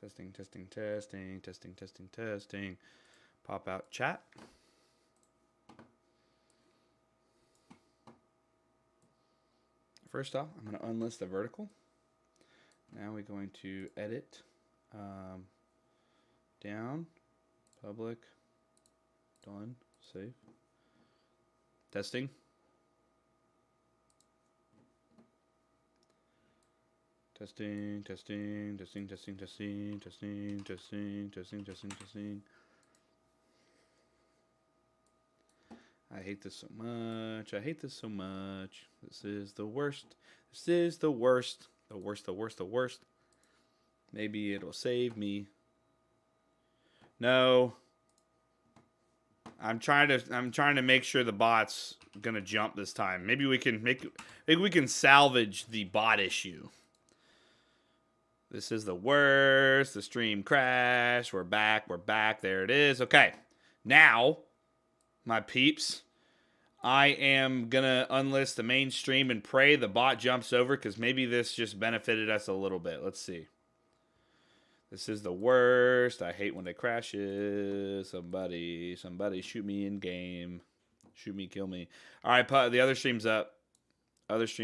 Testing. Pop out chat. First off, I'm going to unlist the vertical. Now we're going to edit down, public, done, save. Testing. Testing. I hate this so much. This is the worst. The worst. Maybe it'll save me. No. I'm trying to make sure the bot's gonna jump this time. Maybe we can salvage the bot issue. This is the worst. The stream crashed. We're back. There it is. Okay. Now, my peeps, I am going to unlist the main stream and pray the bot jumps over because maybe this just benefited us a little bit. Let's see. This is the worst. I hate when it crashes. Somebody shoot me in game. Shoot me, kill me. All right, the other stream's up. This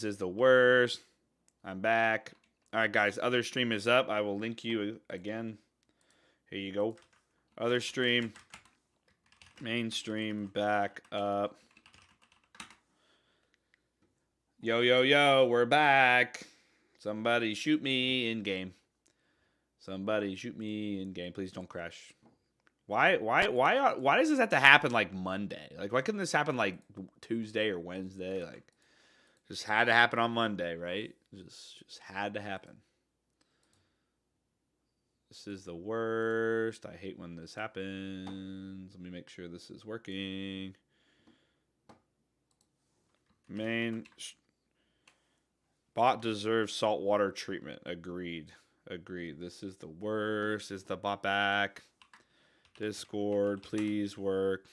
is the worst. I'm back. All right, guys. Other stream is up. I will link you again. Here you go. Other stream. Main stream back up. Yo. We're back. Somebody shoot me in game. Please don't crash. Why does this have to happen like Monday? Like, why couldn't this happen like Tuesday or Wednesday? Like, just had to happen on Monday, right? Just had to happen. This is the worst. I hate when this happens. Let me make sure this is working. Bot deserves saltwater treatment. Agreed. This is the worst. Is the bot back? Discord, please work.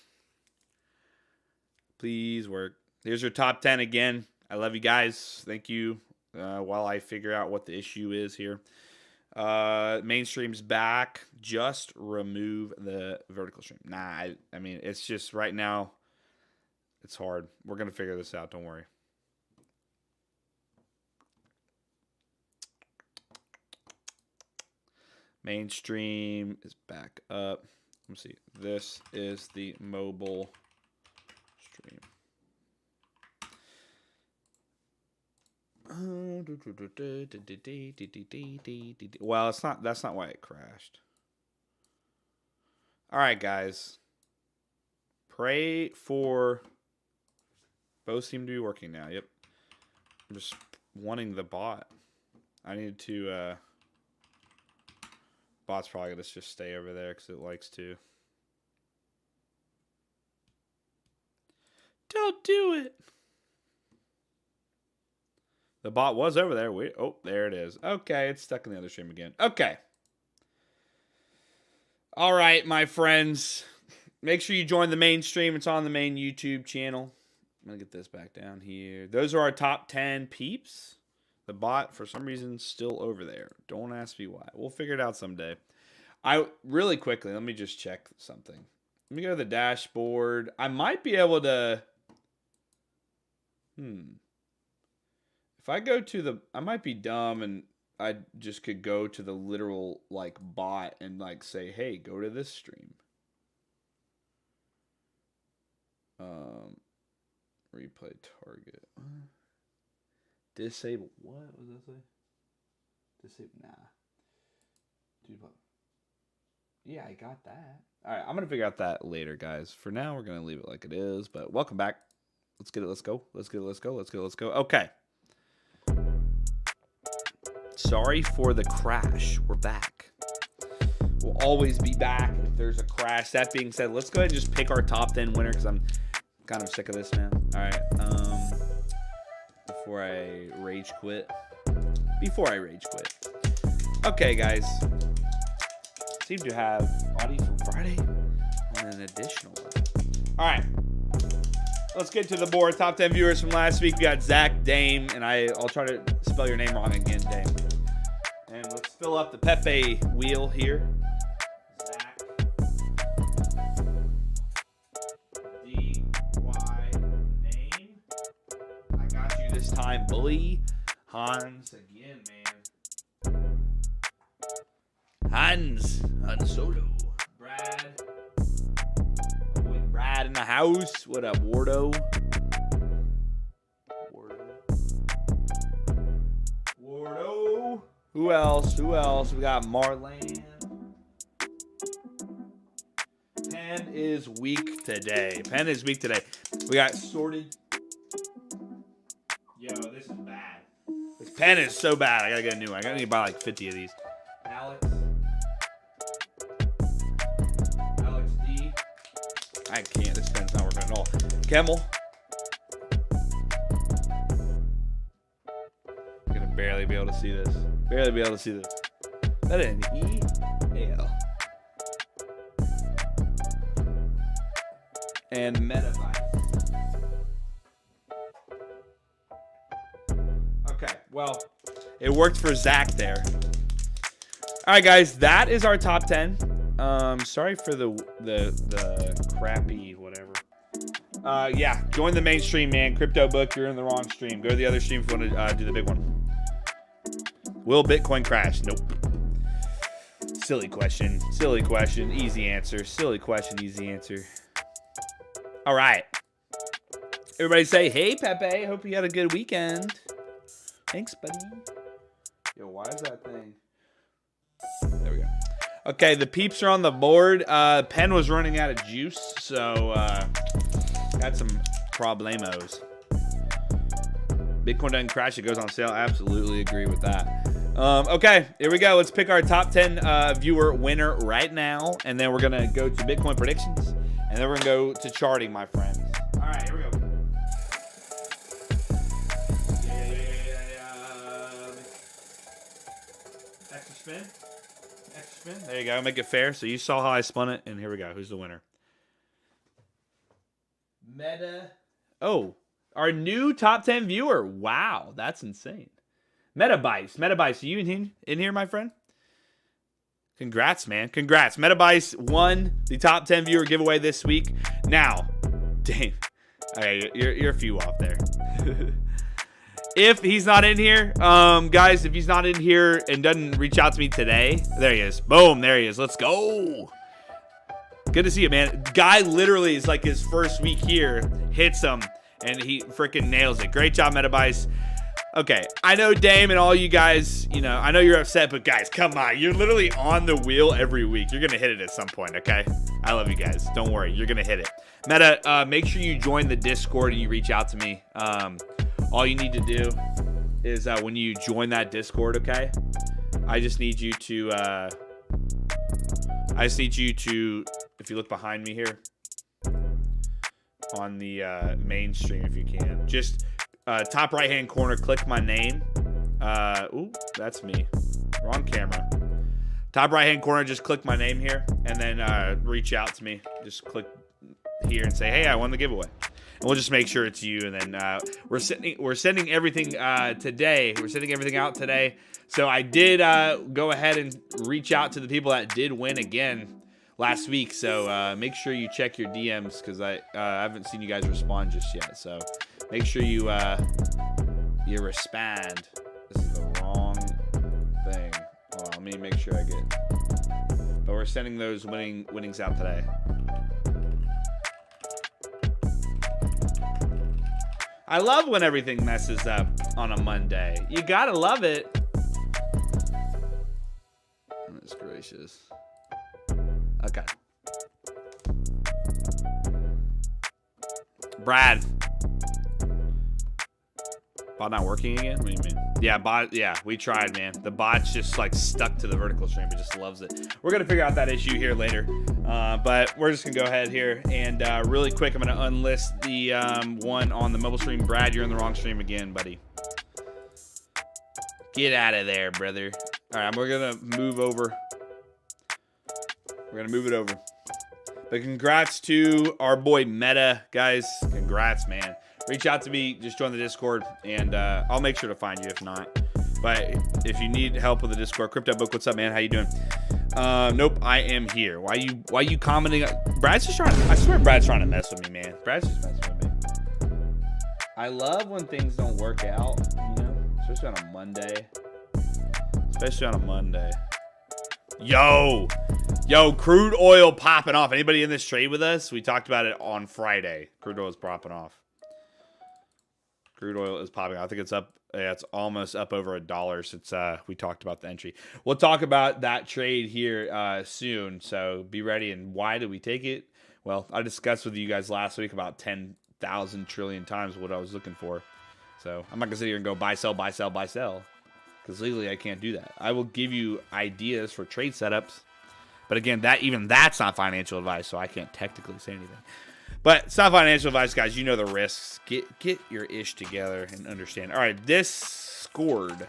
Here's your top 10 again. I love you guys. Thank you. While I figure out what the issue is here. Mainstream's back. Just remove the vertical stream. Nah, I mean, it's just right now, it's hard. We're going to figure this out. Don't worry. Mainstream is back up. Let me see. This is the mobile stream. Well, it's not. That's not why it crashed. All right, guys. Pray for. Both seem to be working now. Yep. I'm just wanting the bot. I need to. Bot's probably gonna just stay over there because it likes to. Don't do it. The bot was over there. Oh, there it is. Okay, it's stuck in the other stream again. Okay. All right, my friends. Make sure you join the main stream. It's on the main YouTube channel. I'm going to get this back down here. Those are our top 10 peeps. The bot, for some reason, is still over there. Don't ask me why. We'll figure it out someday. Really quickly, let me just check something. Let me go to the dashboard. I might be able to... If I go to the, I might be dumb and I just could go to the literal like bot and like say, hey, go to this stream. Replay target. Disable. What was that say? Disable. Nah. Dude, what? Yeah, I got that. All right, I'm gonna figure out that later, guys. For now, we're gonna leave it like it is. But welcome back. Let's get it. Let's go. Okay. Sorry for the crash. We're back. We'll always be back if there's a crash. That being said, let's go ahead and just pick our top 10 winner because I'm kind of sick of this now. All right. Before I rage quit. Okay, guys. Seem to have audio from Friday and an additional one. All right. Let's get to the board. Top 10 viewers from last week. We got Zach, Dame, and I'll try to spell your name wrong again, Dame. And Let's fill up the Pepe wheel here. Zach. D-Y name. I got you this time, bully. Hans again, man. Hans Solo. Brad. Oh, boy, Brad in the house. What up, Wardo? Wardo. Who else? Who else? We got Marlane. Pen is weak today. Pen is weak today. We got sorted. Yo, this is bad. This pen is so bad. I gotta get a new one. I gotta need to buy like 50 of these. Alex. Alex D. I can't. This pen's not working at all. Kemmel. I'm gonna barely be able to see this. Barely be able to see this. That is an E-L. And Metabyte. Okay, well, it worked for Zach there. All right, guys, that is our top 10. Sorry for the crappy whatever. Yeah, join the main stream, man. Crypto Book, you're in the wrong stream. Go to the other stream if you want to do the big one. Will Bitcoin crash? Nope. Silly question. Silly question. Easy answer. Silly question. Easy answer. All right. Everybody say, hey, Pepe. Hope you had a good weekend. Thanks, buddy. Yo, why is that thing? There we go. Okay, the peeps are on the board. Pen was running out of juice, so got some problemos. Bitcoin doesn't crash, it goes on sale. Absolutely agree with that. Okay, here we go. Let's pick our top 10 viewer winner right now, and then we're going to go to Bitcoin predictions, and then we're going to go to charting, my friends. All right, here we go. Extra spin. Extra spin. There you go. Make it fair. So you saw how I spun it, and here we go. Who's the winner? Meta. Oh, our new top 10 viewer. Wow, that's insane. Metabytes. Metabytes, are you in here, my friend? Congrats, man. Congrats. Metabytes won the top 10 viewer giveaway this week. Now, dang. Okay, you're a few off there. If he's not in here, guys, if he's not in here and doesn't reach out to me today, there he is. Boom, there he is. Let's go. Good to see you, man. Guy literally is like his first week here, hits him, and he freaking nails it. Great job, Metabytes. Okay, I know Dame and all you guys, you know, I know you're upset, but guys, come on. You're literally on the wheel every week. You're going to hit it at some point, okay? I love you guys. Don't worry. You're going to hit it. Meta, make sure you join the Discord and you reach out to me. All you need to do is when you join that Discord, okay? I just need you to, if you look behind me here on the main stream, if you can, just top right hand corner, click my name. Ooh, that's me. Wrong camera. Top right hand corner, just click my name here, and then reach out to me. Just click here and say, hey, I won the giveaway. And we'll just make sure it's you. And then we're sending everything today. We're sending everything out today. So I did go ahead and reach out to the people that did win again last week. So make sure you check your DMs because I haven't seen you guys respond just yet. So make sure you respond. This is the wrong thing. Hold on, let me make sure I get. But we're sending those winnings out today. I love when everything messes up on a Monday. You gotta love it. Goodness gracious. Okay. Brad. Bot not working again? What do you mean? Yeah, bot. Yeah, we tried, man. The bot's just like stuck to the vertical stream. It just loves it. We're gonna figure out that issue here later, but we're just gonna go ahead here and really quick. I'm gonna unlist the one on the mobile stream. Brad, you're in the wrong stream again, buddy. Get out of there, brother. All right, we're gonna move over. We're gonna move it over. But congrats to our boy Meta, guys. Congrats, man. Reach out to me, just join the Discord, and I'll make sure to find you if not. But if you need help with the Discord, Crypto Book, what's up, man? How you doing? Nope, I am here. Why you commenting? Brad's just trying. I swear, Brad's trying to mess with me, man. Brad's just messing with me. I love when things don't work out, you know, especially on a Monday. Yo, crude oil popping off. Anybody in this trade with us? We talked about it on Friday. Crude oil is popping off. Crude oil is popping off. I think it's up. Yeah, it's almost up over $1 since we talked about the entry. We'll talk about that trade here soon. So be ready. And why did we take it? Well, I discussed with you guys last week about 10,000 trillion times what I was looking for. So I'm not gonna sit here and go buy, sell, buy, sell, buy, sell, because legally I can't do that. I will give you ideas for trade setups, but again, that's not financial advice, so I can't technically say anything. But it's not financial advice, guys. You know the risks. Get your ish together and understand. All right, this scored.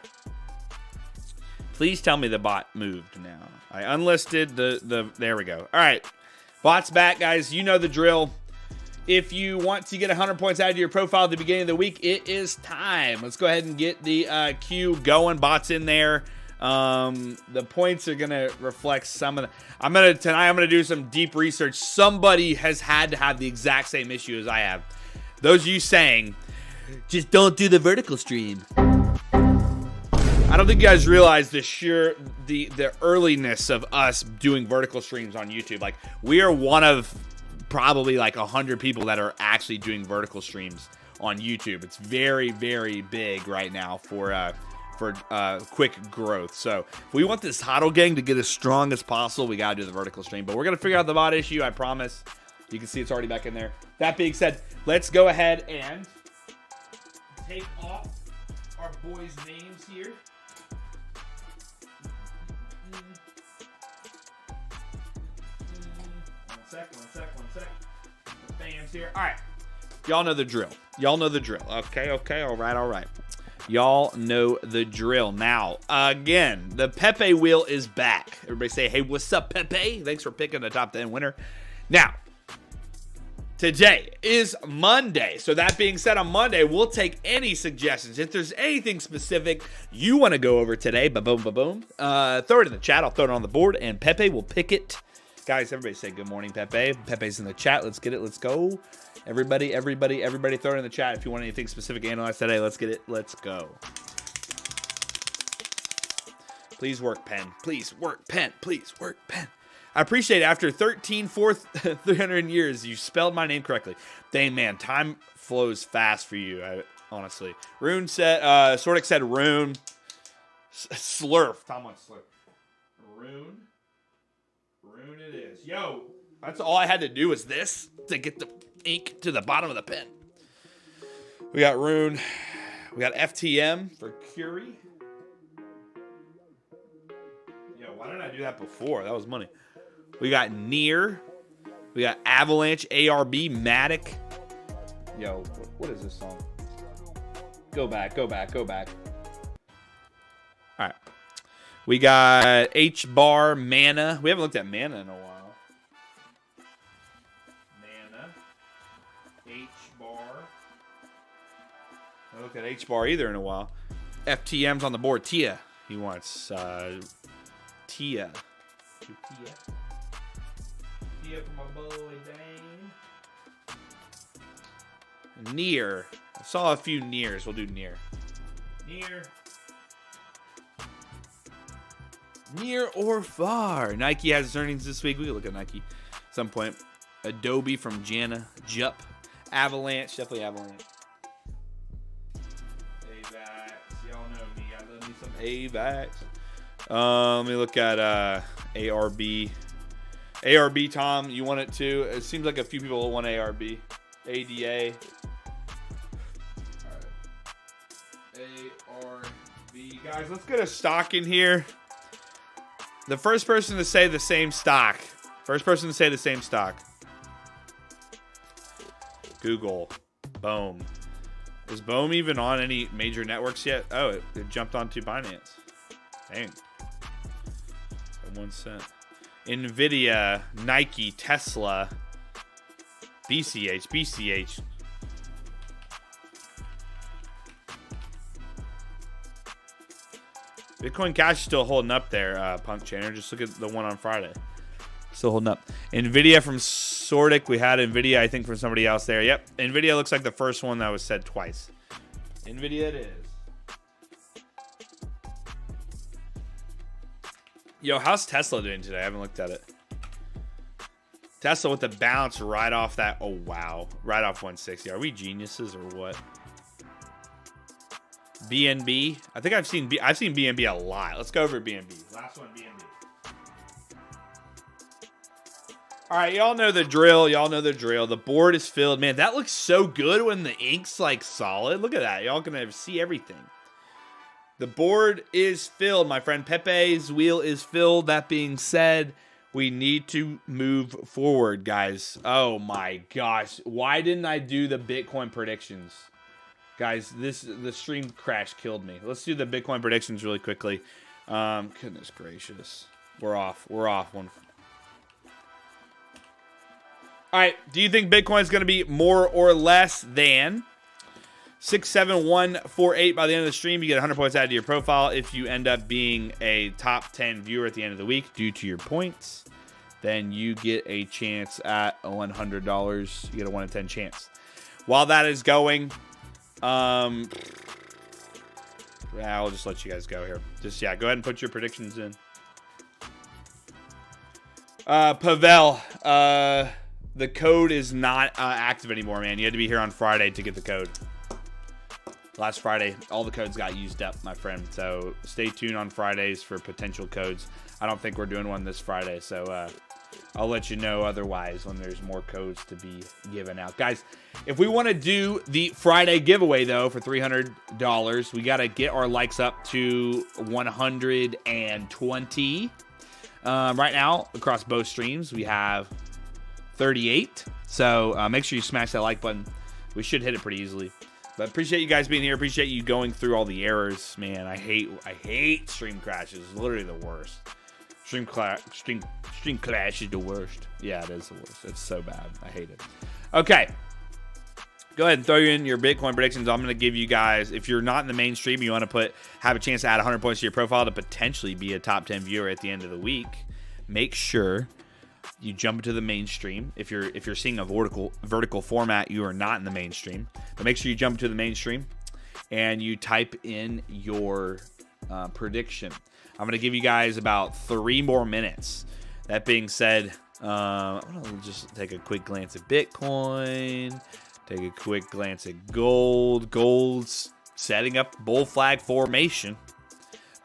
Please tell me the bot moved now. I unlisted the. There we go. All right, bot's back, guys. You know the drill. If you want to get 100 points out of your profile at the beginning of the week, it is time. Let's go ahead and get the queue going. Bots in there. The points are gonna reflect some of the. Tonight I'm gonna do some deep research. Somebody has had to have the exact same issue as I have. Those of you saying, just don't do the vertical stream. I don't think you guys realize the earliness of us doing vertical streams on YouTube. Like, we are one of probably like 100 people that are actually doing vertical streams on YouTube. It's very, very big right now for quick growth. So if we want this Hodl gang to get as strong as possible, we got to do the vertical stream. But we're going to figure out the bot issue, I promise. You can see it's already back in there. That being said, let's go ahead and take off our boys' names here. One sec. The fans here. All right. Y'all know the drill. Okay. All right. Y'all know the drill. Now, again, the Pepe wheel is back. Everybody say, hey, what's up, Pepe? Thanks for picking the top 10 winner. Now, today is Monday. So that being said, on Monday, we'll take any suggestions. If there's anything specific you want to go over today, throw it in the chat. I'll throw it on the board, and Pepe will pick it. Guys, everybody say good morning, Pepe. Pepe's in the chat. Let's get it. Let's go. Everybody throw it in the chat if you want anything specific analyzed today. Let's get it. Let's go. Please work, pen. I appreciate it. After 300 years, you spelled my name correctly. Dang, man, time flows fast for you, honestly. Rune said, Sordic said Rune. Slurf. Tom wants Slurf. Rune it is. Yo, that's all I had to do was this to get the ink to the bottom of the pen. We got Rune. We got FTM for Curie. Yo, why didn't I do that before? That was money. We got Near. We got Avalanche, ARB, Matic. Yo, what is this song? Go back. All right. We got Hbar, Mana. We haven't looked at Mana in a while. Mana. Hbar. I haven't looked at Hbar either in a while. FTM's on the board. Tia. He wants Tia. Tia for my boy Dane. Near. I saw a few Nears. We'll do Near. Near or far. Nike has its earnings this week. We can look at Nike at some point. Adobe from Jana. Jup. Avalanche. Definitely Avalanche. Avax. Y'all know me. I love me some Avax. Let me look at ARB. ARB, Tom, you want it too? It seems like a few people want ARB. ADA. All right. ARB. Guys, let's get a stock in here. The first person to say the same stock. Google. Boom. Is Boom even on any major networks yet? Oh, it jumped onto Binance. Dang. 1 cent. Nvidia, Nike, Tesla, BCH. Bitcoin Cash is still holding up there, Punk Chainer. Just look at the one on Friday. Still holding up. Nvidia from Sortic. We had Nvidia, I think, from somebody else there. Yep. Nvidia looks like the first one that was said twice. Nvidia it is. Yo, how's Tesla doing today? I haven't looked at it. Tesla with the bounce right off that. Oh, wow. Right off 160. Are we geniuses or what? BNB. I think I've seen BNB a lot. Let's go over BNB. Last one, BNB. All right, y'all know the drill. Y'all know the drill. The board is filled. Man, that looks so good when the ink's like solid. Look at that. Y'all gonna see everything. The board is filled, my friend. Pepe's wheel is filled. That being said, we need to move forward, guys. Oh my gosh. Why didn't I do the Bitcoin predictions? Guys, the stream crash killed me. Let's do the Bitcoin predictions really quickly. Goodness gracious. We're off. We're off one. All right. Do you think Bitcoin is going to be more or less than 67148 by the end of the stream? You get 100 points added to your profile. If you end up being a top 10 viewer at the end of the week due to your points, then you get a chance at $100. You get a 1 in 10 chance. While that is going, I'll just let you guys go here. Just, yeah, go ahead and put your predictions in. Pavel, the code is not active anymore, man. You had to be here on Friday to get the code. Last Friday, all the codes got used up, my friend. So stay tuned on Fridays for potential codes. I don't think we're doing one this Friday, so I'll let you know otherwise when there's more codes to be given out. Guys, if we want to do the Friday giveaway, though, for $300, we got to get our likes up to 120. Right now, across both streams, we have 38. So make sure you smash that like button. We should hit it pretty easily. But appreciate you guys being here. Appreciate you going through all the errors, man. I hate stream crashes. It's literally the worst. Stream crash is the worst. Yeah, it is the worst. It's so bad. I hate it. Okay. Go ahead and throw in your Bitcoin predictions. I'm going to give you guys, if you're not in the mainstream, you want to have a chance to add 100 points to your profile to potentially be a top 10 viewer at the end of the week. Make sure you jump into the mainstream. If you're seeing a vertical format, you are not in the mainstream. But make sure you jump into the mainstream and you type in your prediction. I'm going to give you guys about 3 more minutes. That being said, I'm going to just take a quick glance at Bitcoin. Take a quick glance at gold. Gold's setting up bull flag formation.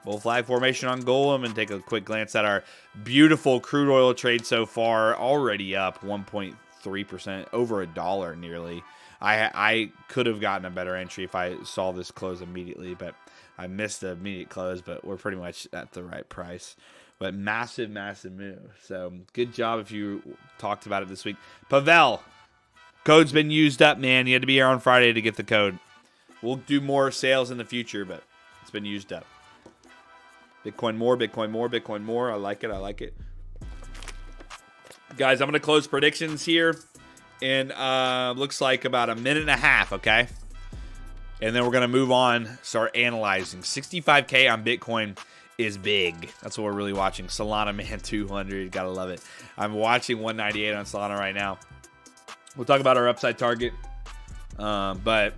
Bull flag formation on gold. I'm going to take a quick glance at our beautiful crude oil trade so far. Already up 1.3%, over $1 nearly. I could have gotten a better entry if I saw this close immediately, but I missed the immediate close, but we're pretty much at the right price. But massive, massive move. So good job if you talked about it this week. Pavel, code's been used up, man. You had to be here on Friday to get the code. We'll do more sales in the future, but it's been used up. Bitcoin more, Bitcoin more, Bitcoin more. I like it. I like it. Guys, I'm going to close predictions here in looks like about a minute and a half, okay? And then we're going to move on, start analyzing. 65K on Bitcoin is big. That's what we're really watching. Solana, man, 200. Got to love it. I'm watching 198 on Solana right now. We'll talk about our upside target. But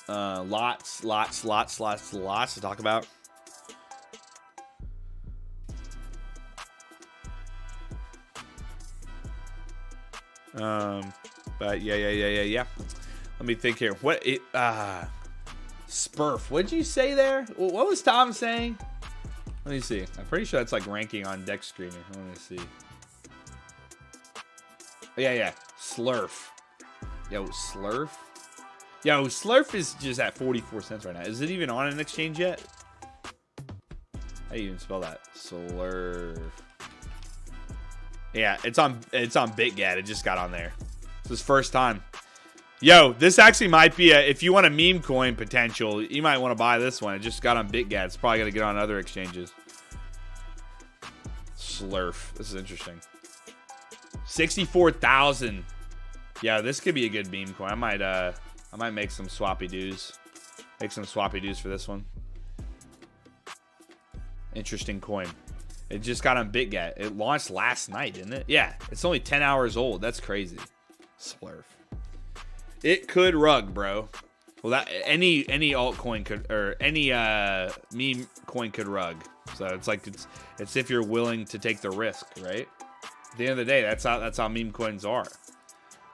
lots to talk about. But yeah. Let me think here. Spurf. What'd you say there? What was Tom saying? Let me see. I'm pretty sure that's like ranking on Deck Screener. Let me see. Yeah. Slurf. Yo, Slurf. Yo, Slurf is just at 44 cents right now. Is it even on an exchange yet? How do you even spell that? Slurf. Yeah, it's on BitGet. It just got on there. It's his first time. Yo, this actually might be if you want a meme coin potential, you might want to buy this one. It just got on BitGet. It's probably going to get on other exchanges. Slurf. This is interesting. 64,000. Yeah, this could be a good meme coin. I might make some swappy doos. Make some swappy doos for this one. Interesting coin. It just got on BitGet. It launched last night, didn't it? Yeah, it's only 10 hours old. That's crazy. Slurf. It could rug, bro. Well, that any altcoin could, or any meme coin could rug. So it's like it's if you're willing to take the risk, right? At the end of the day, that's how meme coins are.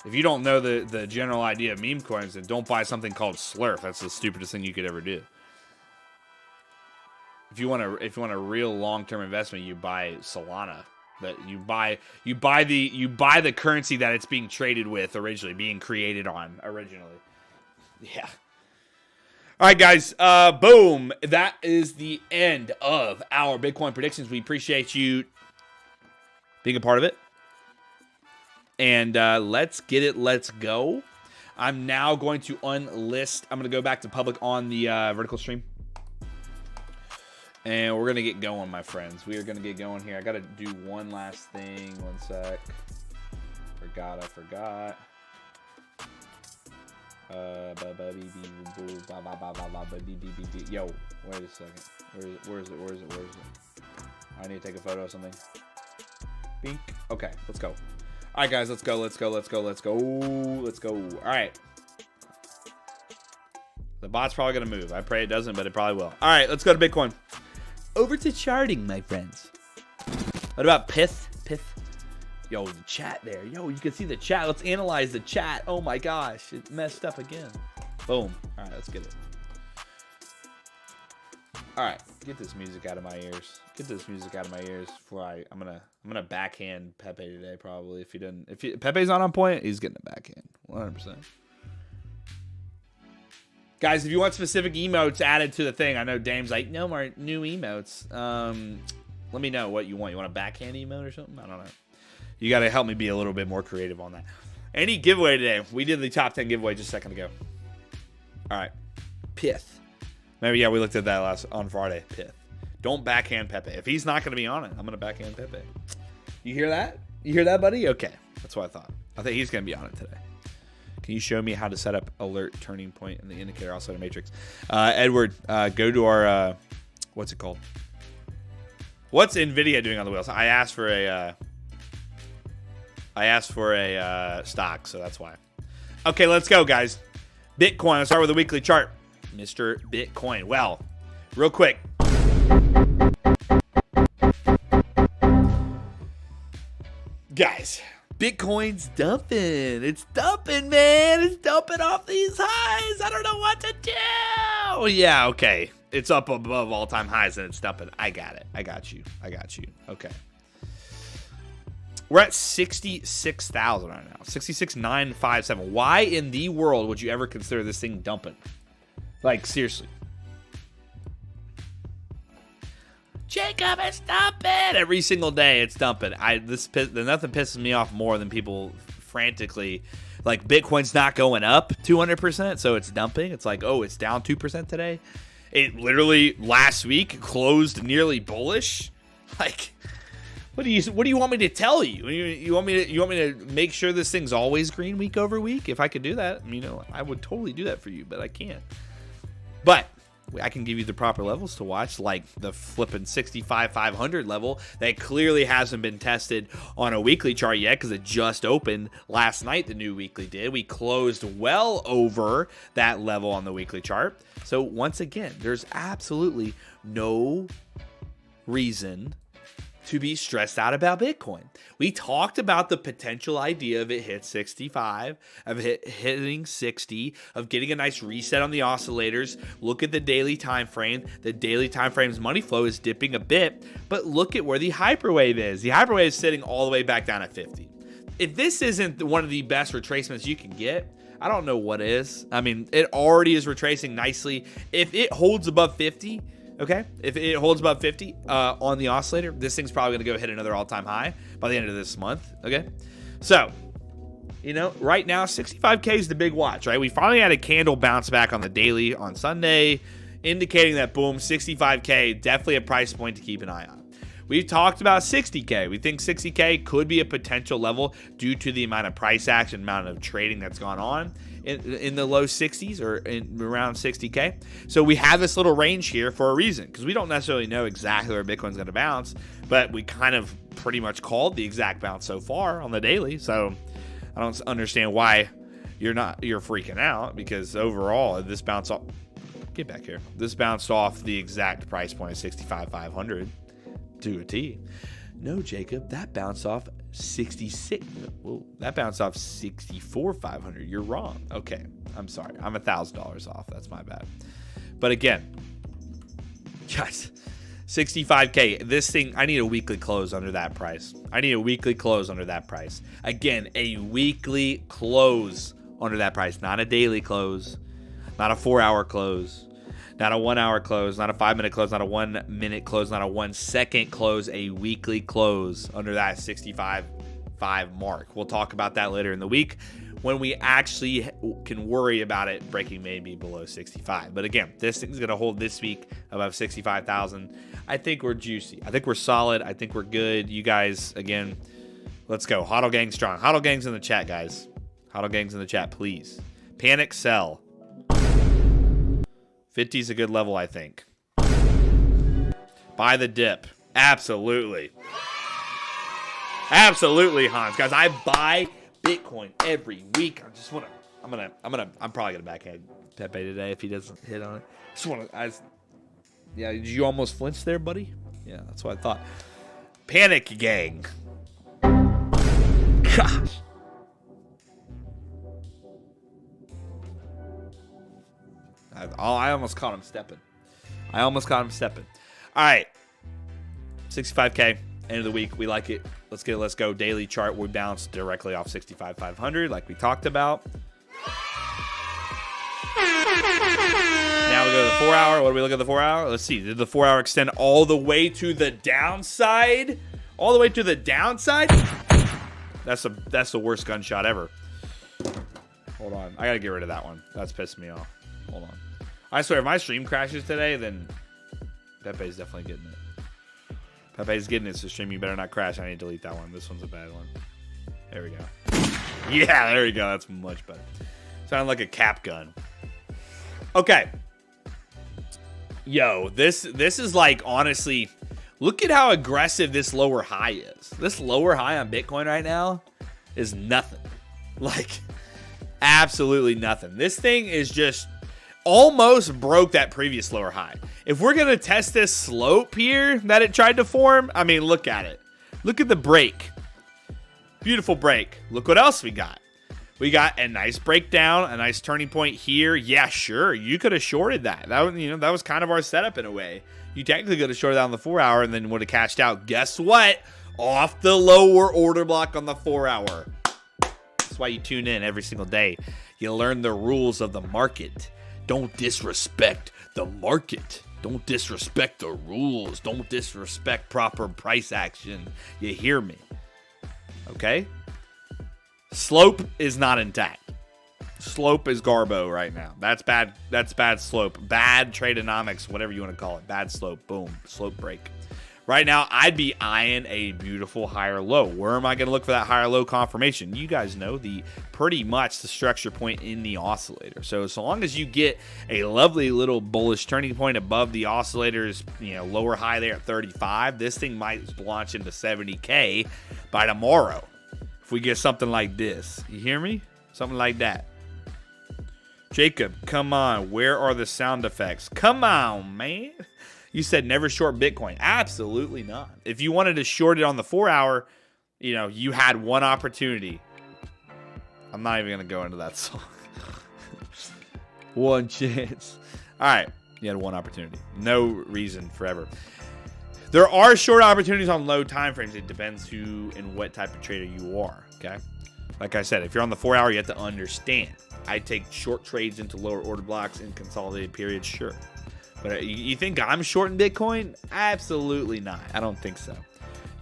If you don't know the general idea of meme coins, then don't buy something called Slurf. That's the stupidest thing you could ever do. If you want a real long-term investment, you buy Solana. That you buy the currency that it's being traded with originally, being created on originally. Yeah. All right, guys. Boom. That is the end of our Bitcoin predictions. We appreciate you being a part of it. And let's get it. Let's go. I'm now going to unlist. I'm going to go back to public on the vertical stream. And we're going to get going, my friends. We are going to get going here. I got to do one last thing. One sec. I forgot. Yo, wait a second. Where is it? I need to take a photo of something. Bink. Okay, let's go. All right, guys, let's go. All right. The bot's probably going to move. I pray it doesn't, but it probably will. All right, let's go to Bitcoin. Over to charting, my friends. What about Pith? Yo, the chat there. Yo, you can see the chat. Let's analyze the chat. Oh my gosh, it messed up again. Boom. All right, let's get it. All right, get this music out of my ears. Before I'm gonna backhand Pepe today probably. If Pepe's not on point, he's getting a backhand 100%. Guys, if you want specific emotes added to the thing, I know Dame's like, no more new emotes. Let me know what you want. You want a backhand emote or something? I don't know. You got to help me be a little bit more creative on that. Any giveaway today? We did the top 10 giveaway just a second ago. All right. Pith. Maybe, yeah, we looked at that on Friday. Pith. Don't backhand Pepe. If he's not going to be on it, I'm going to backhand Pepe. You hear that? You hear that, buddy? Okay. That's what I thought. I think he's going to be on it today. Can you show me how to set up alert turning point in the indicator, also in matrix? Edward, go to our, what's it called? What's Nvidia doing on the wheels? I asked for a stock, so that's why. Okay, let's go, guys. Bitcoin. Let's start with the weekly chart. Mr. Bitcoin. Well, real quick. Guys, Bitcoin's dumping. It's dumping, man. It's dumping off these highs. I don't know what to do. Yeah, okay. It's up above all-time highs and it's dumping. I got it. I got you. Okay. We're at 66,000 right now. 66,957. Why in the world would you ever consider this thing dumping? Like, seriously. Jacob, it's dumping. Every single day, it's dumping. Nothing pisses me off more than people frantically, like, Bitcoin's not going up 200%, so it's dumping. It's like, oh, it's down 2% today. It literally last week closed nearly bullish. Like, what do you want me to tell you? You want me to make sure this thing's always green week over week? If I could do that, I would totally do that for you, but I can't. But I can give you the proper levels to watch, like the flipping 65,500 level that clearly hasn't been tested on a weekly chart yet because it just opened last night. The new weekly did. We closed well over that level on the weekly chart. So once again, there's absolutely no reason to be stressed out about Bitcoin. We talked about the potential idea of it hit 65, of hitting 60, of getting a nice reset on the oscillators. Look at the daily time frame. The daily time frame's money flow is dipping a bit, but look at where the hyperwave is. The hyperwave is sitting all the way back down at 50. If this isn't one of the best retracements you can get, I don't know what is. I mean, it already is retracing nicely. If it holds above 50, okay, if it holds above 50 on the oscillator, this thing's probably going to go hit another all-time high by the end of this month, okay? So, right now, 65K is the big watch, right? We finally had a candle bounce back on the daily on Sunday, indicating that, boom, 65K, definitely a price point to keep an eye on. We've talked about 60K. We think 60K could be a potential level due to the amount of price action, amount of trading that's gone on. in the low 60s or in around 60K. So we have this little range here for a reason, because we don't necessarily know exactly where Bitcoin's going to bounce, but we kind of pretty much called the exact bounce so far on the daily. So I don't understand why you're freaking out, because overall this bounce off, get back here. This bounced off the exact price point of 65,500 to a T. No, Jacob, that bounced off 66. Well, that bounced off 64,500. You're wrong. Okay, I'm sorry. I'm $1,000 off. That's my bad. But again, guys, 65K. This thing, I need a weekly close under that price. I need a weekly close under that price. Again, a weekly close under that price, not a daily close, not a 4-hour close, not a 1-hour close, not a 5-minute close, not a 1-minute close, not a 1-second close, a weekly close under that 65.5 mark. We'll talk about that later in the week when we actually can worry about it breaking maybe below 65. But again, this thing's going to hold this week above 65,000. I think we're juicy. I think we're solid. I think we're good. You guys, again, let's go. Hodl gang strong. Hodl gang's in the chat, guys. Hodl gang's in the chat, please. Panic sell. 50 is a good level, I think. Buy the dip. Absolutely. Absolutely, Hans. Guys, I buy Bitcoin every week. I'm probably gonna backhand Pepe today if he doesn't hit on it. Yeah, did you almost flinch there, buddy? Yeah, that's what I thought. Panic gang. Gosh. I almost caught him stepping. All right. 65K. End of the week. We like it. Let's go. Daily chart. We bounced directly off 65,500 like we talked about. Now we go to the 4-hour. What do we look at the 4-hour? Let's see. Did the 4-hour extend all the way to the downside? All the way to the downside? That's the worst gunshot ever. Hold on. I got to get rid of that one. That's pissed me off. Hold on. I swear, if my stream crashes today, then Pepe's definitely getting it. Pepe's getting it, so stream, you better not crash. I need to delete that one. This one's a bad one. There we go. Yeah, there we go. That's much better. Sounded like a cap gun. Okay. Yo, this is like, honestly, look at how aggressive this lower high is. This lower high on Bitcoin right now is nothing. Like, absolutely nothing. This thing is just almost broke that previous lower high. If we're going to test this slope here that it tried to form, I mean, look at it. Look at the break. Beautiful break. Look what else we got. We got a nice breakdown, a nice turning point here. Yeah, sure. You could have shorted that. That was kind of our setup in a way. You technically could have shorted that on the 4-hour and then would have cashed out. Guess what? Off the lower order block on the 4-hour. That's why you tune in every single day. You learn the rules of the market. Don't disrespect the market. Don't disrespect the rules. Don't disrespect proper price action. You hear me? Okay? Slope is not intact. Slope is garbo right now. That's bad. That's bad slope. Bad tradeonomics, whatever you want to call it. Bad slope. Boom. Slope break. Right now, I'd be eyeing a beautiful higher low. Where am I going to look for that higher low confirmation? You guys know pretty much the structure point in the oscillator. So long as you get a lovely little bullish turning point above the oscillator's, lower high there at 35, this thing might launch into 70K by tomorrow. If we get something like this, you hear me? Something like that. Jacob, come on. Where are the sound effects? Come on, man. You said never short Bitcoin. Absolutely not. If you wanted to short it on the 4-hour, you had one opportunity. I'm not even going to go into that song. One chance. All right. You had one opportunity. No reason forever. There are short opportunities on low time frames. It depends who and what type of trader you are. Okay. Like I said, if you're on the 4-hour, you have to understand. I take short trades into lower order blocks in consolidated periods. Sure. But you think I'm shorting Bitcoin? Absolutely not. I don't think so.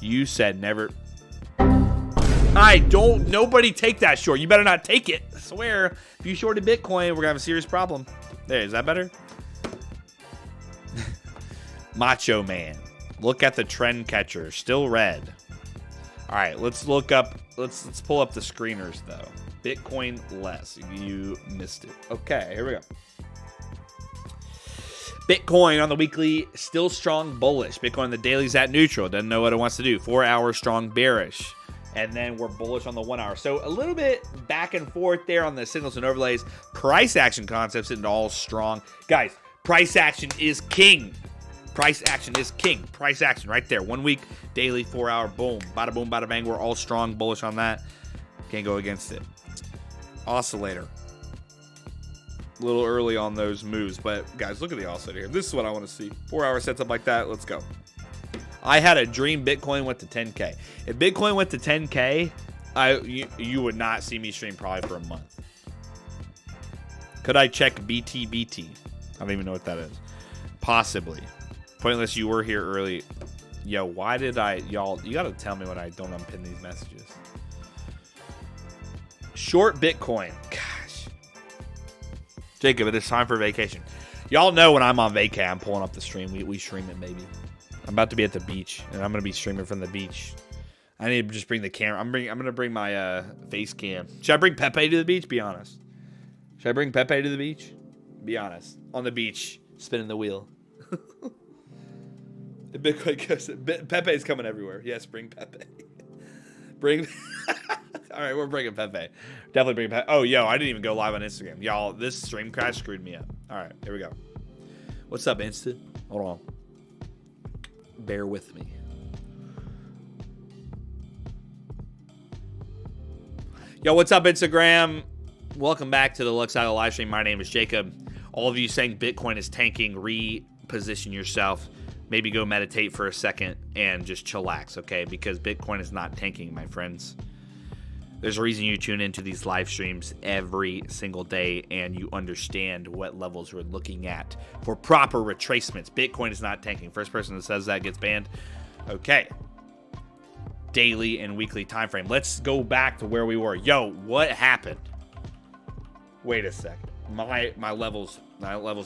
You said never. Nobody take that short. You better not take it. I swear. If you shorted Bitcoin, we're going to have a serious problem. There, is that better? Macho Man. Look at the trend catcher. Still red. All right, let's look up. Let's pull up the screeners though. Bitcoin less. You missed it. Okay, here we go. Bitcoin on the weekly, still strong bullish. Bitcoin on the daily's at neutral. Doesn't know what it wants to do. 4 hour strong bearish. And then we're bullish on the 1 hour. So a little bit back and forth there on the signals and overlays. Price action concepts and all strong. Guys, price action is king. Price action is king. Price action right there. 1 week, daily, 4 hour, boom. Bada boom, bada bang. We're all strong, bullish on that. Can't go against it. Oscillator. A little early on those moves, but guys, look at the oscillator here. This is what I want to see. 4 hour sets up like that. Let's go. I had a dream Bitcoin went to 10K. If Bitcoin went to 10K, you would not see me stream probably for a month. Could I check BTBT? I don't even know what that is. Possibly. Pointless, you were here early. Yo, why did y'all, you got to tell me when I don't unpin these messages. Short Bitcoin. Gosh. Jacob, it is time for vacation. Y'all know when I'm on vacay, I'm pulling up the stream. We stream it, baby. I'm about to be at the beach, and I'm going to be streaming from the beach. I need to just bring the camera. I'm going to bring my face cam. Should I bring Pepe to the beach? Be honest. Should I bring Pepe to the beach? Be honest. On the beach, spinning the wheel. The Bitcoin goes. Pepe's coming everywhere. Yes, bring Pepe. Bring. All right, we're bringing Pepe. Definitely bringing Pepe. Oh, yo, I didn't even go live on Instagram. Y'all, this stream crash screwed me up. All right, here we go. What's up, Insta? Hold on. Bear with me. Yo, what's up, Instagram? Welcome back to the Luxottica live stream. My name is Jacob. All of you saying Bitcoin is tanking, reposition yourself. Maybe go meditate for a second and just chillax, okay? Because Bitcoin is not tanking, my friends. There's a reason you tune into these live streams every single day and you understand what levels we're looking at for proper retracements. Bitcoin is not tanking. First person that says that gets banned. Okay. Daily and weekly time frame. Let's go back to where we were. Yo, what happened? Wait a second. My levels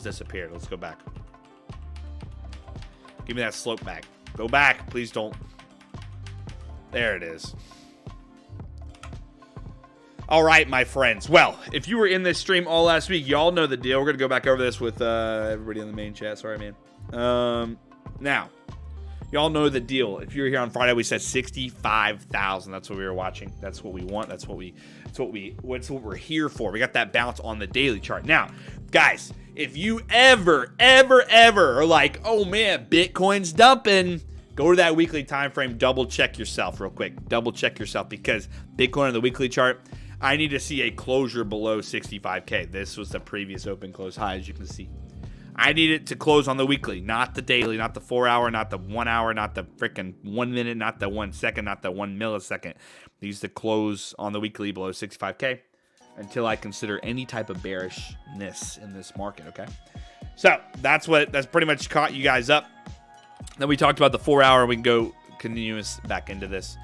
disappeared. Let's go back. Give me that slope back. Go back. Please don't. There it is. All right, my friends. Well, if you were in this stream all last week, y'all know the deal. We're going to go back over this with everybody in the main chat. Sorry, man. Now, y'all know the deal. If you were here on Friday, we said 65,000. That's what we were watching. That's what we want. That's what we're here for. We got that bounce on the daily chart. Now, guys, if you ever are like, oh man, Bitcoin's dumping, go to that weekly time frame. Double check yourself real quick. Double check yourself because Bitcoin on the weekly chart, I need to see a closure below 65K. This was the previous open close high, as you can see. I need it to close on the weekly, not the daily, not the 4 hour, not the 1 hour, not the freaking 1 minute, not the 1 second, not the 1 millisecond. These to close on the weekly below 65K until I consider any type of bearishness in this market, okay? So that's pretty much caught you guys up. Then we talked about the 4 hour. We can go continuous back into this.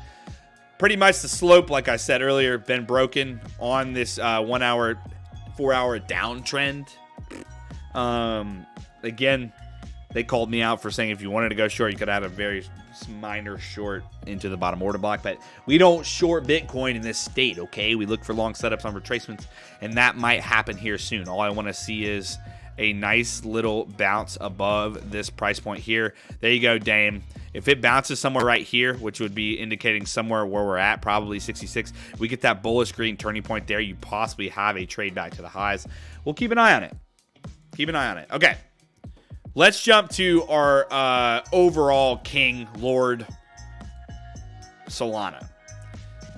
Pretty much the slope, like I said earlier, been broken on this 1 hour, 4 hour downtrend. Again, they called me out for saying if you wanted to go short, you could add a very minor short into the bottom order block. But we don't short Bitcoin in this state, okay? We look for long setups on retracements, and that might happen here soon. All I want to see is a nice little bounce above this price point here. There you go, Dame. If it bounces somewhere right here, which would be indicating somewhere where we're at, probably 66, we get that bullish green turning point there, you possibly have a trade back to the highs. We'll keep an eye on it. Keep an eye on it. Okay. Let's jump to our overall king, Lord Solana.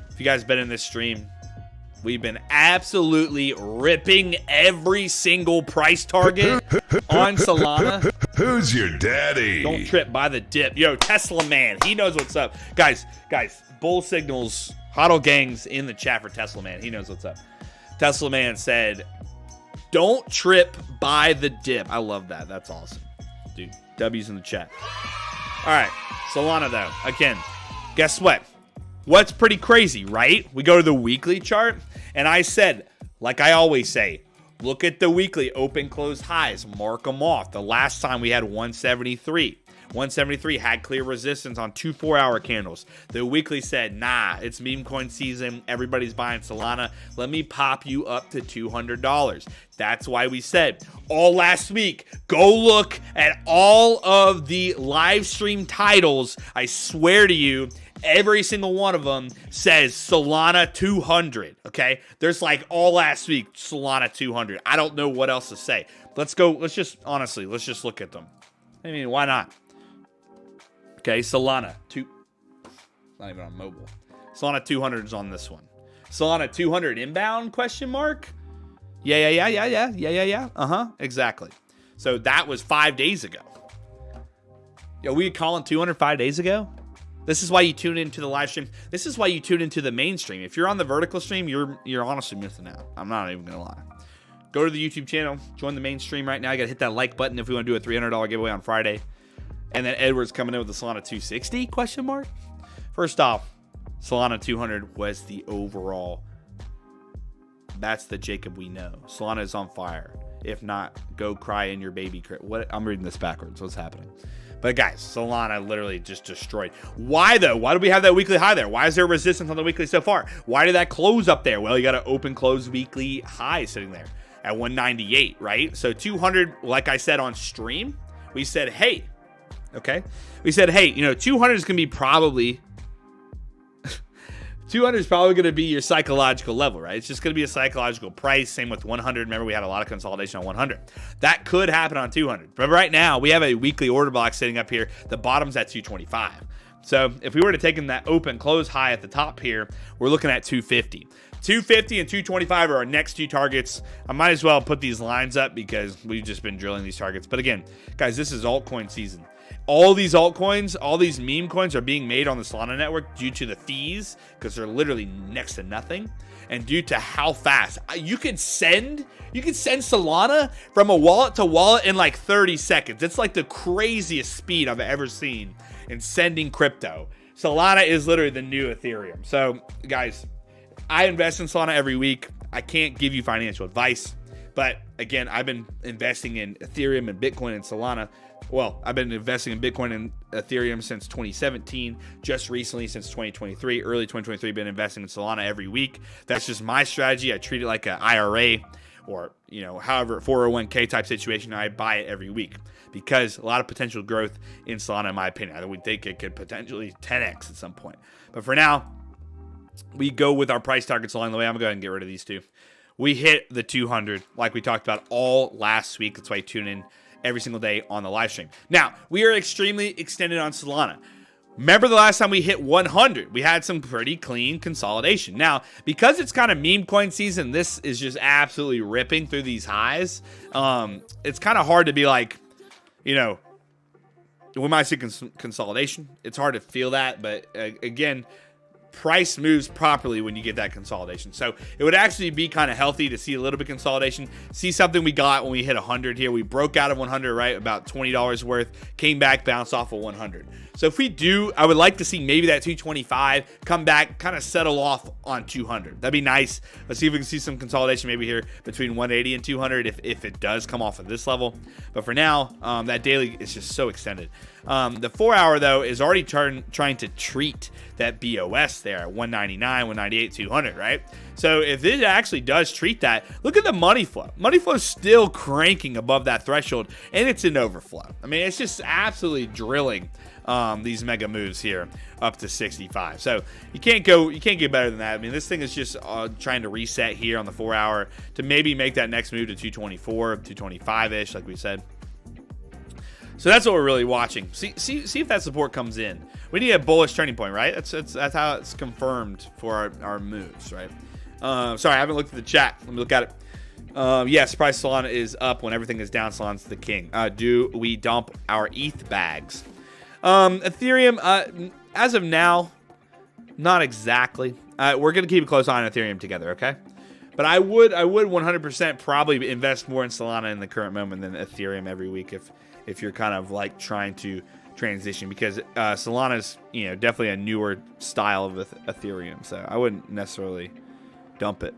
If you guys been in this stream, we've been absolutely ripping every single price target on Solana. Who's your daddy? Don't trip by the dip. Yo, Tesla man, he knows what's up. Guys, bull signals, Hodl gangs in the chat for Tesla man. He knows what's up. Tesla man said, don't trip by the dip. I love that. That's awesome. Dude, W's in the chat. All right, Solana though. Again, guess what? What's pretty crazy, right? We go to the weekly chart, and I said, like I always say, look at the weekly open close highs, mark them off. The last time we had 173. 173 had clear resistance on 2 4-hour candles. The weekly said, nah, it's meme coin season. Everybody's buying Solana. Let me pop you up to $200. That's why we said all last week, go look at all of the live stream titles. I swear to you, every single one of them says Solana 200, okay? There's like all last week, Solana 200. I don't know what else to say. Let's just look at them. I mean, why not? Okay, Solana, it's not even on mobile. Solana 200 is on this one. Solana 200 inbound, question mark? Yeah. Exactly. So that was 5 days ago. Yo, we calling 200 5 days ago? This is why you tune into the live stream. This is why you tune into the mainstream. If you're on the vertical stream, you're honestly missing out. I'm not even gonna lie. Go to the YouTube channel, join the mainstream right now. You gotta hit that like button if we want to do a $300 giveaway on Friday. And then Edward's coming in with the Solana 260 question mark. First off, Solana 200 was the overall. That's the Jacob we know. Solana is on fire. If not, go cry in your baby crib. What? I'm reading this backwards. What's happening? But guys, Solana literally just destroyed. Why though? Why do we have that weekly high there? Why is there resistance on the weekly so far? Why did that close up there? Well, you got an open close weekly high sitting there at 198, right? So 200, like I said on stream, we said, hey, okay? We said, hey, 200 is going to be probably 200 is probably going to be your psychological level, right? It's just going to be a psychological price. Same with 100. Remember, we had a lot of consolidation on 100. That could happen on 200. But right now, we have a weekly order block sitting up here. The bottom's at 225. So if we were to take in that open close high at the top here, we're looking at 250. 250 and 225 are our next two targets. I might as well put these lines up because we've just been drilling these targets. But again, guys, this is altcoin season. All these altcoins, all these meme coins are being made on the Solana network due to the fees, because they're literally next to nothing, and due to how fast you can send Solana from a wallet to wallet in like 30 seconds. It's like the craziest speed I've ever seen in sending crypto. Solana is literally the new Ethereum. So guys, I invest in Solana every week. I can't give you financial advice, but again, I've been investing in Ethereum and Bitcoin and Solana. Well, I've been investing in Bitcoin and Ethereum since 2017. Just recently, since 2023, early 2023, been investing in Solana every week. That's just my strategy. I treat it like an IRA or, however, 401k type situation. I buy it every week because a lot of potential growth in Solana, in my opinion. I think it could potentially 10x at some point. But for now, we go with our price targets along the way. I'm going to go ahead and get rid of these two. We hit the 200 like we talked about all last week. That's why you tune in every single day on the live stream. Now, we are extremely extended on Solana. Remember the last time we hit 100, we had some pretty clean consolidation. Now, because it's kind of meme coin season, this is just absolutely ripping through these highs. It's kind of hard to be like, we might see consolidation. It's hard to feel that, but again, price moves properly when you get that consolidation. So it would actually be kind of healthy to see a little bit of consolidation, see something we got when we hit 100 here. We broke out of 100, right? About $20 worth, came back, bounced off of 100. So if we do, I would like to see maybe that 225 come back, kind of settle off on 200. That'd be nice. Let's see if we can see some consolidation maybe here between 180 and 200 if it does come off of this level. But for now, that daily is just so extended. The 4 hour though is already trying to treat that BOS there at 199, 198, 200, right? So if it actually does treat that, look at the money flow. Money flow is still cranking above that threshold, and it's in overflow. I mean, it's just absolutely drilling these mega moves here up to 65. So you can't get better than that. I mean, this thing is just trying to reset here on the 4 hour to maybe make that next move to 224, 225-ish, like we said. So that's what we're really watching. See if that support comes in. We need a bullish turning point, right? That's how it's confirmed for our moves, right? Sorry, I haven't looked at the chat. Let me look at it. Yes, price Solana is up when everything is down. Solana's the king. Do we dump our ETH bags? Ethereum, as of now, not exactly. We're gonna keep a close eye on Ethereum together, okay? But I would 100% probably invest more in Solana in the current moment than Ethereum every week if you're kind of like trying to transition, because Solana's definitely a newer style of Ethereum, so I wouldn't necessarily dump it.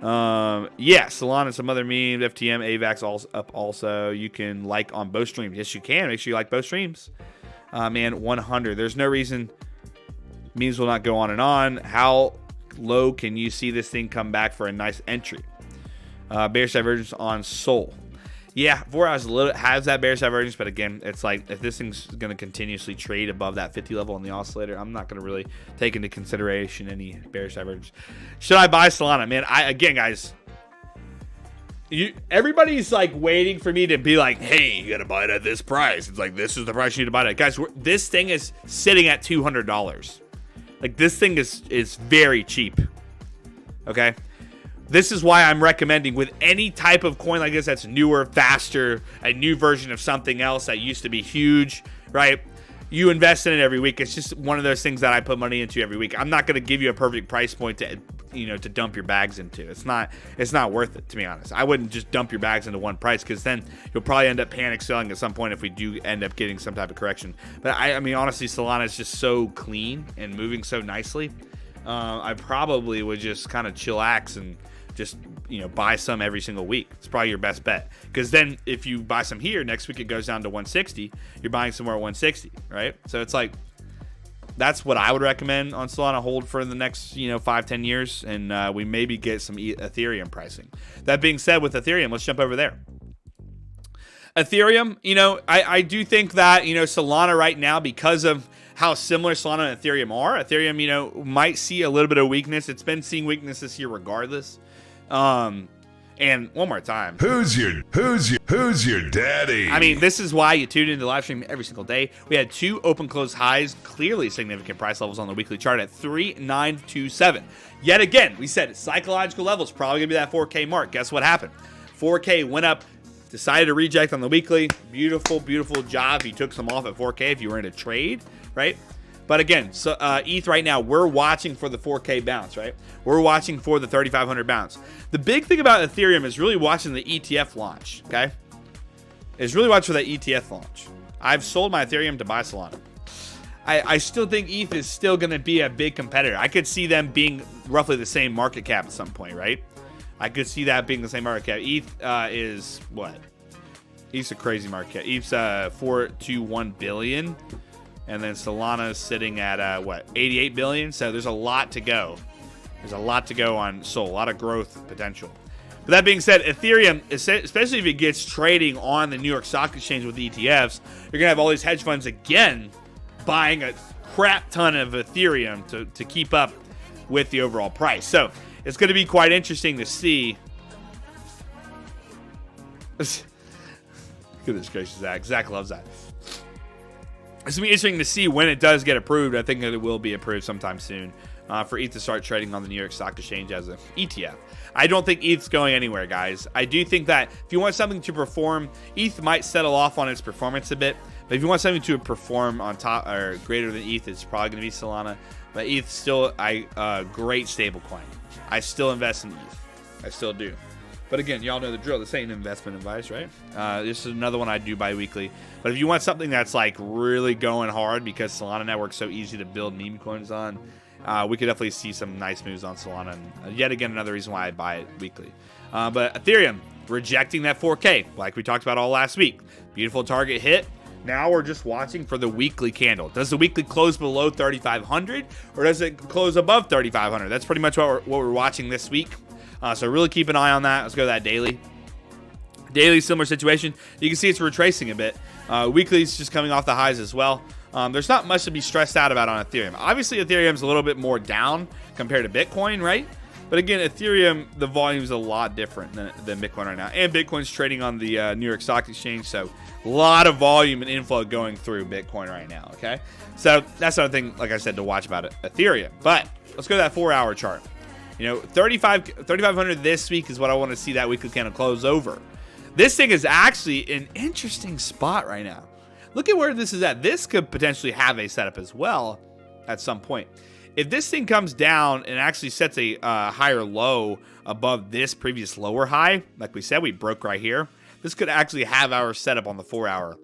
Solana, some other memes, FTM, Avax all up also. You can like on both streams. Yes, you can. Make sure you like both streams. Man, 100. There's no reason memes will not go on and on. How low can you see this thing come back for a nice entry? Bearish divergence on Sol. Yeah, 4 hours has that bearish divergence, but again, it's like if this thing's going to continuously trade above that 50 level on the oscillator, I'm not going to really take into consideration any bearish divergence. Should I buy Solana? Man, again, guys, everybody's like waiting for me to be like, hey, you got to buy it at this price. It's like, this is the price you need to buy it at. Guys, this thing is sitting at $200. Like, this thing is very cheap. Okay? This is why I'm recommending with any type of coin like this that's newer, faster, a new version of something else that used to be huge, right? You invest in it every week. It's just one of those things that I put money into every week. I'm not going to give you a perfect price point to, to dump your bags into. It's not worth it, to be honest. I wouldn't just dump your bags into one price, because then you'll probably end up panic selling at some point if we do end up getting some type of correction. But I mean, honestly, Solana is just so clean and moving so nicely. I probably would just kind of chillax and just buy some every single week. It's probably your best bet, because then if you buy some here, next week it goes down to 160, you're buying somewhere at 160, right? So it's like, that's what I would recommend on Solana. Hold for the next 5-10 years, and we maybe get some Ethereum pricing. That being said, with Ethereum, let's jump over there. Ethereum, I do think that Solana right now, because of how similar Solana and Ethereum are, Ethereum might see a little bit of weakness. It's been seeing weakness this year regardless. And one more time, Who's your daddy? I mean, this is why you tune into the live stream every single day. We had 2 open close highs, clearly significant price levels on the weekly chart at 3,927. Yet again, we said psychological levels probably gonna be that 4K mark. Guess what happened? 4K went up, decided to reject on the weekly. Beautiful job. You took some off at 4K if you were in a trade, right? But again, so ETH right now, we're watching for the 4K bounce, right? We're watching for the 3,500 bounce. The big thing about Ethereum is really watching the ETF launch, okay? Is really watch for that ETF launch. I've sold my Ethereum to buy Solana. I still think ETH is still going to be a big competitor. I could see them being roughly the same market cap at some point, right? I could see that being the same market cap. ETH is what? ETH's a crazy market cap. ETH's 421 billion. And then Solana is sitting at, 88 billion? So there's a lot to go. There's a lot to go on Sol. A lot of growth potential. But that being said, Ethereum, especially if it gets trading on the New York Stock Exchange with ETFs, you're going to have all these hedge funds again buying a crap ton of Ethereum to keep up with the overall price. So it's going to be quite interesting to see. Goodness gracious, Zach. Zach loves that. It's going to be interesting to see when it does get approved. I think that it will be approved sometime soon for ETH to start trading on the New York Stock Exchange as an ETF. I don't think ETH's going anywhere, guys. I do think that if you want something to perform, ETH might settle off on its performance a bit. But if you want something to perform on top or greater than ETH, it's probably going to be Solana. But ETH's still a great stable coin. I still invest in ETH. I still do. But again, y'all know the drill. This ain't investment advice, right? This is another one I do bi-weekly. But if you want something that's like really going hard, because Solana Network's so easy to build meme coins on, we could definitely see some nice moves on Solana. And yet again, another reason why I buy it weekly. But Ethereum, rejecting that 4K, like we talked about all last week. Beautiful target hit. Now we're just watching for the weekly candle. Does the weekly close below 3,500 or does it close above 3,500? That's pretty much what we're watching this week. So really keep an eye on that. Let's go to that daily. Daily, similar situation. You can see it's retracing a bit. Weekly is just coming off the highs as well. There's not much to be stressed out about on Ethereum. Obviously, Ethereum's a little bit more down compared to Bitcoin, right? But again, Ethereum, the volume's a lot different than Bitcoin right now. And Bitcoin's trading on the New York Stock Exchange, so a lot of volume and inflow going through Bitcoin right now, okay? So that's another thing, like I said, to watch about Ethereum. But let's go to that 4-hour chart. 3,500 this week is what I want to see that weekly candle close over. This thing is actually an interesting spot right now. Look at where this is at. This could potentially have a setup as well at some point. If this thing comes down and actually sets a higher low above this previous lower high, like we said, we broke right here, this could actually have our setup on the 4-hour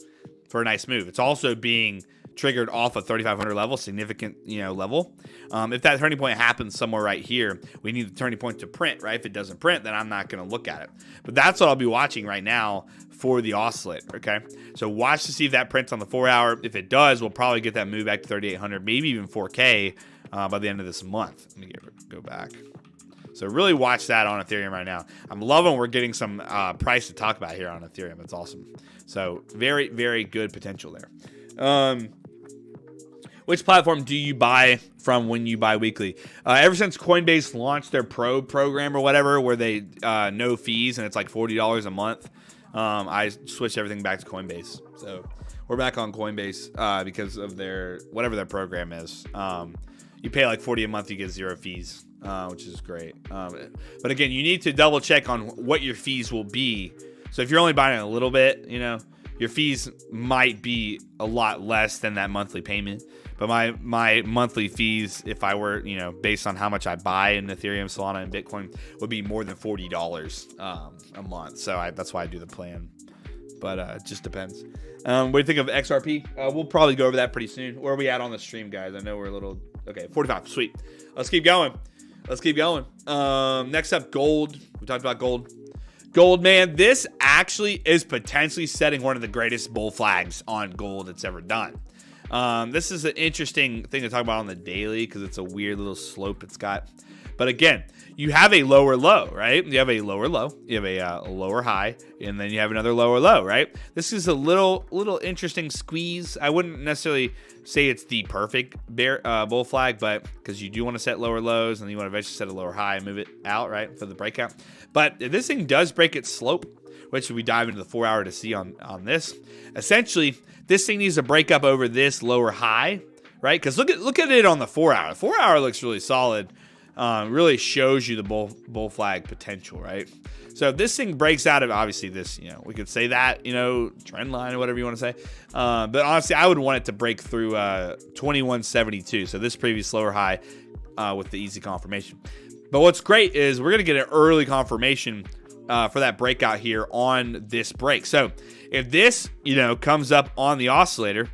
for a nice move. It's also being triggered off a 3,500 level, significant, level. If that turning point happens somewhere right here, we need the turning point to print, right? If it doesn't print, then I'm not going to look at it. But that's what I'll be watching right now for the oscillator, okay? So watch to see if that prints on the 4 hour. If it does, we'll probably get that move back to 3,800, maybe even 4K by the end of this month. Let me go back. So really watch that on Ethereum right now. I'm loving we're getting some price to talk about here on Ethereum. It's awesome. So very, very good potential there. Which platform do you buy from when you buy weekly? Ever since Coinbase launched their Pro program or whatever, where they no fees and it's like $40 a month, I switched everything back to Coinbase. So we're back on Coinbase because of whatever their program is. You pay like $40 a month, you get 0 fees, which is great. But again, you need to double check on what your fees will be. So if you're only buying a little bit, your fees might be a lot less than that monthly payment. But my monthly fees, if I were, based on how much I buy in Ethereum, Solana, and Bitcoin, would be more than $40 a month. So that's why I do the plan. But it just depends. What do you think of XRP? We'll probably go over that pretty soon. Where are we at on the stream, guys? I know we're a little... Okay, 45. Sweet. Let's keep going. Next up, gold. We talked about gold. Gold, man, this actually is potentially setting one of the greatest bull flags on gold it's ever done. This is an interesting thing to talk about on the daily because it's a weird little slope it's got. But again, you have a lower low, right? You have a lower low, you have a lower high, and then you have another lower low, right? This is a little interesting squeeze. I wouldn't necessarily say it's the perfect bull flag, but because you do want to set lower lows and you want to eventually set a lower high and move it out, right, for the breakout. But if this thing does break its slope, which we dive into the 4 hour to see on this, essentially this thing needs to break up over this lower high, right? Because look at it on the 4 hour. The 4 hour looks really solid. Really shows you the bull flag potential, right? So if this thing breaks out of, obviously this, we could say that, trend line or whatever you want to say. But honestly, I would want it to break through 2172. So this previous lower high with the easy confirmation. But what's great is we're going to get an early confirmation for that breakout here on this break. So if this, comes up on the oscillator,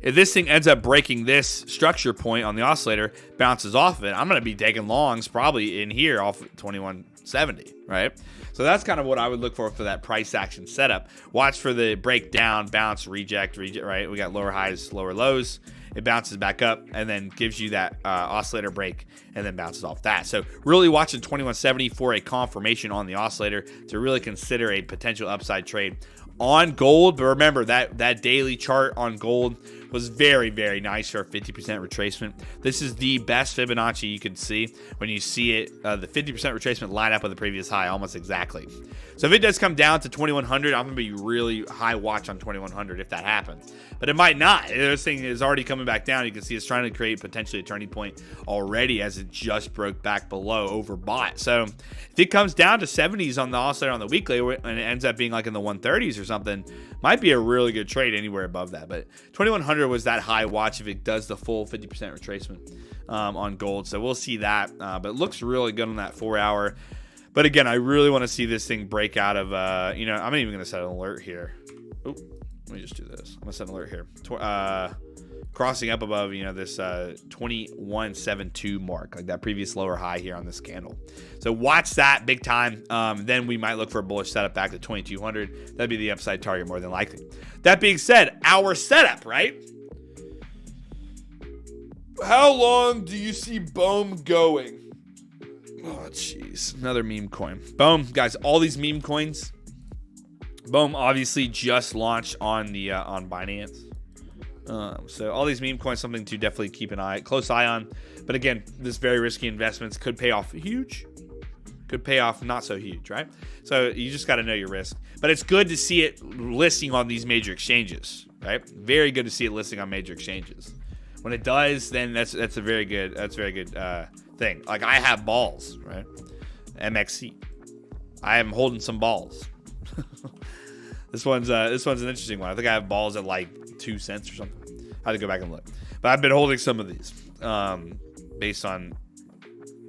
if this thing ends up breaking this structure point on the oscillator, bounces off of it, I'm going to be taking longs probably in here off 2170, right? So that's kind of what I would look for that price action setup. Watch for the breakdown, bounce, reject, right? We got lower highs, lower lows. It bounces back up and then gives you that oscillator break and then bounces off that. So really watching 2170 for a confirmation on the oscillator to really consider a potential upside trade on gold. But remember that daily chart on gold was very, very nice for a 50% retracement. This is the best Fibonacci you can see when you see it, the 50% retracement line up with the previous high almost exactly. So if it does come down to 2100, I'm going to be really high watch on 2100 if that happens. But it might not. This thing is already coming back down. You can see it's trying to create potentially a turning point already as it just broke back below, overbought. So if it comes down to 70s on the oscillator on the weekly and it ends up being like in the 130s or something, might be a really good trade anywhere above that. But 2100 was that high watch if it does the full 50% retracement on gold. So we'll see that. But it looks really good on that 4 hour. But again, I really want to see this thing break out of, I'm not even going to set an alert here. Oh, let me just do this. I'm going to set an alert here. Crossing up above, this 2172 mark, like that previous lower high here on this candle. So watch that big time. Then we might look for a bullish setup back to 2200. That'd be the upside target more than likely. That being said, our setup, right? How long do you see BOEM going? Oh, jeez. Another meme coin. BOEM, guys, all these meme coins. BOEM obviously just launched on the on Binance. So all these meme coins, something to definitely keep close eye on. But again, this very risky investments could pay off huge, could pay off not so huge, right? So you just got to know your risk. But it's good to see it listing on these major exchanges, right? Very good to see it listing on major exchanges. When it does, then that's a very good thing. Like I have balls, right? MXC. I am holding some balls. This one's an interesting one. I think I have balls at like 2 cents or something. I have to go back and look. But I've been holding some of these based on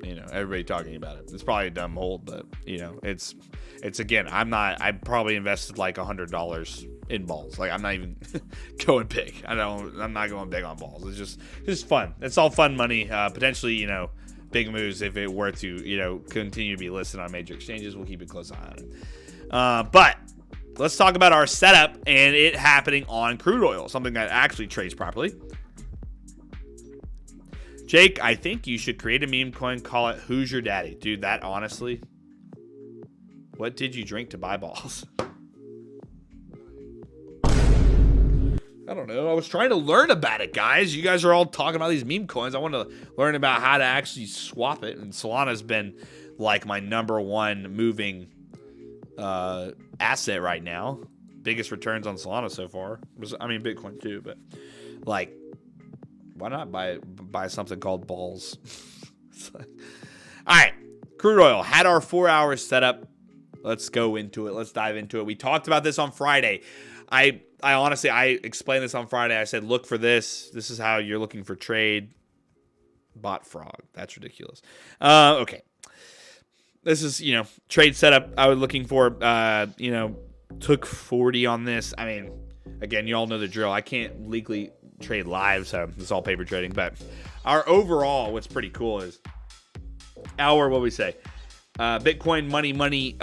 everybody talking about it. It's probably a dumb hold, but it's again, I probably invested like $100 in balls. Like, I'm not even going big. I'm not going big on balls. It's just fun. It's all fun money. Potentially, you know, big moves if it were to, you know, continue to be listed on major exchanges. We'll keep a close eye on it. But let's talk about our setup and it happening on crude oil, something that actually trades properly. Jake, I think you should create a meme coin, call it Who's Your Daddy? Dude, that honestly, what did you drink to buy balls? I don't know. I was trying to learn about it, guys. You guys are all talking about these meme coins. I want to learn about how to actually swap it. And Solana's been like my #1 moving asset right now. Biggest returns on Solana so far. I mean, Bitcoin too, but like, why not buy something called balls? All right, crude oil had our 4 hours set up. Let's go into it. Let's dive into it. We talked about this on Friday. I honestly, I explained this on Friday. I said, look for this. This is how you're looking for trade. Bot frog. That's ridiculous. Okay. This is, you know, trade setup I was looking for. You know, took 40 on this. I mean, again, you all know the drill. I can't legally trade live, so it's all paper trading. But our overall, what's pretty cool is our, what we say, Bitcoin money.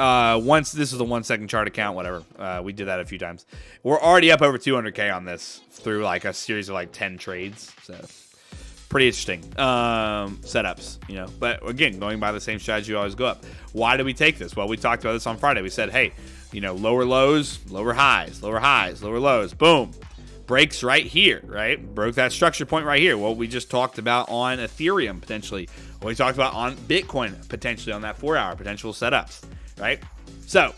Once this is a 1 second chart account, whatever. We did that a few times. We're already up over 200K on this through like a series of like 10 trades. So pretty interesting setups, you know. But again, going by the same strategy, you always go up. Why did we take this? Well, we talked about this on Friday. We said, hey, you know, lower lows, lower highs, lower highs, lower lows. Boom. Breaks right here, right? Broke that structure point right here. What we just talked about on Ethereum, potentially. What we talked about on Bitcoin, potentially on that 4 hour potential setups, right? So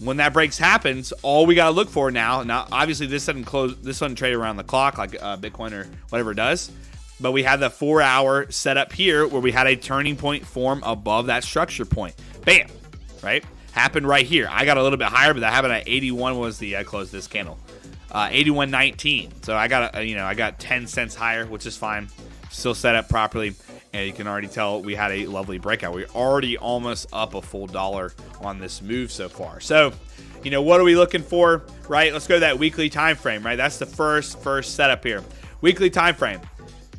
when that breaks happens, all we got to look for now, obviously this doesn't trade around the clock like Bitcoin or whatever it does, but we had the 4 hour setup here where we had a turning point form above that structure point. Bam, right? Happened right here. I got a little bit higher, but that happened at 81 was the, I closed this candle. 81.19. So I got 10 cents higher, which is fine. Still set up properly. And you can already tell we had a lovely breakout. We're already almost up a full $1 on this move so far. So, you know, what are we looking for, right? Let's go to that weekly time frame, right? That's the first setup here. Weekly time frame.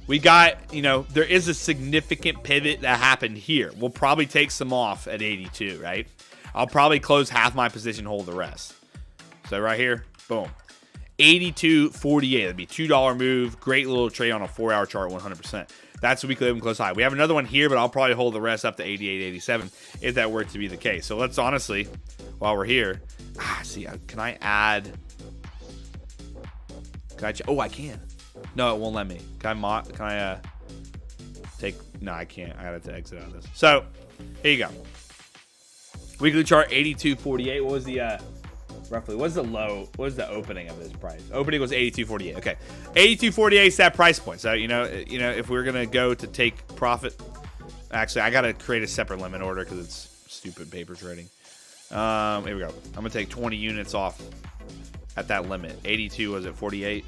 We got, you know, there is a significant pivot that happened here. We'll probably take some off at 82, right? I'll probably close half my position, hold the rest. So right here, boom. 82.48. That'd be $2 move. Great little trade on a 4 hour chart, 100%. That's a weekly open close high. We have another one here, but I'll probably hold the rest up to 88.87 if that were to be the case. So let's honestly, while we're here, see, can I add? Oh, I can. No, it won't let me. Can I take? No, I can't. I got to exit out of this. So here you go. Weekly chart 82.48. What was the roughly? What's the low? What was the opening of this price? Opening was 82.48. Okay, 82.48 is that price point. So you know, if we're gonna go to take profit, actually, I gotta create a separate limit order because it's stupid paper trading. Here we go. I'm gonna take 20 units off at that limit. 82 was at 48.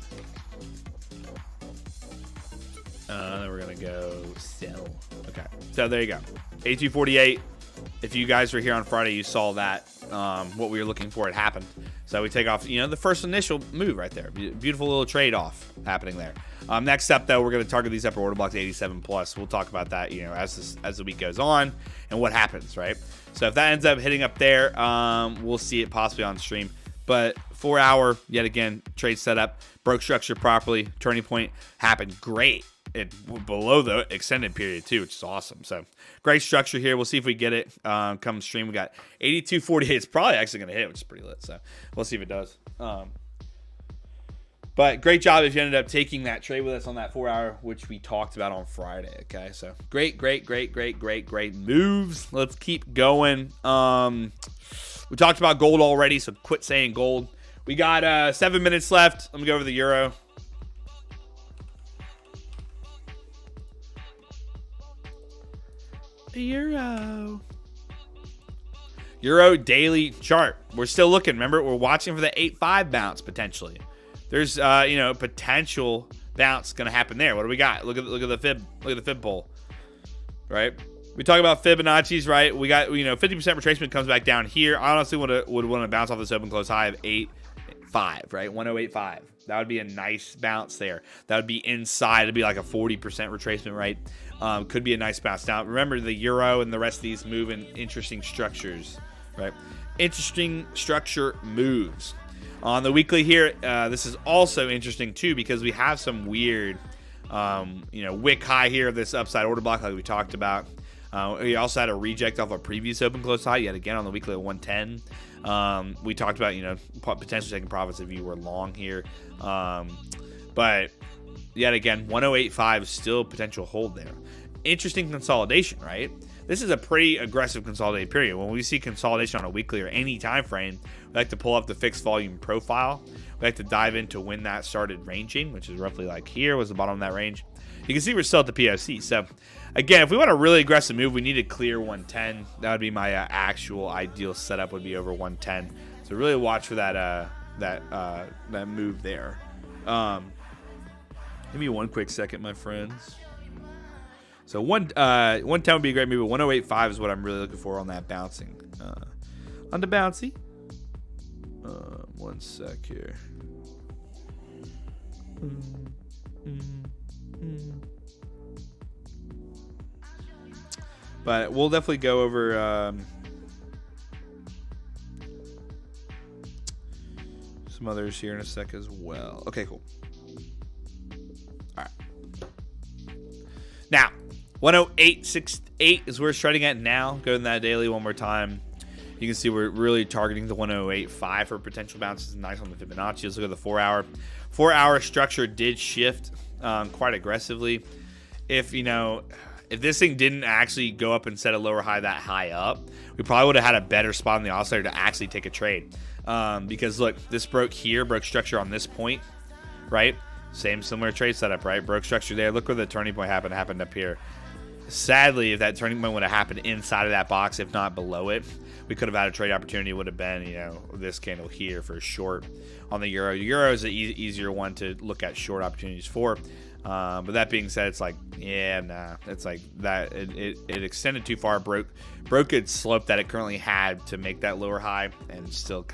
We're gonna go sell. Okay, so there you go. 82.48. If you guys were here on Friday, you saw that what we were looking for had happened. So we take off, you know, the first initial move right there. Beautiful little trade off happening there. Next up, though, we're going to target these upper order blocks 87 plus. We'll talk about that, you know, as the week goes on and what happens, right? So if that ends up hitting up there, we'll see it possibly on stream. But 4 hour, yet again, trade setup, broke structure properly, turning point happened great. Below the extended period too, which is awesome. So great structure here. We'll see if we get it come stream. We got 82.48. It's probably actually going to hit, which is pretty lit. So we'll see if it does. But great job if you ended up taking that trade with us on that 4 hour, which we talked about on Friday. Okay, so great moves. Let's keep going. We talked about gold already, so quit saying gold. We got 7 minutes left. Let me go over the euro. Euro daily chart. We're still looking. Remember, we're watching for the 8.5 bounce potentially. There's potential bounce going to happen there. What do we got? Look at the fib. Look at the fib pole. Right? We talk about Fibonacci's, right? We got 50% retracement comes back down here. I honestly would want to bounce off this open close high of 108.5, right? 108.5. That would be a nice bounce there. That would be inside. It'd be like a 40% retracement, right? Could be a nice bounce. Now, remember the euro and the rest of these move in interesting structures, right? Interesting structure moves. On the weekly here, this is also interesting too because we have some weird, wick high here of this upside order block like we talked about. We also had a reject off a previous open close high yet again on the weekly at 110. We talked about, potentially taking profits if you were long here. But yet again, 108.5 is still a potential hold there. Interesting consolidation, right? This is a pretty aggressive consolidated period. When we see consolidation on a weekly or any time frame, we like to pull up the fixed volume profile. We like to dive into when that started ranging, which is roughly like here was the bottom of that range. You can see we're still at the POC. So again, if we want a really aggressive move, we need to clear 110. That would be my actual ideal setup, would be over 110. So really watch for that that move there. Give me one quick second, my friends. So 110 would be a great move, but 108.5 is what I'm really looking for on that bouncing. On the bouncy. One sec here. But we'll definitely go over some others here in a sec as well. Okay, cool. All right. Now, 108.68 is where it's trading at now. Go in that daily one more time. You can see we're really targeting the 108.5 for potential bounces. Nice on the Fibonacci. Let's look at the 4-hour. 4-hour structure did shift quite aggressively. If this thing didn't actually go up and set a lower high that high up, we probably would have had a better spot in the oscillator to actually take a trade. Because look, this broke structure on this point, right? Similar trade setup, right? Broke structure there. Look where the turning point happened up here. Sadly, if that turning point would have happened inside of that box, if not below it, we could have had a trade opportunity. It would have been, this candle here for short on the euro. Euro is an easier one to look at short opportunities for. But that being said, it's like, it's like that. It extended too far, broke its slope that it currently had to make that lower high, and still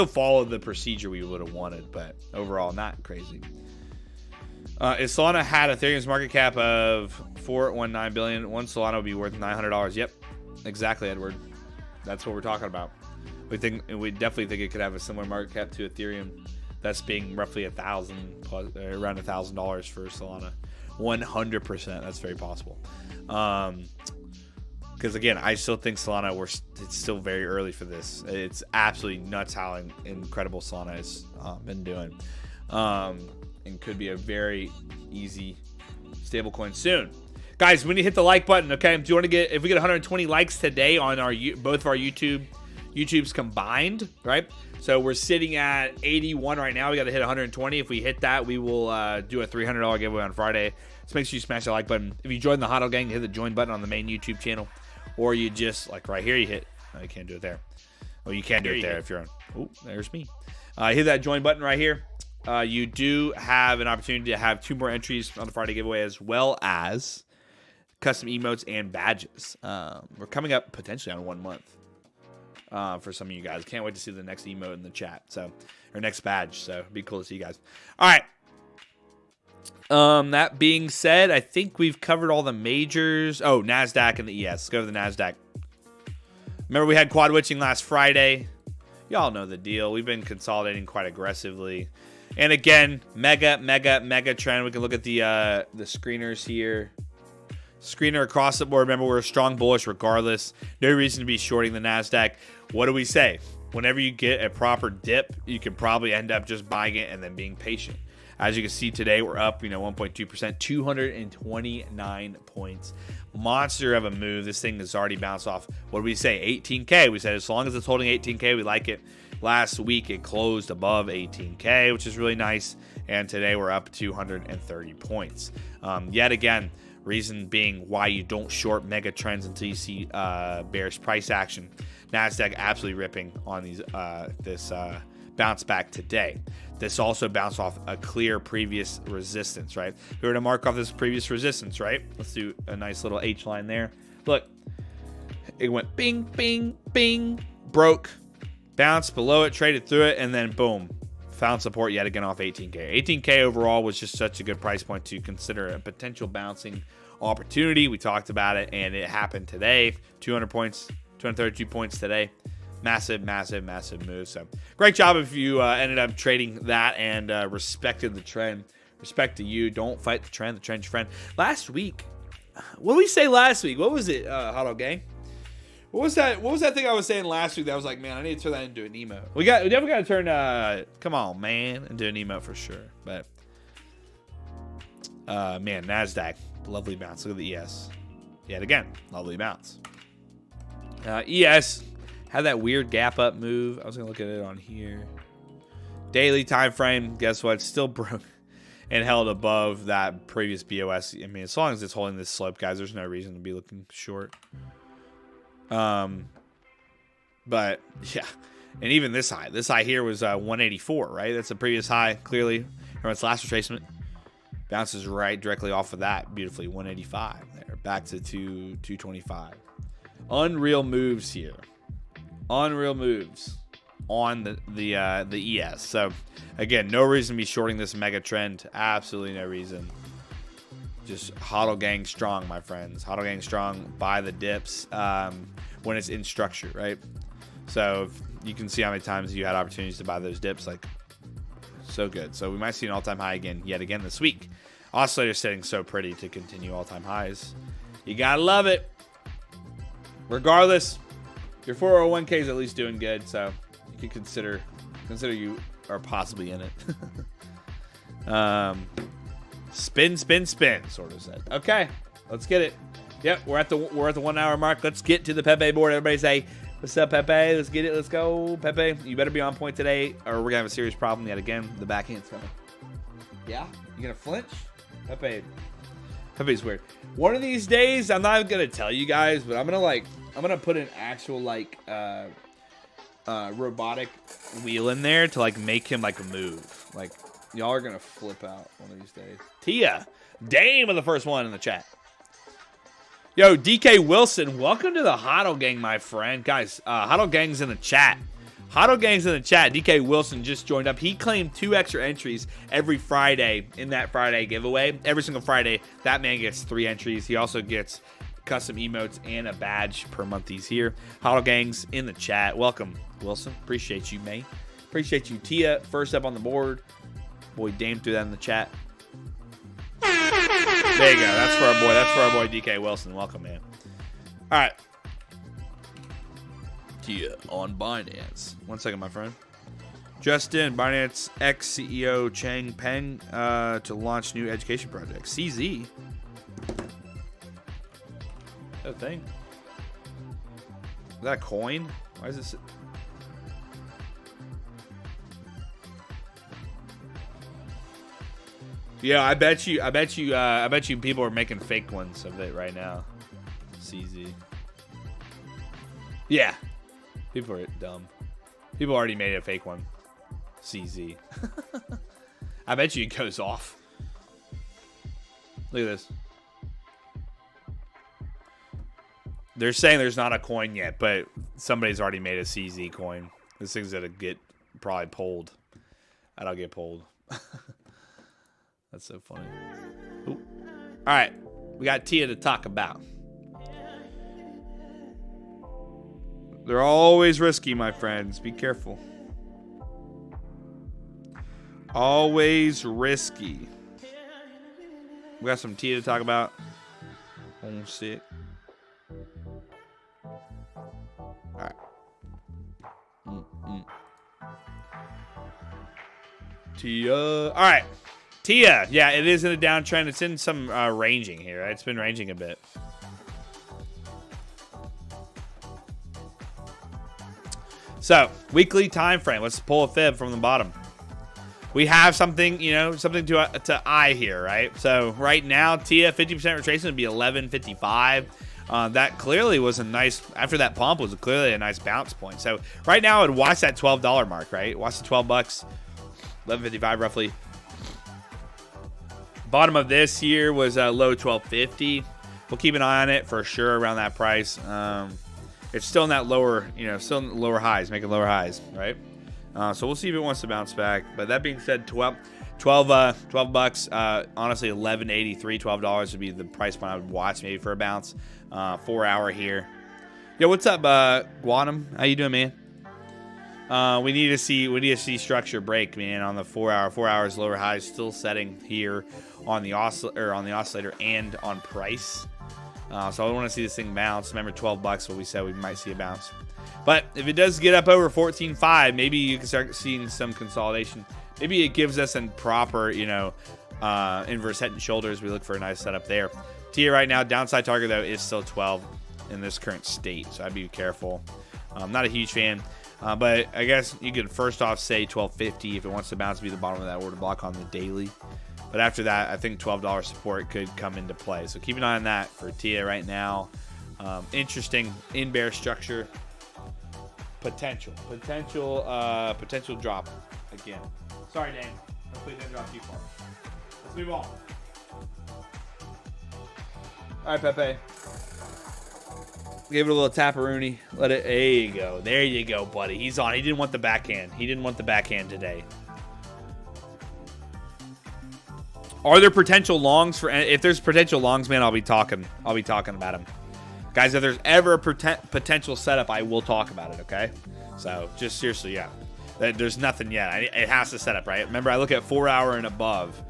followed the procedure we would have wanted. But overall, not crazy. If Solana had Ethereum's market cap of $4.19 billion, one Solana would be worth $900. Yep, exactly, Edward. That's what we're talking about. We definitely think it could have a similar market cap to Ethereum. That's being roughly $1,000 plus, around $1,000 for Solana. 100%. That's very possible. Because again, I still think Solana, it's still very early for this. It's absolutely nuts how incredible Solana has been doing. And could be a very easy stablecoin soon. Guys, we need to hit the like button, okay? Do you want to if we get 120 likes today on both of our YouTubes combined, right? So we're sitting at 81 right now. We got to hit 120. If we hit that, we will do a $300 giveaway on Friday. So make sure you smash the like button. If you join the Hodl gang, hit the join button on the main YouTube channel. Or you just, like right here, you hit. No, you can't do it there. Well, you can do it there if you're on. Oh, there's me. Hit that join button right here. You do have an opportunity to have 2 more entries on the Friday giveaway, as well as custom emotes and badges. We're coming up potentially on 1 month for some of you guys. Can't wait to see the next emote in the chat. Or next badge. So it'd be cool to see you guys. All right. That being said, I think we've covered all the majors. Oh, NASDAQ and the ES. Let's go to the NASDAQ. Remember we had quad witching last Friday. Y'all know the deal. We've been consolidating quite aggressively. And again, mega trend. We can look at the screeners here. Screener across the board. Remember, we're a strong bullish regardless. No reason to be shorting the NASDAQ. What do we say? Whenever you get a proper dip, you can probably end up just buying it and then being patient. As you can see today, we're up, 1.2%, 229 points. Monster of a move. This thing has already bounced off. What did we say? 18K. We said as long as it's holding 18K, we like it. Last week, it closed above 18K, which is really nice. And today, we're up 230 points. Yet again, reason being why you don't short mega trends until you see bearish price action. NASDAQ absolutely ripping on this bounce back today. This also bounced off a clear previous resistance, right? We were to mark off this previous resistance, right? Let's do a nice little H line there. Look, it went bing, bing, bing, broke, bounced below it, traded through it, and then boom, found support yet again off 18K. 18K overall was just such a good price point to consider a potential bouncing opportunity. We talked about it, and it happened today. 200 points, 232 points today. Massive, massive, massive move. So great job if you ended up trading that and respected the trend. Respect to you. Don't fight the trend. The trend's your friend. Last week, what did we say last week? What was it, Hodl Gang? What was that thing I was saying last week that I was like, man, I need to turn that into an emote. We definitely got to turn, come on, man, into an emote for sure. But, man, NASDAQ, lovely bounce. Look at the ES. Yet again, lovely bounce. ES had that weird gap up move. I was going to look at it on here. Daily time frame, guess what? Still broke and held above that previous BOS. I mean, as long as it's holding this slope, guys, there's no reason to be looking short. But yeah, and even this high here was 184, right? That's the previous high, clearly from its last retracement. Bounces right directly off of that beautifully. 185 there, back to 225. Unreal moves here. Unreal moves on the ES. So again, no reason to be shorting this mega trend. Absolutely no reason. Just Hodl Gang strong, my friends. Hodl Gang strong. Buy the dips when it's in structure, right? So you can see how many times you had opportunities to buy those dips. Like, so good. So we might see an all-time high yet again this week. Oscillator sitting so pretty to continue all-time highs. You gotta love it. Regardless, your 401k is at least doing good, so you can consider you are possibly in it. Spin, spin, spin, sort of said. Okay, let's get it. Yep, we're at the 1 hour mark. Let's get to the Pepe board. Everybody say, what's up, Pepe? Let's get it. Let's go, Pepe. You better be on point today, or we're gonna have a serious problem yet again. The backhand's coming. Yeah, you gonna flinch? Pepe's weird. One of these days, I'm not gonna tell you guys, but I'm gonna put an actual robotic wheel in there to make him move. Y'all are gonna flip out one of these days. Tia, Dame of the first one in the chat. Yo, DK Wilson, welcome to the Hodl Gang, my friend. Guys, Hodl Gang's in the chat. Hodl Gang's in the chat. DK Wilson just joined up. He claimed 2 extra entries every Friday in that Friday giveaway. Every single Friday, that man gets 3 entries. He also gets custom emotes and a badge per month he's here. Hodl Gang's in the chat. Welcome, Wilson. Appreciate you, mate. Appreciate you. Tia, first up on the board. Boy, Dame threw that in the chat. There you go. That's for our boy. That's for our boy DK Wilson. Welcome, man. All right. Tia on Binance. 1 second, my friend. Just in, Binance ex-CEO Chang Peng to launch new education project. CZ. Is that a thing? Is that a coin? Why is this? Yeah, I bet you people are making fake ones of it right now. CZ. Yeah. People are dumb. People already made a fake one. CZ. I bet you it goes off. Look at this. They're saying there's not a coin yet, but somebody's already made a CZ coin. This thing's gonna get probably pulled. That'll get pulled. That's so funny. Ooh. All right, we got Tia to talk about. They're always risky, my friends. Be careful. Always risky. We got some Tia to talk about. Hold shit. All right. Tia. All right. Tia. Yeah, it is in a downtrend. It's in some ranging here. Right? It's been ranging a bit. So, weekly time frame. Let's pull a fib from the bottom. We have something, something to eye here, right? So, right now, Tia 50% retracement would be 11.55. That clearly was a nice, after that pump, was clearly a nice bounce point. So, right now, I would watch that $12 mark, right? Watch the 12 bucks, 11.55 roughly. Bottom of this here was low 12.50. We'll keep an eye on it for sure around that price. It's still in that lower, still in the lower highs, making lower highs, right? So we'll see if it wants to bounce back. But that being said, 12 bucks. Honestly, $11.83, $12 would be the price point I would watch maybe for a bounce. 4 hour here. Yo, what's up, Guanum? How you doing, man? We need to see structure break, man, on the 4 hour. 4 hours lower highs still setting here on the oscillator and on price. So I want to see this thing bounce. Remember, 12 bucks, what we said we might see a bounce. But if it does get up over 14.5, maybe you can start seeing some consolidation. Maybe it gives us a proper, inverse head and shoulders. We look for a nice setup there. TIA right now, downside target, though, is still 12 in this current state. So I'd be careful. I'm not a huge fan. But I guess you could first off say 12.50 if it wants to bounce to be the bottom of that order block on the daily. But after that, I think $12 support could come into play. So keep an eye on that for TIA right now. Interesting in bear structure. Potential drop again. Sorry, Dane. Hopefully it didn't drop too far. Let's move on. All right, Pepe. Give it a little tap-a-rooney. Let it. There you go. There you go, buddy. He's on. He didn't want the backhand. He didn't want the backhand today. Are there potential longs for? If there's potential longs, man, I'll be talking about them. Guys, if there's ever a potential setup, I will talk about it, okay? So, just seriously, yeah. There's nothing yet. It has to set up, right? Remember, I look at 4 hour and above,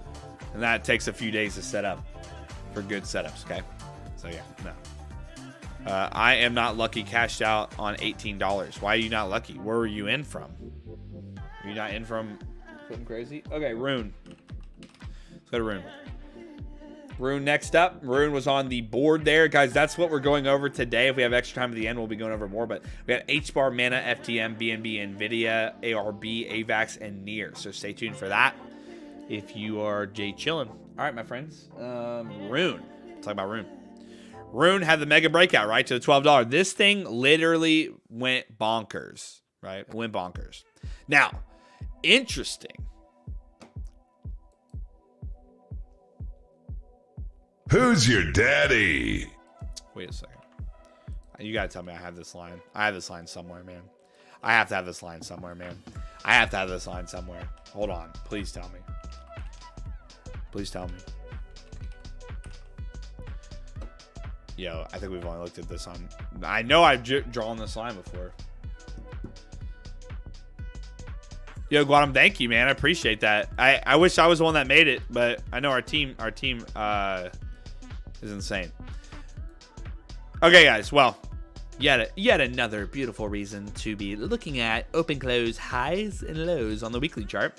and that takes a few days to set up for good setups, okay? So, yeah, no. I am not lucky, cashed out on $18. Why are you not lucky? Where were you in from? Are you not in from something crazy? Okay, Rune. Let's go to Rune. Rune next up. Rune was on the board there. Guys, that's what we're going over today. If we have extra time at the end, we'll be going over more. But we got Hbar, Mana, FTM, BNB, Nvidia, ARB, Avax, and Near. So stay tuned for that if you are Jay chillin'. All right, my friends. Rune. Let's talk about Rune. Rune had the mega breakout, right, to the $12. This thing literally went bonkers, right? It went bonkers. Now, interesting. Who's your daddy? Wait a second. You gotta tell me I have this line. I have this line somewhere, man. I have to have this line somewhere, man. I have to have this line somewhere. Hold on. Please tell me. Please tell me. Yo, I think we've only looked at this on... I know I've drawn this line before. Yo, Guadam, thank you, man. I appreciate that. I wish I was the one that made it, but I know our team is insane. Okay, guys. Well, yet another beautiful reason to be looking at open close highs and lows on the weekly chart.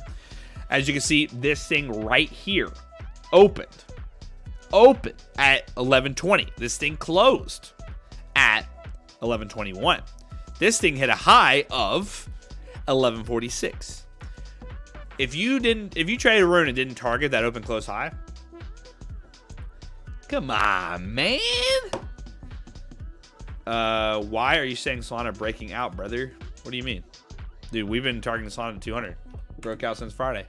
As you can see, this thing right here opened at 11:20. This thing closed at 11:21. This thing hit a high of 11:46. If you traded Rune and didn't target that open close high, come on, man. Why are you saying Solana breaking out, brother? What do you mean? Dude, we've been targeting Solana to 200. Broke out since Friday.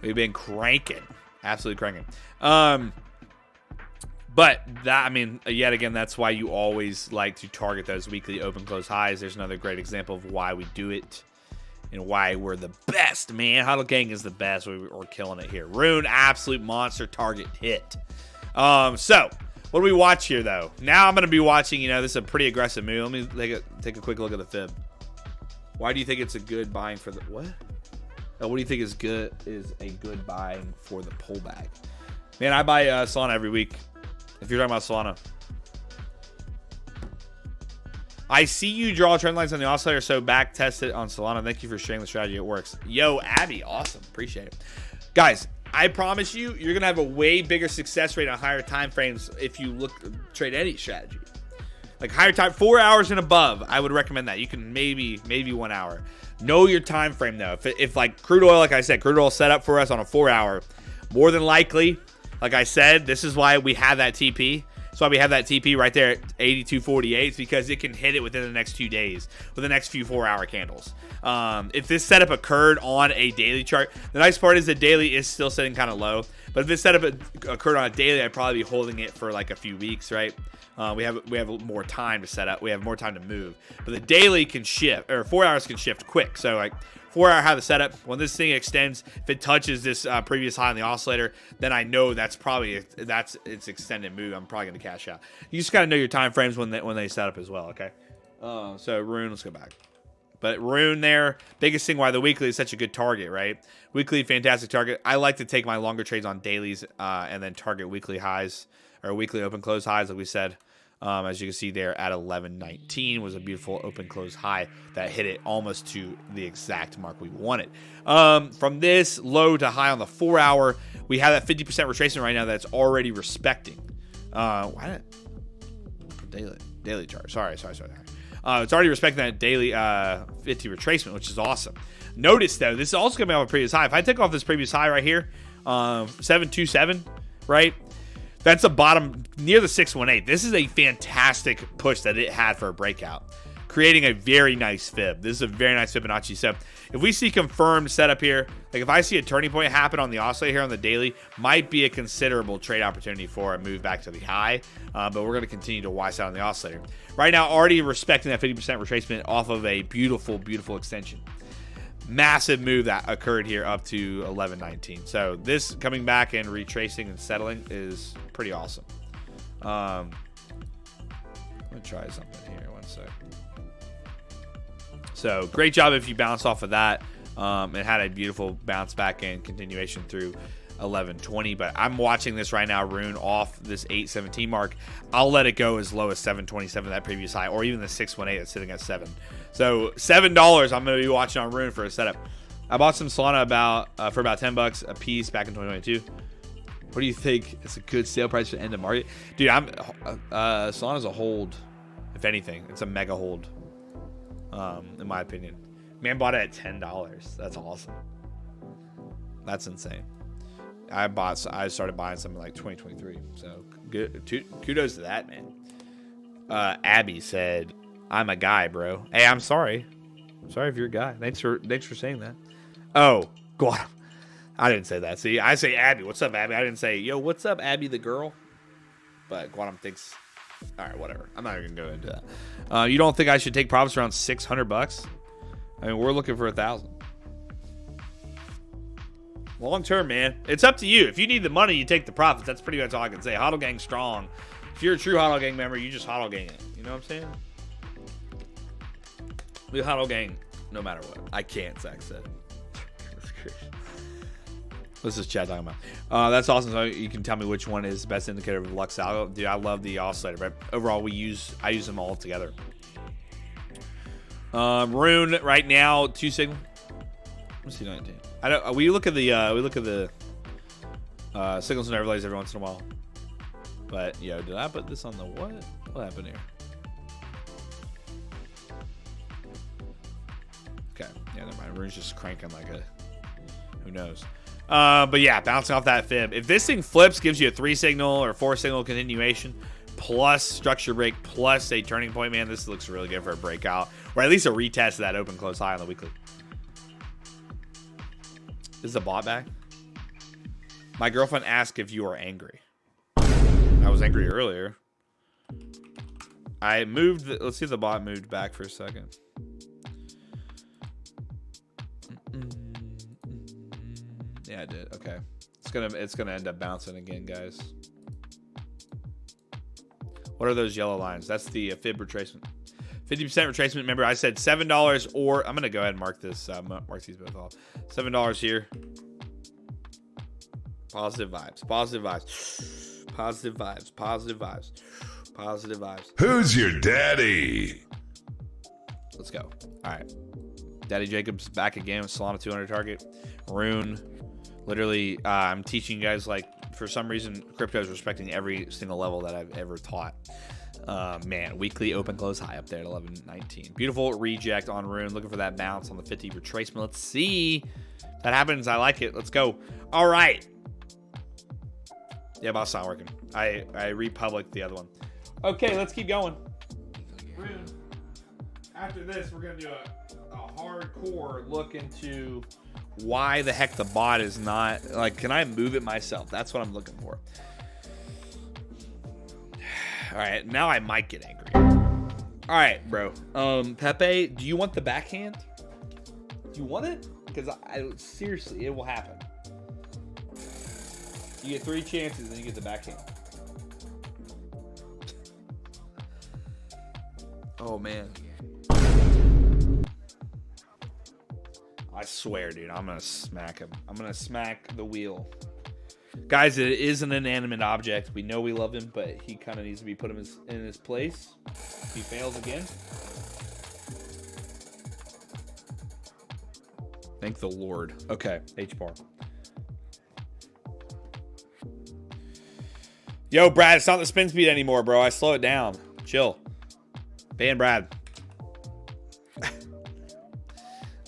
We've been cranking. Absolutely cranking. But that, I mean, yet again, that's why you always like to target those weekly open close highs. There's another great example of why we do it and why we're the best, man. Hodl Gang is the best. We're killing it here. Rune, absolute monster target hit. So what do we watch here, though? Now I'm going to be watching, this is a pretty aggressive move. Let me take a quick look at the fib. Why do you think it's a good buying for the, what? Oh, what do you think is a good buying for the pullback? Man, I buy Solana every week. If you're talking about Solana. I see you draw trend lines on the oscillator, so back test it on Solana. Thank you for sharing the strategy. It works. Yo, Abby, awesome. Appreciate it. Guys, I promise you're going to have a way bigger success rate on higher time frames if you trade any strategy. Like higher time, 4 hours and above, I would recommend that. You can maybe 1 hour. Know your time frame, though. If like crude oil, like I said, crude oil set up for us on a 4 hour, more than likely, like I said, this is why we have that TP. That's why we have that TP right there at 82.48, because it can hit it within the next 2 days, with the next few 4 hour candles. If this setup occurred on a daily chart, the nice part is the daily is still sitting kind of low. But if this setup occurred on a daily, I'd probably be holding it for like a few weeks, right? We have more time to set up. We have more time to move. But the daily can shift, or 4 hours can shift quick. So like 4-hour high of the setup. When this thing extends, if it touches this previous high on the oscillator, then I know that's probably that's its extended move. I'm probably going to cash out. You just got to know your time frames when they set up as well, okay? So Rune, let's go back. But Rune there, biggest thing why the weekly is such a good target, right? Weekly, fantastic target. I like to take my longer trades on dailies and then target weekly highs or weekly open close highs, like we said. As you can see there at 11.19 was a beautiful open close high that hit it almost to the exact mark we wanted. From this low to high on the 4-hour, we have that 50% retracement right now that's already respecting. Why did daily chart? Sorry. It's already respecting that daily 50 retracement, which is awesome. Notice though, this is also coming off a previous high. If I take off this previous high right here, 727, right? That's a bottom near the 618. This is a fantastic push that it had for a breakout, creating a very nice fib. This is a very nice Fibonacci. So if we see confirmed setup here, like if I see a turning point happen on the oscillator here on the daily, might be a considerable trade opportunity for a move back to the high. But we're going to continue to watch out on the oscillator. Right now, already respecting that 50% retracement off of a beautiful, beautiful extension. Massive move that occurred here up to 11.19. So this coming back and retracing and settling is pretty awesome. I'm gonna try something here. One sec. So great job if you bounce off of that. It had a beautiful bounce back and continuation through 11.20. But I'm watching this right now, Rune off this 8.17 mark. I'll let it go as low as 7.27, that previous high, or even the 6.18 that's sitting at 7. So $7 I'm going to be watching on Rune for a setup. I bought some Solana for about $10 a piece back in 2022. What do you think? It's a good sale price for the end of market, dude. Solana's a hold. If anything, it's a mega hold. In my opinion, man bought it at $10. That's awesome. That's insane. I started buying something like 2023. So good. Kudos to that, man. Abby said, "I'm a guy, bro." Hey, I'm sorry. I'm sorry if you're a guy. Thanks for saying that. Oh, God. I didn't say that. See, I say Abby. What's up, Abby? I didn't say, yo, what's up, Abby the girl? But Quantum thinks, all right, whatever. I'm not even going to go into that. You don't think I should take profits around $600? I mean, we're looking for 1,000. Long term, man. It's up to you. If you need the money, you take the profits. That's pretty much all I can say. Hodl Gang strong. If you're a true Hodl Gang member, you just Hodl Gang it. You know what I'm saying? We Hodl Gang no matter what. I can't, Zach said. What's this chat talking about? That's awesome. So you can tell me which one is the best indicator of Lux Algo. Dude, I love the oscillator, but overall I use them all together. Rune right now, 2 signal. Let's see 19. We look at the signals and overlays every once in a while. But yo, did I put this on the what? What happened here? Okay, yeah, never mind. Rune's just cranking like a who knows. But yeah, bouncing off that fib. If this thing flips, gives you a 3 signal or 4 signal continuation, plus structure break, plus a turning point, man, this looks really good for a breakout, or at least a retest of that open close high on the weekly. Is the bot back? My girlfriend asked if you are angry. I was angry earlier. I moved. Let's see if the bot moved back for a second. Yeah, I did. Okay. It's gonna end up bouncing again, guys. What are those yellow lines? That's the fib retracement. 50% retracement. Remember, I said $7 or I'm gonna go ahead and mark this. Mark these both off. $7 here. Positive vibes. Positive vibes. Positive vibes. Positive vibes. Positive vibes. Who's your daddy? Let's go. All right. Daddy Jacobs back again with Solana 200 target. Rune. Literally, I'm teaching you guys, like, for some reason, crypto is respecting every single level that I've ever taught. Man, weekly open close high up there at 11.19. Beautiful reject on Rune. Looking for that bounce on the 50 retracement. Let's see if that happens. I like it. Let's go. All right. Yeah, boss, not working. I republished the other one. Okay, let's keep going. Rune. After this, we're going to do a hardcore look into why the heck the bot is not, like, can I move it myself? That's what I'm looking for. All right, now I might get angry. All right, bro. Pepe, do you want the backhand? Do you want it? Because I seriously, it will happen. You get 3 chances, and you get the backhand. Oh, man. I swear, dude, I'm going to smack him. I'm going to smack the wheel. Guys, it is an inanimate object. We know we love him, but he kind of needs to be put in his place. If he fails again. Thank the Lord. Okay, Hbar. Yo, Brad, it's not the spin speed anymore, bro. I slow it down. Chill. Ban Brad.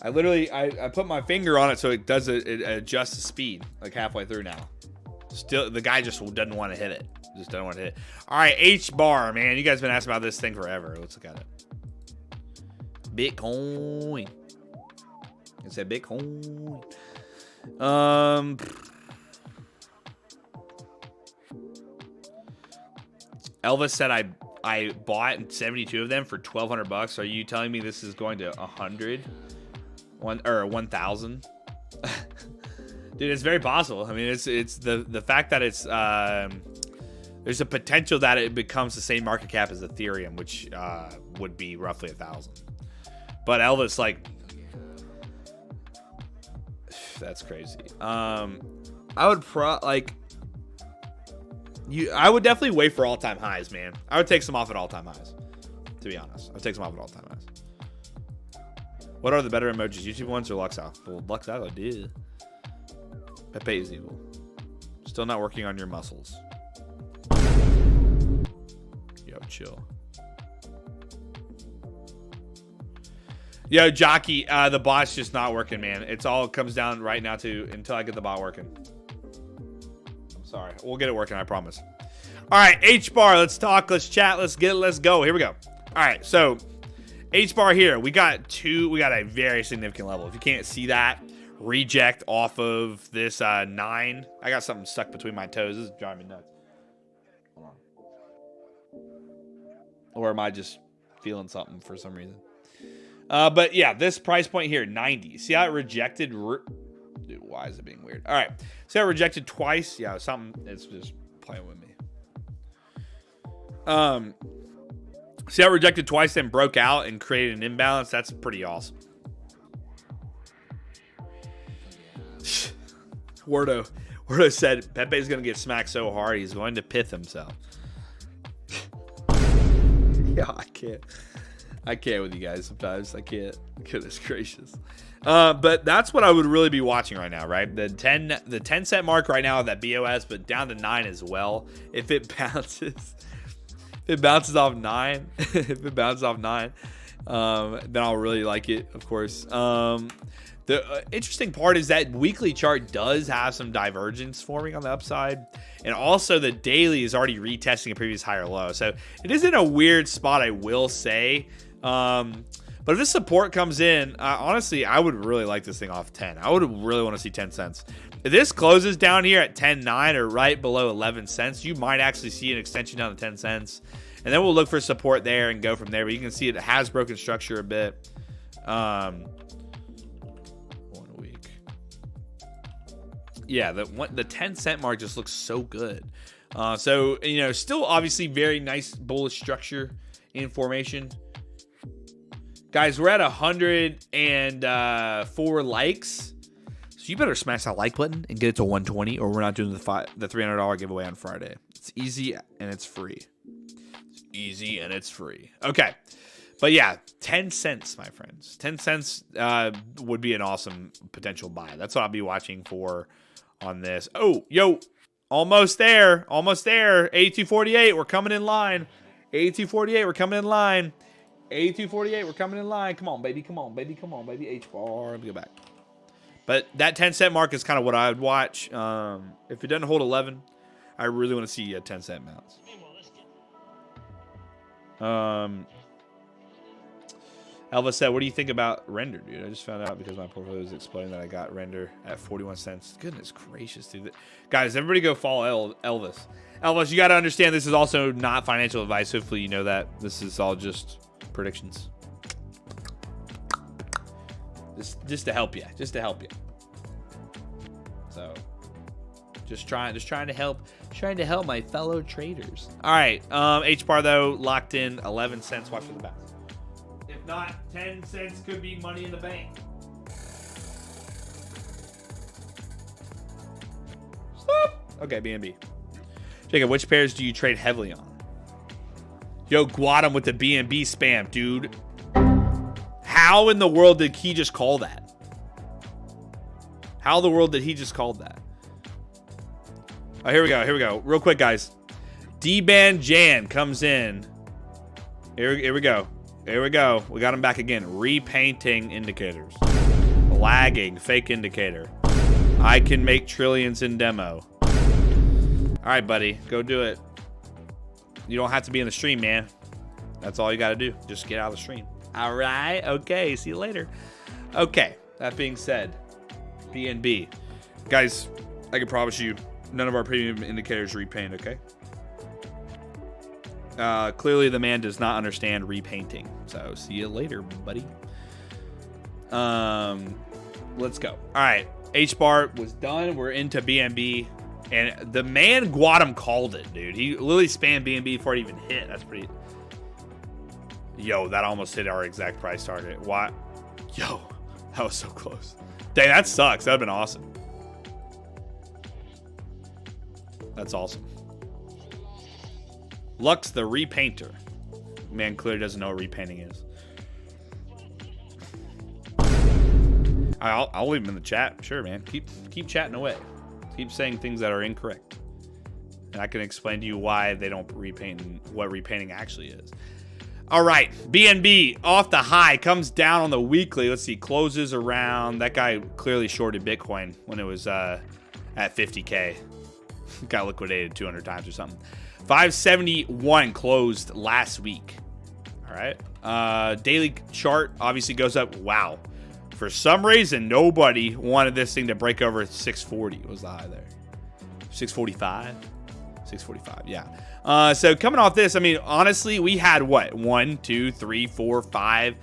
I literally, I put my finger on it so it does it adjusts the speed like halfway through now. Still, the guy just doesn't want to hit it. Just doesn't want to hit it. All right, Hbar, man. You guys been asking about this thing forever. Let's look at it. Bitcoin. It said Bitcoin. Elvis said I bought 72 of them for $1,200. Are you telling me this is going to 100? 1,000? Dude, it's very possible. I mean, it's the fact that it's there's a potential that it becomes the same market cap as Ethereum, which would be roughly 1,000. But Elvis, like, that's crazy. I would I would definitely wait for all-time highs, man. I would take some off at all-time highs, to be honest. I'd take some off at all-time highs. What are the better emojis, YouTube ones or Luxal? Well, Luxal, dude. Pepe is evil. Still not working on your muscles. Yo, chill. Yo, Jockey, the bot's just not working, man. It's all comes down right now to until I get the bot working. I'm sorry. We'll get it working, I promise. All right, Hbar, let's talk, let's chat, let's go. Here we go. All right, so Hbar here. We got a very significant level. If you can't see that, reject off of this 9. I got something stuck between my toes. This is driving me nuts. Hold on. Or am I just feeling something for some reason? But yeah, this price point here, 90. See how it rejected? Dude, why is it being weird? All right. See how it rejected twice? Yeah, something. It's just playing with me. See how it rejected twice, then broke out and created an imbalance? That's pretty awesome. Wordo said Pepe's gonna get smacked so hard he's going to pith himself. Yeah, I can't with you guys sometimes. I can't. Goodness gracious. But that's what I would really be watching right now, right? The 10 cent mark right now, that BOS, but down to 9 as well. If it bounces off 9, then I'll really like it, of course. The interesting part is that weekly chart does have some divergence forming on the upside. And also the daily is already retesting a previous higher low. So it is in a weird spot, I will say. But if this support comes in, honestly, I would really like this thing off 10. I would really want to see 10 cents. If this closes down here at 10.9 or right below 11 cents, you might actually see an extension down to 10 cents. And then we'll look for support there and go from there. But you can see it has broken structure a bit. 1 week. Yeah, the 10 cent mark just looks so good. So, you know, still obviously very nice bullish structure in formation. Guys, we're at 104 likes. So you better smash that like button and get it to 120, or we're not doing the $300 giveaway on Friday. It's easy and it's free. Okay. But yeah, 10 cents, my friends. 10 cents would be an awesome potential buy. That's what I'll be watching for on this. Oh, yo, almost there. 8248, we're coming in line. 8248, we're coming in line. 8248, we're coming in line. Come on, baby. Hbar. Let me go back. But that 10 cent mark is kind of what I would watch. If it doesn't hold 11, I really want to see a 10 cent mounts. Elvis said, what do you think about render, dude? I just found out because my portfolio is exploding that I got render at 41 cents. Goodness gracious, dude. Guys, everybody go follow Elvis. Elvis, you got to understand this is also not financial advice. Hopefully you know that. This is all just predictions. Just to help you. So just trying to help my fellow traders. All right. Hbar though locked in 11 cents. Watch for the bounce. If not, 10 cents could be money in the bank. Stop. Okay, BNB. Jacob, which pairs do you trade heavily on? Yo, Guadam with the BNB spam, dude. How in the world did he just call that? How in the world did he just call that? Oh, here we go. Real quick, guys. D-Band Jan comes in. Here we go. We got him back again. Repainting indicators. Lagging. Fake indicator. I can make trillions in demo. All right, buddy. Go do it. You don't have to be in the stream, man. That's all you got to do. Just get out of the stream. All right. Okay. See you later. Okay. That being said, BNB. Guys, I can promise you none of our premium indicators repaint, okay? Clearly the man does not understand repainting. So see you later, buddy. Let's go. All right. Hbar was done. We're into BNB. And the man Guadam called it, dude. He literally spammed BNB before it even hit. That's pretty... Yo, that almost hit our exact price target. What? Yo, that was so close. Dang, that sucks. That would have been awesome. That's awesome. Lux the Repainter. Man clearly doesn't know what repainting is. I'll leave him in the chat. Sure, man. Keep chatting away. Keep saying things that are incorrect. And I can explain to you why they don't repaint and what repainting actually is. All right. BNB off the high. Comes down on the weekly. Let's see. Closes around. That guy clearly shorted Bitcoin when it was at 50K. Got liquidated 200 times or something. 571 closed last week. All right. Daily chart obviously goes up. Wow. For some reason, nobody wanted this thing to break over 640. What was the high there? 645? 645, yeah. So coming off this, I mean, honestly, we had what? 1, 2, 3, 4, 5,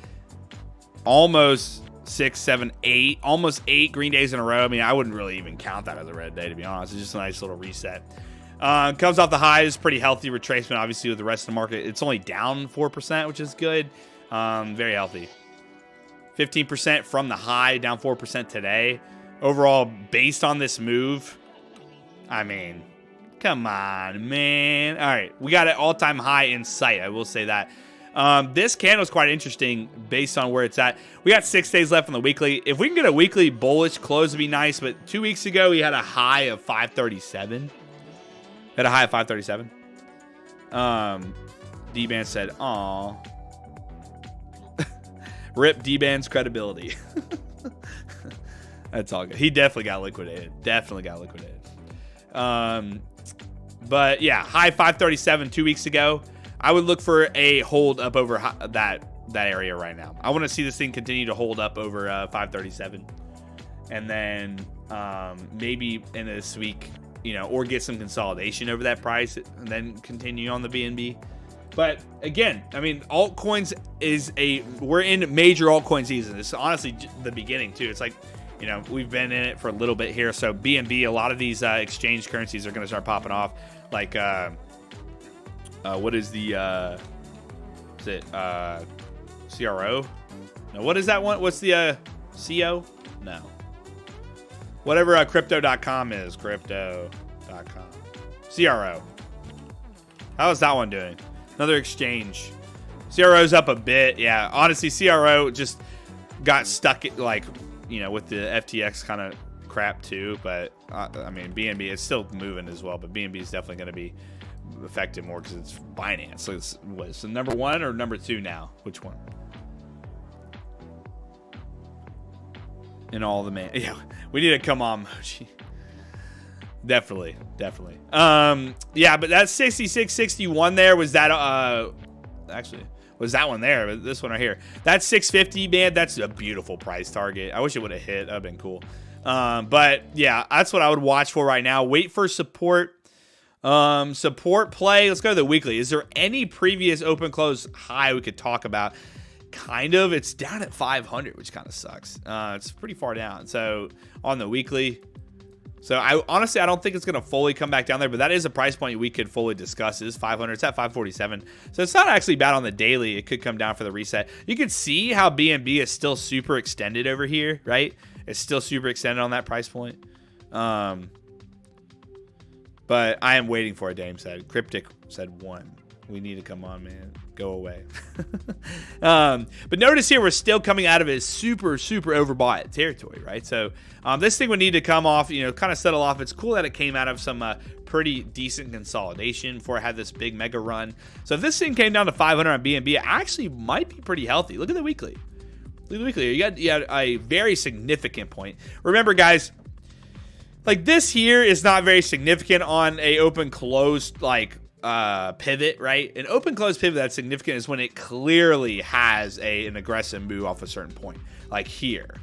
almost 6, 7, 8, almost 8 green days in a row. I mean, I wouldn't really even count that as a red day, to be honest. It's just a nice little reset. Comes off the highs, pretty healthy retracement, obviously, with the rest of the market. It's only down 4%, which is good. Very healthy. 15% from the high, down 4% today. Overall, based on this move, I mean, come on, man. All right, we got an all-time high in sight. I will say that. This candle is quite interesting based on where it's at. We got 6 days left on the weekly. If we can get a weekly bullish close, it'd be nice. But 2 weeks ago, we had a high of 537. Had a high of 537. D-Band said, "Aw." Rip D-Band's credibility. That's all good. He definitely got liquidated. But yeah, high 537 2 weeks ago. I would look for a hold up over that area right now. I want to see this thing continue to hold up over 537, and then maybe in this week, you know, or get some consolidation over that price, and then continue on the BNB. But again, I mean, altcoins we're in major altcoin season. It's honestly the beginning too. It's like, you know, we've been in it for a little bit here. So BNB, a lot of these exchange currencies are going to start popping off. Like, what is the, is it CRO? No, what is that one? What's the CO? No. Whatever crypto.com is, crypto.com. CRO. How's that one doing? Another exchange. CRO's up a bit. Yeah, honestly, CRO just got stuck at, like, you know, with the FTX kind of crap too. But I mean, BNB is still moving as well. But BNB is definitely going to be affected more because it's Binance. So it's what? So number 1 or number 2 now? Which one? In all the man. Yeah, we need a come on emoji. Definitely. Yeah, but that 66.61 there was that actually was that one there, but this one right here. That's 650, man. That's a beautiful price target. I wish it would have hit. That'd been cool. But yeah, that's what I would watch for right now. Wait for support. Support play. Let's go to the weekly. Is there any previous open close high we could talk about? kind of. It's down at 500, which kind of sucks. It's pretty far down. So on the weekly. So honestly, I don't think it's going to fully come back down there, but that is a price point we could fully discuss. Is 500. It's at 547. So it's not actually bad on the daily. It could come down for the reset. You can see how BNB is still super extended over here, right? It's still super extended on that price point. But I am waiting for it, Dame said. Cryptic said 1. We need to come on, man. Go away. But notice here, we're still coming out of a super, super overbought territory, right? So this thing would need to come off, kind of settle off. It's cool that it came out of some pretty decent consolidation before it had this big mega run. So if this thing came down to 500 on BNB, it actually might be pretty healthy. Look at the weekly. Look at the weekly. You got a very significant point. Remember, guys, like this here is not very significant on a open closed pivot, right? An open close pivot that's significant is when it clearly has an aggressive move off a certain point, like here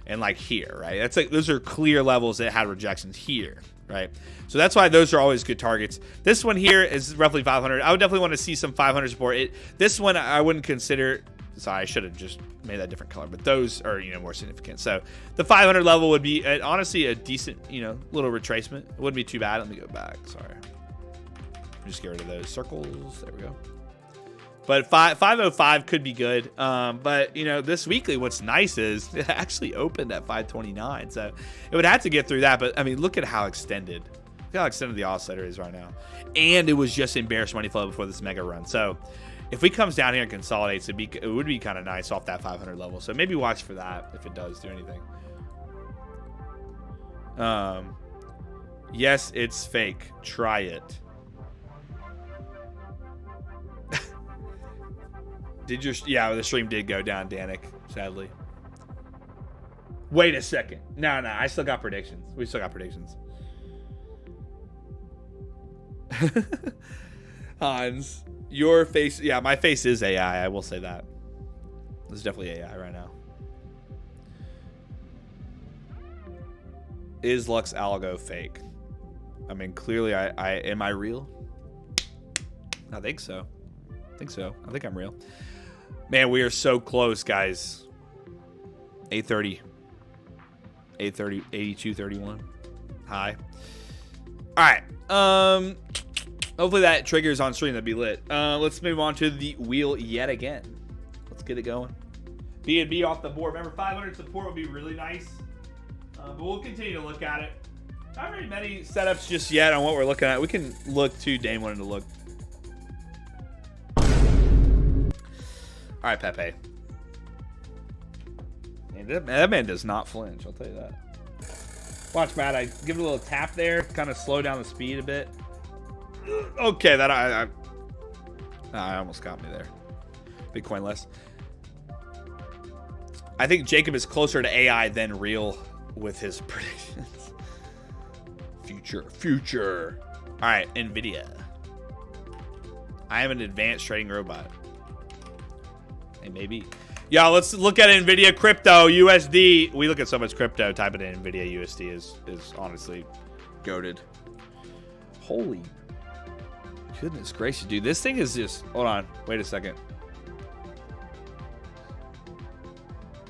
and like here, right? That's like those are clear levels that had rejections here, right? So that's why those are always good targets. This one here is roughly 500. I would definitely want to see some 500 support. This one I wouldn't consider. Sorry, I should have just made that different color, but those are more significant. So the 500 level would be honestly a decent little retracement. It wouldn't be too bad. Let me go back. Sorry. Just get rid of those circles. There we go. But 505 could be good. But this weekly, what's nice is it actually opened at 529. So it would have to get through that. But I mean, look at how extended. Look how extended the oscillator is right now. And it was just in bearish money flow before this mega run. So if it comes down here and consolidates, it would be kind of nice off that 500 level. So maybe watch for that if it does do anything. Yes, it's fake. Try it. The stream did go down, Danik, sadly. Wait a second. No, I still got predictions. We still got predictions. Hans, your face, my face is AI. I will say that. This is definitely AI right now. Is Lux Algo fake? I mean, clearly, am I real? I think so. I think I'm real. Man, we are so close, guys. 8:30. 8:30, 82:31. Hi. All right. Hopefully that triggers on stream. That'd be lit. Let's move on to the wheel yet again. Let's get it going. BNB off the board. Remember, 500 support would be really nice. But we'll continue to look at it. Not very many setups just yet on what we're looking at. We can look too. Dame wanted to look. All right, Pepe. Man, that man does not flinch. I'll tell you that. Watch, Matt. I give it a little tap there, kind of slow down the speed a bit. Okay, that I almost got me there. Bitcoin less. I think Jacob is closer to AI than real with his predictions. Future. All right, Nvidia. I am an advanced trading robot. Maybe. Yeah, let's look at Nvidia crypto USD. We look at so much crypto. Typing in Nvidia USD is honestly goated. Holy goodness gracious, dude! This thing is just. Hold on, wait a second,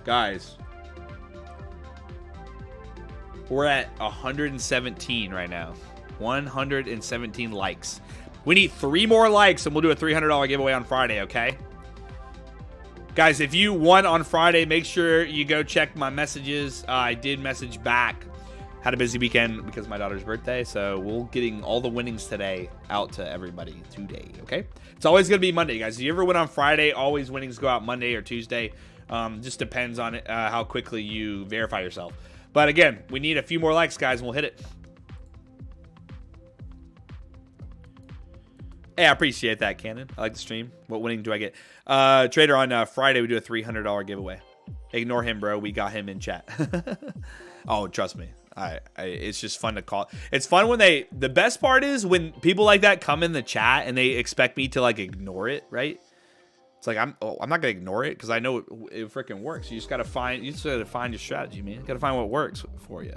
guys. We're at 117 right now. 117 likes. We need 3 more likes, and we'll do a $300 giveaway on Friday. Okay. Guys, if you won on Friday, make sure you go check my messages. I did message back. Had a busy weekend because of my daughter's birthday, so we'll getting all the winnings today out to everybody today, okay? It's always going to be Monday, guys. If you ever win on Friday, always winnings go out Monday or Tuesday. Just depends on how quickly you verify yourself. But again, we need a few more likes, guys, and we'll hit it. Hey, I appreciate that, Cannon. I like the stream. What winning do I get? Trader, on Friday, we do a $300 giveaway. Ignore him, bro. We got him in chat. Oh, trust me. It's just fun to call. It's fun when the best part is when people like that come in the chat and they expect me to like ignore it, right? It's like, I'm not going to ignore it because I know it freaking works. You just got to find your strategy, man. You got to find what works for you.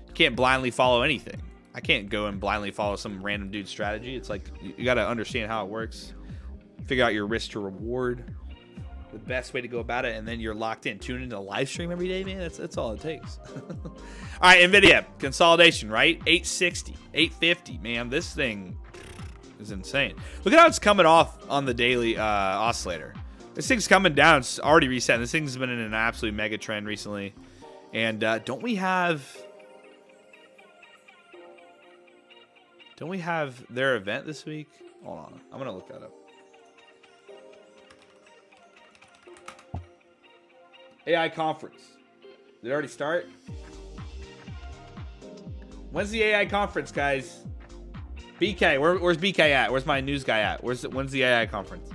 You can't blindly follow anything. I can't go and blindly follow some random dude's strategy. It's like you got to understand how it works. Figure out your risk to reward. the best way to go about it, and then you're locked in. Tune into the live stream every day, man. That's all it takes. All right, Nvidia consolidation, right? 860, 850, man. This thing is insane. Look at how it's coming off on the daily oscillator. This thing's coming down. It's already reset. This thing's been in an absolute mega trend recently. And don't we have their event this week? Hold on. I'm going to look that up. AI conference. Did it already start? When's the AI conference, guys? BK, where's BK at? Where's my news guy at? When's the AI conference?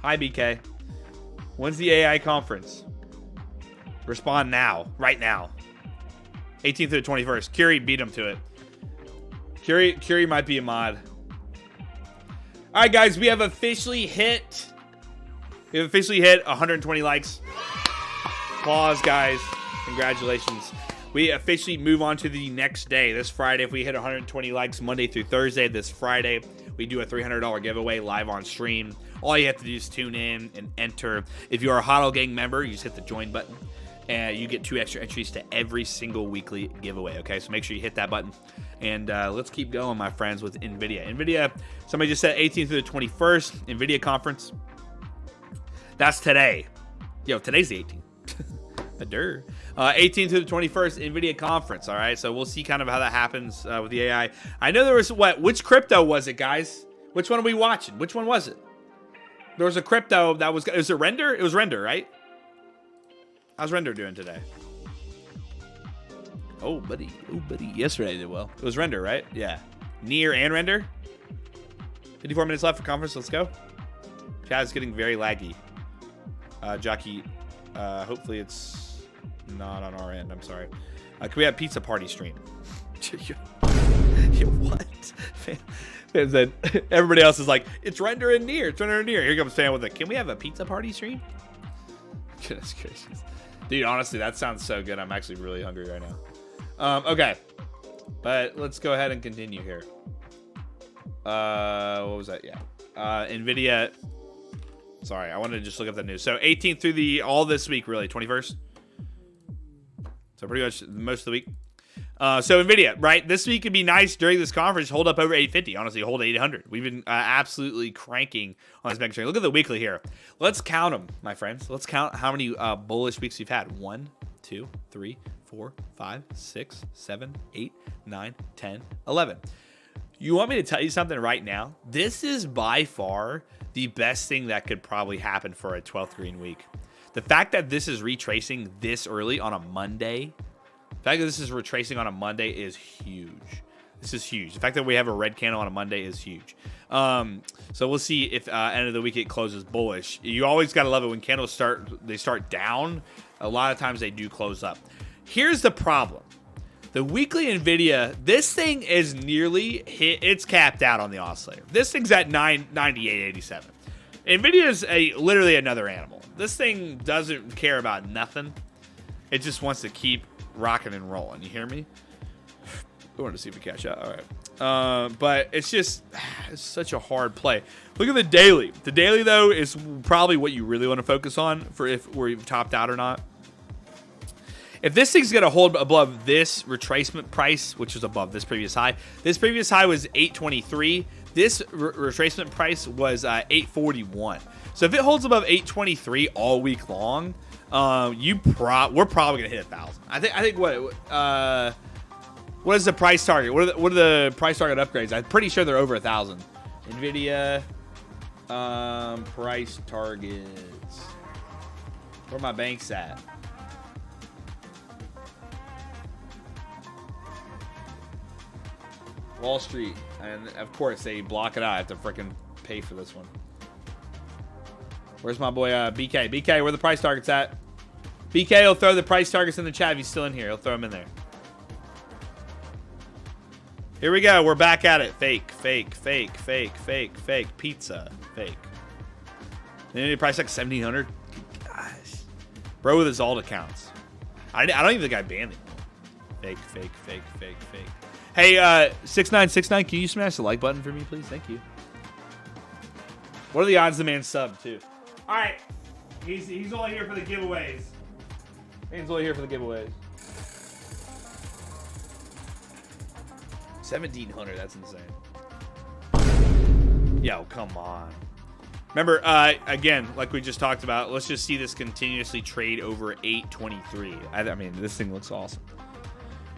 Hi, BK. When's the AI conference? Respond now. Right now. 18th to the 21st. Curie beat him to it. Curie might be a mod. All right, guys. We have officially hit 120 likes. Applause, guys. Congratulations. We officially move on to the next day. This Friday, if we hit 120 likes Monday through Thursday, this Friday, we do a $300 giveaway live on stream. All you have to do is tune in and enter. If you're a Hodl Gang member, you just hit the join button, and you get 2 extra entries to every single weekly giveaway, okay? So make sure you hit that button. And let's keep going, my friends, with Nvidia. Nvidia, somebody just said 18th through the 21st, Nvidia conference. That's today. Yo, today's the 18th. 18th to the 21st Nvidia conference. All right, so we'll see kind of how that happens with the AI. I know there was which crypto was it, guys? Which one are we watching? Which one was it? There was a crypto that was it Render? It was Render, right? How's Render doing today? Oh buddy. Yesterday did well. It was Render, right? Yeah. Near and Render. 54 minutes left for conference. Let's go. Chat is getting very laggy. Jockey, hopefully it's not on our end. I'm sorry. Can we have pizza party stream? What? And then everybody else is like, it's Render and Near. It's Render and Near. Here comes Fan with it. Can we have a pizza party stream? Goodness gracious. Dude, honestly, that sounds so good. I'm actually really hungry right now. Okay. But let's go ahead and continue here. What was that? Yeah. Nvidia. Sorry, I wanted to just look up the news. So 18th through all this week, really, 21st. So pretty much most of the week. So Nvidia, right? This week could be nice during this conference. Hold up over 850. Honestly, hold 800. We've been absolutely cranking on this mega trend. Look at the weekly here. Let's count them, my friends. Let's count how many bullish weeks we've had. 1, 2, 3, 4, 5, 6, 7, 8, 9, 10, 11. You want me to tell you something right now? This is by far the best thing that could probably happen for a 12th green week. The fact that this is retracing this early on a Monday, the fact that this is retracing on a Monday is huge. This is huge. The fact that we have a red candle on a Monday is huge. So we'll see if end of the week it closes bullish. You always got to love it when candles start down. A lot of times they do close up. Here's the problem. The weekly Nvidia, this thing is nearly hit. It's capped out on the oscillator. This thing's at 998.87. Nvidia is literally another animal. This thing doesn't care about nothing. It just wants to keep rocking and rolling. You hear me? I wanted to see if we catch up. All right. But it's such a hard play. Look at the daily. The daily, though, is probably what you really want to focus on for if we're topped out or not. If this thing's going to hold above this retracement price, which was above this previous high was 823. This retracement price was 841. So if it holds above 823 all week long, we're probably going to hit 1,000. I think what is the price target? What are the price target upgrades? I'm pretty sure they're over 1,000. Nvidia price targets. Where my banks at? Wall Street, and of course they block it out. I have to freaking pay for this one. Where's my boy BK? BK, where are the price targets at? BK will throw the price targets in the chat if he's still in here. He'll throw them in there. Here we go. We're back at it. Fake. Pizza. Fake. Any price like 1,700? Gosh. Bro with his alt accounts. I don't even think I banned it. Fake. Hey, 6969, can you smash the like button for me, please? Thank you. What are the odds the man sub too? All right, he's only here for the giveaways. He's only here for the giveaways. 1,700, that's insane. Yo, come on. Remember, again, like we just talked about, let's just see this continuously trade over 823. I mean, this thing looks awesome.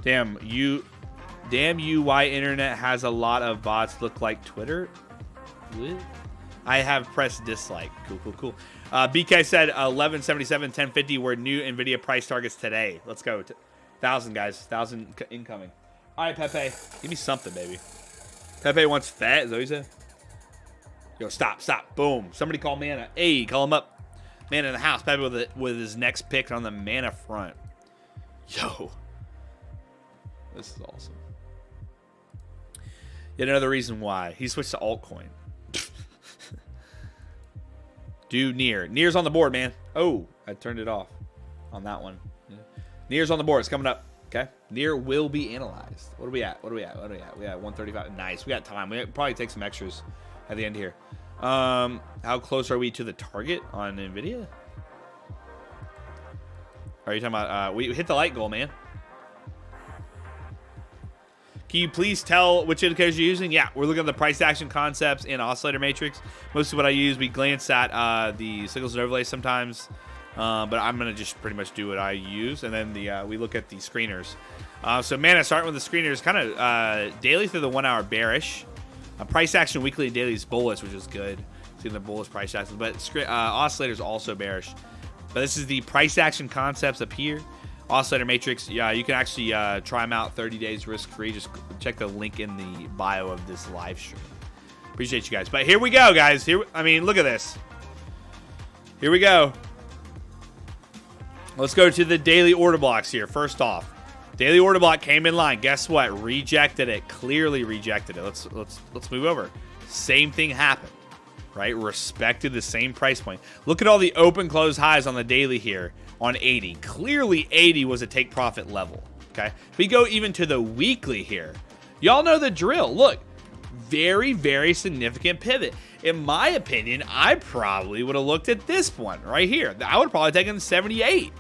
Damn you, why internet has a lot of bots look like Twitter? What? I have pressed dislike. Cool. BK said 1177, 1050 were new Nvidia price targets today. Let's go. 1,000, guys. 1,000 incoming. All right, Pepe. Give me something, baby. Pepe wants fat. Is that what you said? Yo, stop. Boom. Somebody call Mana. Hey, call him up. Man in the house. Pepe with his next pick on the Mana front. Yo. This is awesome. Yet another reason why. He switched to altcoin. Dude, Near's on the board, man. Oh, I turned it off on that one. Yeah. Near's on the board. It's coming up. Okay. Near will be analyzed. What are we at? We got 135. Nice. We got time. We probably take some extras at the end here. How close are we to the target on Nvidia? Are you talking about we hit the light goal, man? Can you please tell which indicators you're using? Yeah, we're looking at the price action concepts and oscillator matrix. Mostly what I use, we glance at the signals and overlays sometimes, but I'm going to just pretty much do what I use. And then we look at the screeners. So, man, starting with the screeners, kind of daily through the 1 hour bearish. Price action weekly and daily is bullish, which is good. See the bullish price action. But oscillators also bearish. But this is the price action concepts up here. Oscillator matrix, yeah, you can actually try them out 30 days risk-free. Just check the link in the bio of this live stream. Appreciate you guys. But here we go, guys. I mean, look at this. Here we go. Let's go to the daily order blocks here. First off, daily order block came in line. Guess what? Rejected it. Clearly rejected it. Let's move over. Same thing happened, right? Respected the same price point. Look at all the open close highs on the daily here. On 80. Clearly 80 was a take profit level. Okay. We go even to the weekly here. Y'all know the drill. Look, very, very significant pivot. In my opinion, I probably would have looked at this one right here. I would have probably taken 78.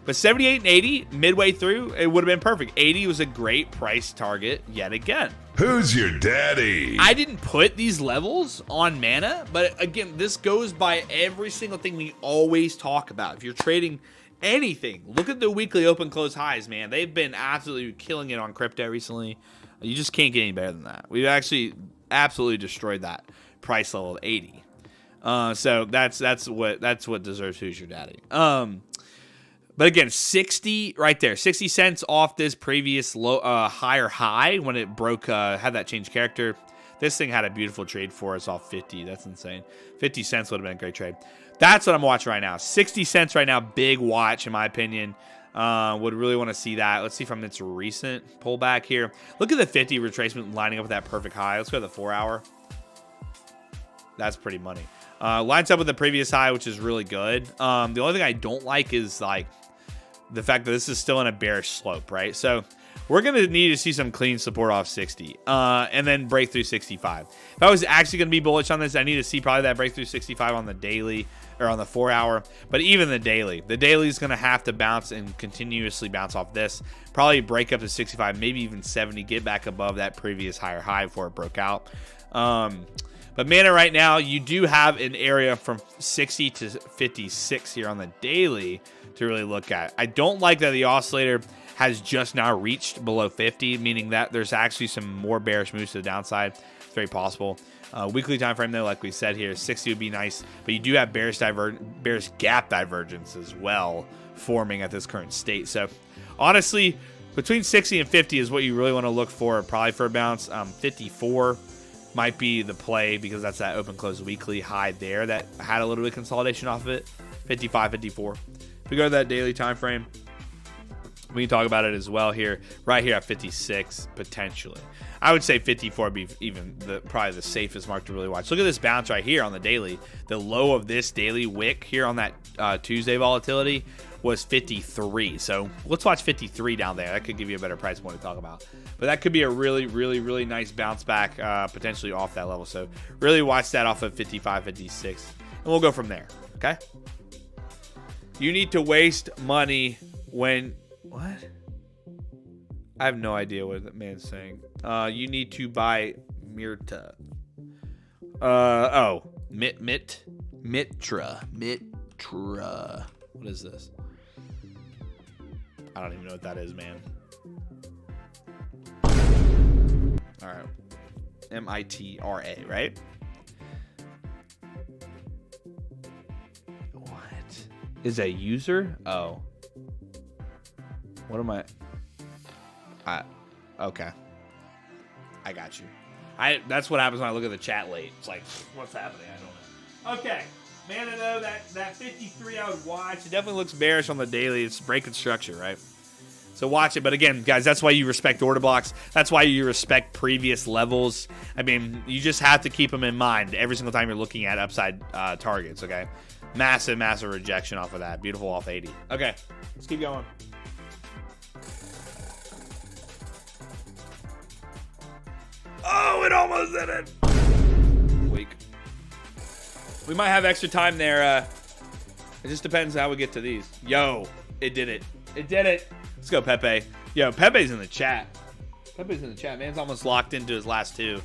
But 78 and 80 midway through, it would have been perfect. 80 was a great price target yet again. Who's your daddy? I didn't put these levels on Mana, but again, this goes by every single thing we always talk about. If you're trading anything, look at the weekly open close highs, man. They've been absolutely killing it on crypto recently. You just can't get any better than that. We've actually absolutely destroyed that price level of 80. So that's what deserves Who's Your Daddy. But again, 60 right there, 60 cents off this previous low, higher high when it broke, had that change character. This thing had a beautiful trade for us off 50. That's insane. 50 cents would have been a great trade. That's what I'm watching right now. 60 cents right now, big watch in my opinion. Would really want to see that. Let's see from its recent pullback here. Look at the 50 retracement lining up with that perfect high. Let's go to the 4 hour. That's pretty money. Lines up with the previous high, which is really good. The only thing I don't like is like the fact that this is still in a bearish slope, right? So we're going to need to see some clean support off 60 and then break through 65. If I was actually going to be bullish on this, I need to see probably that breakthrough 65 on the daily or on the 4 hour. But even the daily is going to have to bounce and continuously bounce off this. Probably break up to 65, maybe even 70, get back above that previous higher high before it broke out. But Mana right now, you do have an area from 60 to 56 here on the daily to really look at. I don't like that the oscillator has just now reached below 50, meaning that there's actually some more bearish moves to the downside. It's very possible. Weekly time frame though, like we said here, 60 would be nice, but you do have bearish gap divergence as well forming at this current state. So honestly, between 60 and 50 is what you really want to look for, probably for a bounce. 54 might be the play because that's that open close weekly high there that had a little bit of consolidation off of it. 55, 54. If we go to that daily time frame, We can talk about it as well here, right here at 56 potentially. I would say 54 would be even probably the safest mark to really watch. Look at this bounce right here on the daily. The low of this daily wick here on that Tuesday volatility was 53. So let's watch 53 down there. That could give you a better price point to talk about. But that could be a really, really, really nice bounce back potentially off that level. So really watch that off of 55, 56. And we'll go from there. Okay? You need to waste money when... What? I have no idea what that man's saying. You need to buy Myrta. Mitra. What is this? I don't even know what that is, man. All right. M-I-T-R-A, right? What? Is a user? Oh. What am I? Okay. I got you. That's what happens when I look at the chat late. It's like, what's happening? I don't know. Okay. Man, I know that 53 I would watch. It definitely looks bearish on the daily. It's breaking structure, right? So watch it. But again, guys, that's why you respect order blocks. That's why you respect previous levels. I mean, you just have to keep them in mind every single time you're looking at upside targets, okay? Massive, massive rejection off of that. Beautiful off 80. Okay, let's keep going. Oh, it almost did it. Weak. We might have extra time there. It just depends how we get to these. Yo, it did it. It did it. Let's go, Pepe. Yo, Pepe's in the chat. Pepe's in the chat. Man's almost locked into his last two.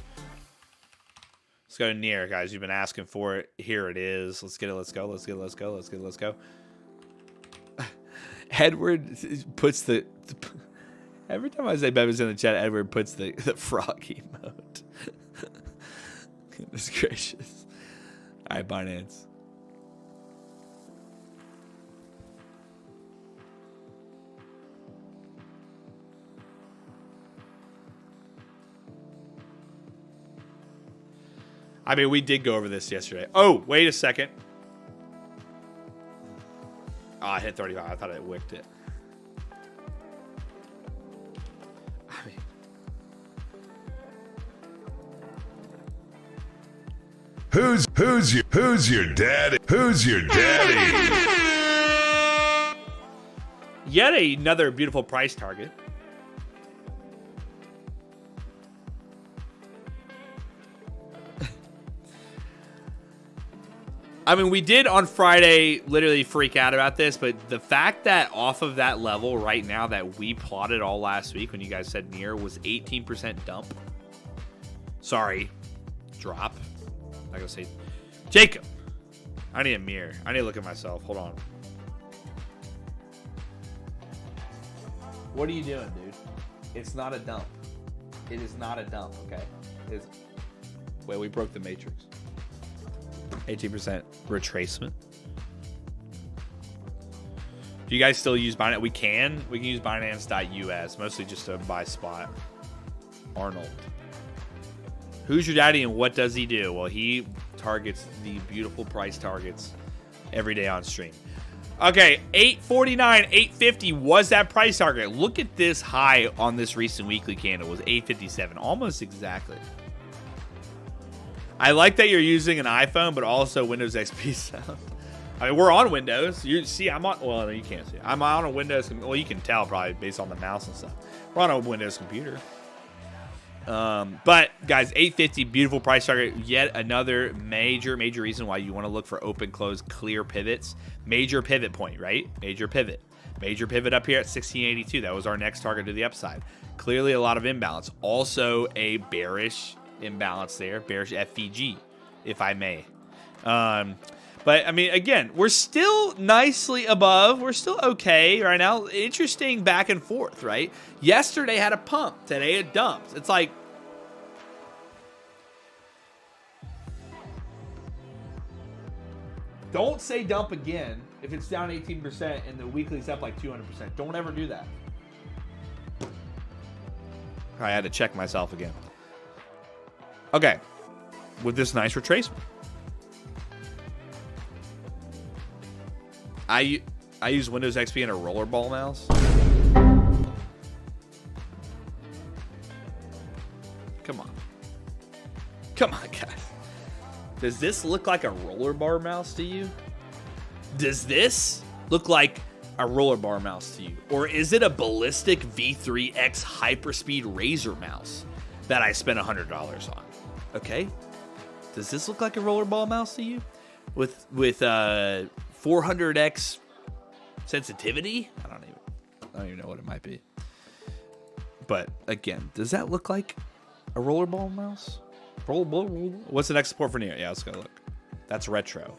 Let's go near, guys. You've been asking for it. Here it is. Let's get it. Let's go. Let's get it. Let's go. Let's get it. Let's go. Edward puts the every time I say Pepe's in the chat, Edward puts the frog emote. Goodness gracious. All right, Binance. I mean, we did go over this yesterday. Oh, wait a second. Oh, I hit 35. I thought I wicked it. I mean, Who's your daddy? Who's your daddy? yet another beautiful price target. I mean, we did on Friday literally freak out about this, but the fact that off of that level right now that we plotted all last week when you guys said near was 18% dump. Sorry, drop. I'm not gonna say Jacob. I need a mirror. I need to look at myself. Hold on. What are you doing, dude? It's not a dump. It is not a dump, okay? It's... Wait, we broke the matrix. 18% retracement. Do you guys still use Binance? We can use Binance.us, mostly just to buy spot. Arnold. Who's your daddy and what does he do? Well, he targets the beautiful price targets every day on stream. Okay, 849, 850 was that price target. Look at this high on this recent weekly candle. It was 857, almost exactly. I like that you're using an iPhone, but also Windows XP sound. I mean, we're on Windows. You see, I'm on. Well, no, you can't see. I'm on a Windows. Well, you can tell probably based on the mouse and stuff. We're on a Windows computer. But guys, 850, beautiful price target. Yet another major reason why you want to look for open, close, clear pivots. Major pivot point, right? Major pivot up here at 1682. That was our next target to the upside. Clearly, a lot of imbalance. Also, a bearish imbalance there, bearish FVG, if I may. But I mean, again, we're still nicely above. We're still okay right now. Interesting back and forth, right? Yesterday had a pump. Today it dumped. It's like, don't say dump again if it's down 18% and the weekly's up like 200%. Don't ever do that. I had to check myself again. Okay, with this nice retracement. I use Windows XP and a rollerball mouse. Come on. Come on, guys. Does this look like a roller bar mouse to you? Does this look like a roller bar mouse to you? Or is it a ballistic V3X hyperspeed Razer mouse that I spent $100 on? Okay. Does this look like a roller bar mouse to you? With 400X sensitivity? I don't even know what it might be. But again, does that look like a rollerball mouse? What's the next support for Near? Yeah, let's go look. That's retro.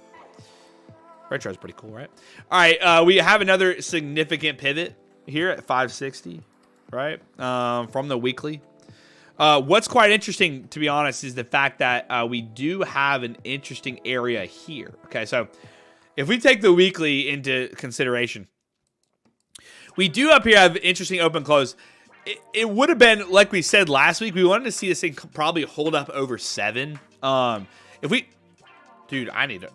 Retro is pretty cool, right? All right, we have another significant pivot here at 560, right? From the weekly. What's quite interesting, to be honest, is the fact that we do have an interesting area here. Okay, so if we take the weekly into consideration, we do up here have interesting open close. It would have been, like we said last week, we wanted to see this thing probably hold up over 7. If we, dude, I need to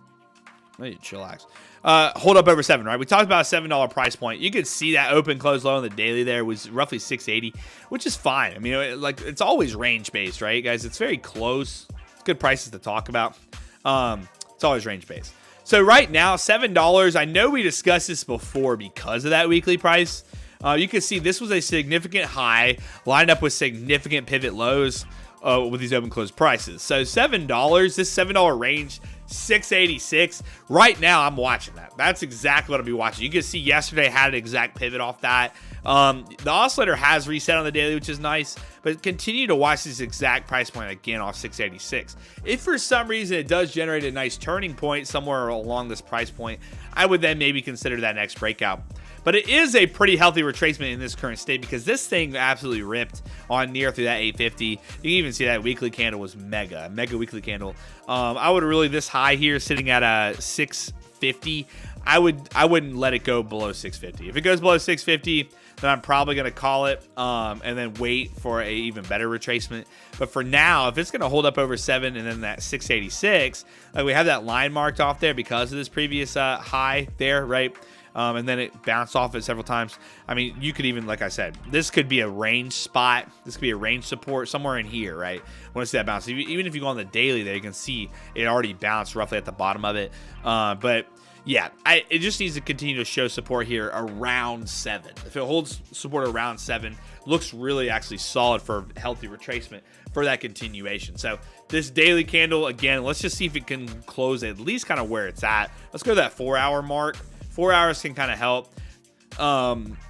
chillax. Hold up over 7, right? We talked about a $7 price point. You could see that open close low on the daily there was roughly 680, which is fine. I mean, it's always range based, right, guys? It's very close. It's good prices to talk about. It's always range based. So right now, $7. I know we discussed this before because of that weekly price. You can see this was a significant high lined up with significant pivot lows with these open close prices. So $7, this $7 range, 686. Right now, I'm watching that. That's exactly what I'll be watching. You can see yesterday had an exact pivot off that. The oscillator has reset on the daily, which is nice, but continue to watch this exact price point again off 686. If for some reason it does generate a nice turning point somewhere along this price point, I would then maybe consider that next breakout. But it is a pretty healthy retracement in this current state because this thing absolutely ripped on near through that 850. You can even see that weekly candle was mega weekly candle. I would really, this high here sitting at a 650. I wouldn't let it go below 650. If it goes below 650, then I'm probably going to call it and then wait for a even better retracement. But for now, if it's going to hold up over 7 and then that 686, like we have that line marked off there because of this previous high there, right? And then it bounced off it several times. I mean, you could even, like I said, this could be a range spot. This could be a range support somewhere in here, right? Want to see that bounce. Even if you go on the daily there, you can see it already bounced roughly at the bottom of it. But yeah, it just needs to continue to show support here around 7. If it holds support around 7, looks really actually solid for healthy retracement for that continuation. So this daily candle, again, let's just see if it can close at least kind of where it's at. Let's go to that 4-hour mark. 4 hours can kind of help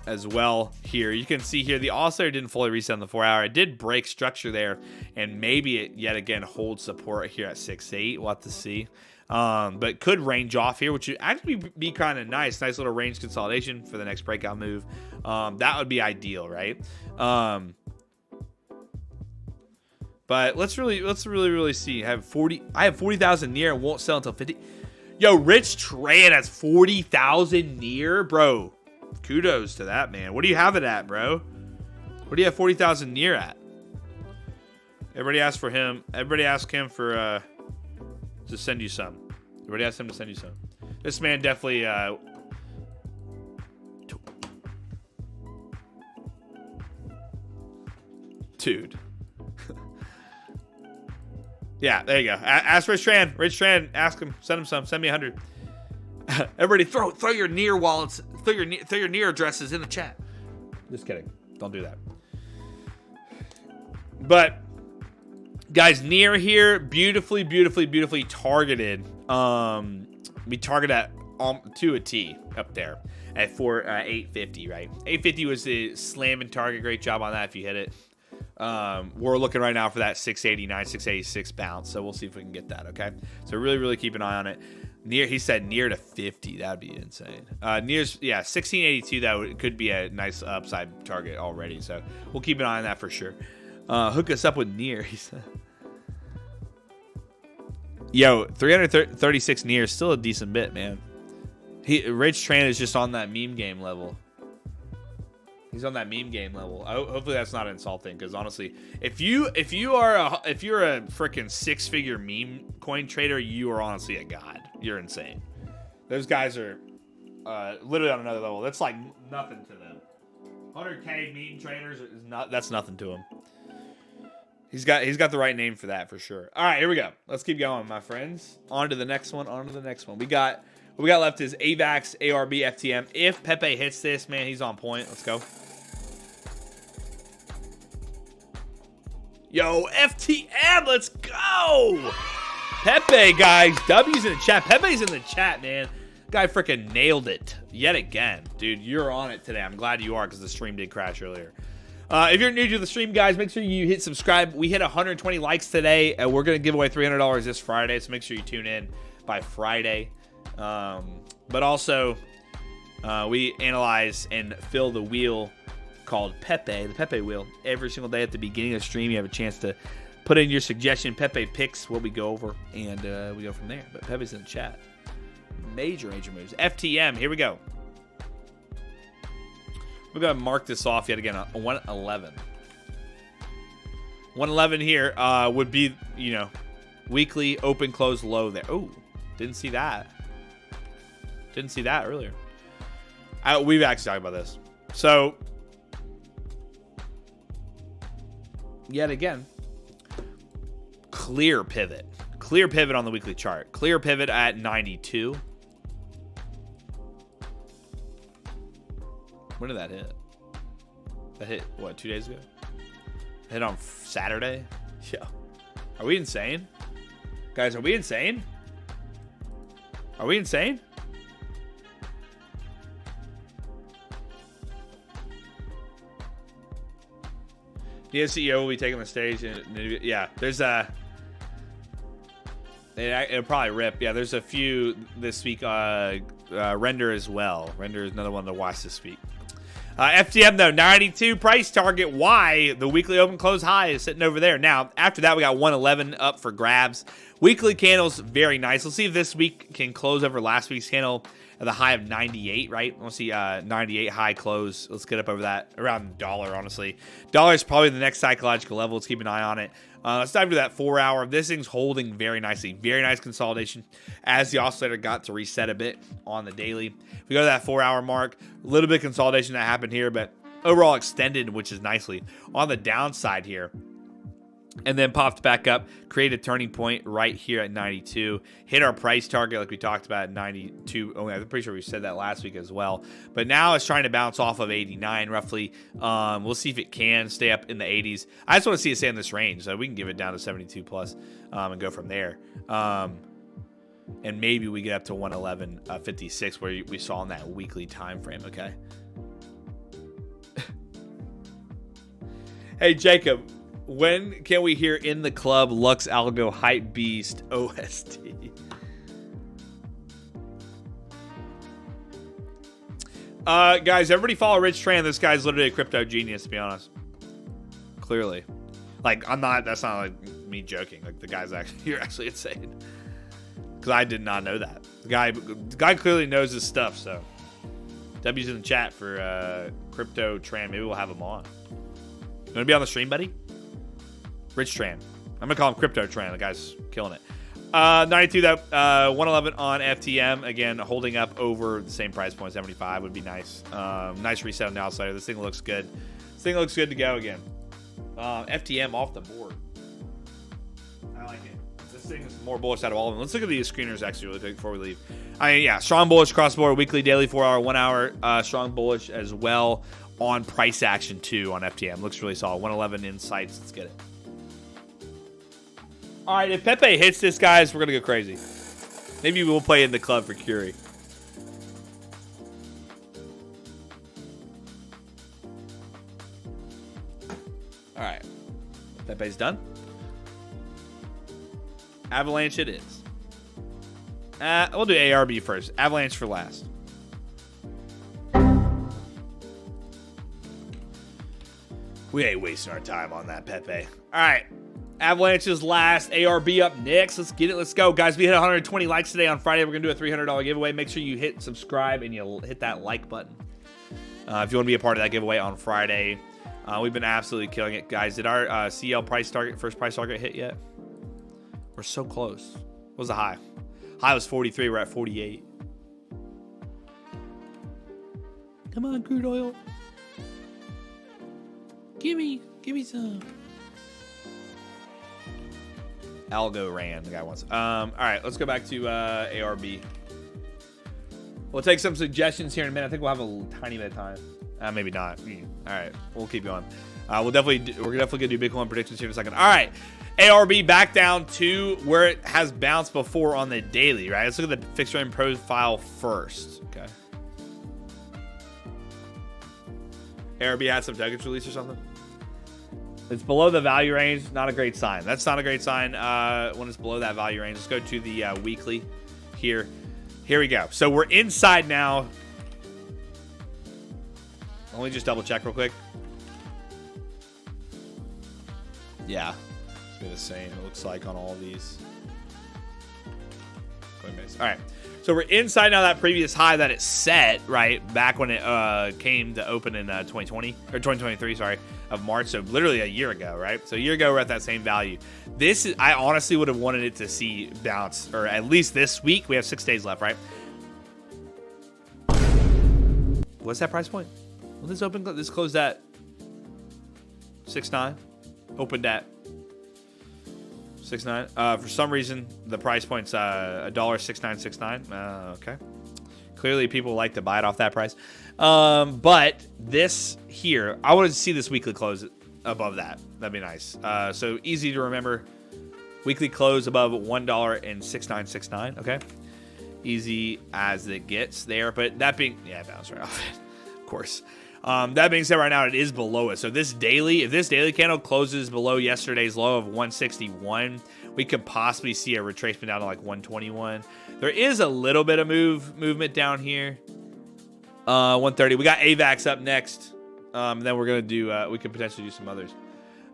as well here. You can see here the oscillator didn't fully reset on the 4 hour. It did break structure there, and maybe it yet again holds support here at 6.8. We'll have to see. But could range off here, which would actually be kind of nice. Nice little range consolidation for the next breakout move. That would be ideal, right? But let's really see. I have 40,000 near and won't sell until 50. Yo, Rich Tran has 40,000 near, bro. Kudos to that, man. What do you have it at, bro? What do you have 40,000 near at? Everybody asked for him. Everybody asked him for to send you some. Everybody asked him to send you some. This man definitely dude. Yeah, there you go. Ask Rich Tran. Rich Tran, ask him. Send him some. Send me 100. Everybody, throw your near wallets. Throw your near addresses in the chat. Just kidding. Don't do that. But guys, near here, beautifully targeted. We target at to a T up there at 850, right? 850 was the slamming target. Great job on that if you hit it. We're looking right now for that 689, 686 bounce. So we'll see if we can get that. Okay. So really keep an eye on it. He said near to 50. That'd be insane. Near's, yeah, 1682. Could be a nice upside target already. So we'll keep an eye on that for sure. Hook us up with near, he said. Yo, 336 near is still a decent bit, man. Rich Tran is just on that meme game level. He's on that meme game level. Hopefully that's not insulting, because honestly, if you're a freaking 6-figure meme coin trader, you are honestly a god. You're insane. Those guys are literally on another level. That's like nothing to them. 100K meme traders that's nothing to them. He's got the right name for that for sure. All right, here we go. Let's keep going, my friends. On to the next one. On to the next one. We got what we got left is Avax, ARB, FTM. If Pepe hits this, man, he's on point. Let's go. Yo, FTM, let's go. Pepe, guys. W's in the chat. Pepe's in the chat, man. Guy freaking nailed it yet again. Dude, you're on it today. I'm glad you are because the stream did crash earlier. If you're new to the stream, guys, make sure you hit subscribe. We hit 120 likes today, and we're going to give away $300 this Friday, so make sure you tune in by Friday. But also, we analyze and fill the wheel called Pepe, the Pepe wheel. Every single day at the beginning of the stream, you have a chance to put in your suggestion. Pepe picks what we go over, and we go from there. But Pepe's in the chat. Major moves. FTM, here we go. We're going to mark this off yet again. 111. 111 here would be, you know, weekly open, close, low there. Oh, didn't see that. Didn't see that earlier. We've actually talked about this. So, yet again, clear pivot. Clear pivot on the weekly chart. Clear pivot at 92. When did that hit? That hit, what, 2 days ago? Hit on Saturday? Yeah. Are we insane? Guys, are we insane? Are we insane? The CEO will be taking the stage. And, yeah, there's a... It'll probably rip. Yeah, there's a few this week. Render as well. Render is another one to watch this week. FTM, though, 92 price target. Why? The weekly open close high is sitting over there. Now, after that, we got 111 up for grabs. Weekly candles, very nice. Let's see if this week can close over last week's candle at the high of 98, right? Let's see 98 high close. Let's get up over that, around $1, honestly. $1 is probably the next psychological level. Let's keep an eye on it. Let's dive into that 4 hour. This thing's holding very nicely. Very nice consolidation as the oscillator got to reset a bit on the daily. If we go to that 4 hour mark, a little bit of consolidation that happened here, but overall extended, which is nicely. On the downside here, and then popped back up, created a turning point right here at 92. Hit our price target like we talked about at 92. Oh, I'm pretty sure we said that last week as well. But now it's trying to bounce off of 89 roughly. We'll see if it can stay up in the 80s. I just want to see it stay in this range. So we can give it down to 72 plus and go from there. And maybe we get up to 111.56 where we saw in that weekly time frame, okay? Hey, Jacob. When can we hear In the Club Lux Algo Hype Beast OST? Guys, everybody follow Rich Tran. This guy's literally a crypto genius, to be honest. Clearly. Like, that's not like me joking. Like, the guy's actually, you're actually insane. Because I did not know that. The guy clearly knows his stuff, so. W's in the chat for Crypto Tran. Maybe we'll have him on. You want to be on the stream, buddy? Rich Tran. I'm going to call him Crypto Tran. The guy's killing it. 92, though. 111 on FTM. Again, holding up over the same price point. 75 would be nice. Nice reset on the outsider. This thing looks good. This thing looks good to go again. FTM off the board. I like it. This thing is more bullish out of all of them. Let's look at these screeners actually really quick before we leave. Yeah, strong bullish cross board. Weekly, daily, 4 hour, 1 hour. Strong bullish as well on price action too on FTM. Looks really solid. 111 insights. Let's get it. All right, if Pepe hits this, guys, we're going to go crazy. Maybe we'll play in the club for Curie. All right. Pepe's done. Avalanche it is. We'll do ARB first. Avalanche for last. We ain't wasting our time on that, Pepe. All right. Avalanche is last. ARB up next. Let's get it. Let's go. Guys, we hit 120 likes today on Friday. We're going to do a $300 giveaway. Make sure you hit subscribe and you hit that like button. If you want to be a part of that giveaway on Friday. We've been absolutely killing it. Guys, did our CL price target, first price target hit yet? We're so close. What was the high? High was 43. We're at 48. Come on, crude oil. Give me some. Algo ran, the guy wants. All right, let's go back to ARB. We'll take some suggestions here in a minute. I think we'll have a tiny bit of time. Maybe not. All right, we'll keep going. We're definitely gonna do Bitcoin predictions here in a second. All right, ARB back down to where it has bounced before on the daily. Right. Let's look at the fixed rate profile first. Okay. ARB had some tokens release or something. It's below the value range. Not a great sign. That's not a great sign when it's below that value range. Let's go to the weekly here. Here we go. So we're inside now. Let me just double check real quick. Yeah. It's be the same, it looks like, on all of these. All right. So we're inside now that previous high that it set, right, back when it came to open in 2020, or 2023, sorry, of March. So literally a year ago, right? So a year ago, we're at that same value. This is, I honestly would have wanted it to see bounce, or at least this week. We have 6 days left, right? What's that price point? Well, this open, this closed at 6.9, opened at 6.9. For some reason, the price point's $1.6969. Okay. Clearly, people like to buy it off that price. But this here, I want to see this weekly close above that. That'd be nice. So easy to remember. Weekly close above $1.6969. Okay. Easy as it gets there. But that being, yeah, bounce right off it, of course. That being said, right now it is below it. So this daily, if this daily candle closes below yesterday's low of 161, we could possibly see a retracement down to like 121. There is a little bit of movement down here. 130. We got AVAX up next. Then we're gonna do. We could potentially do some others.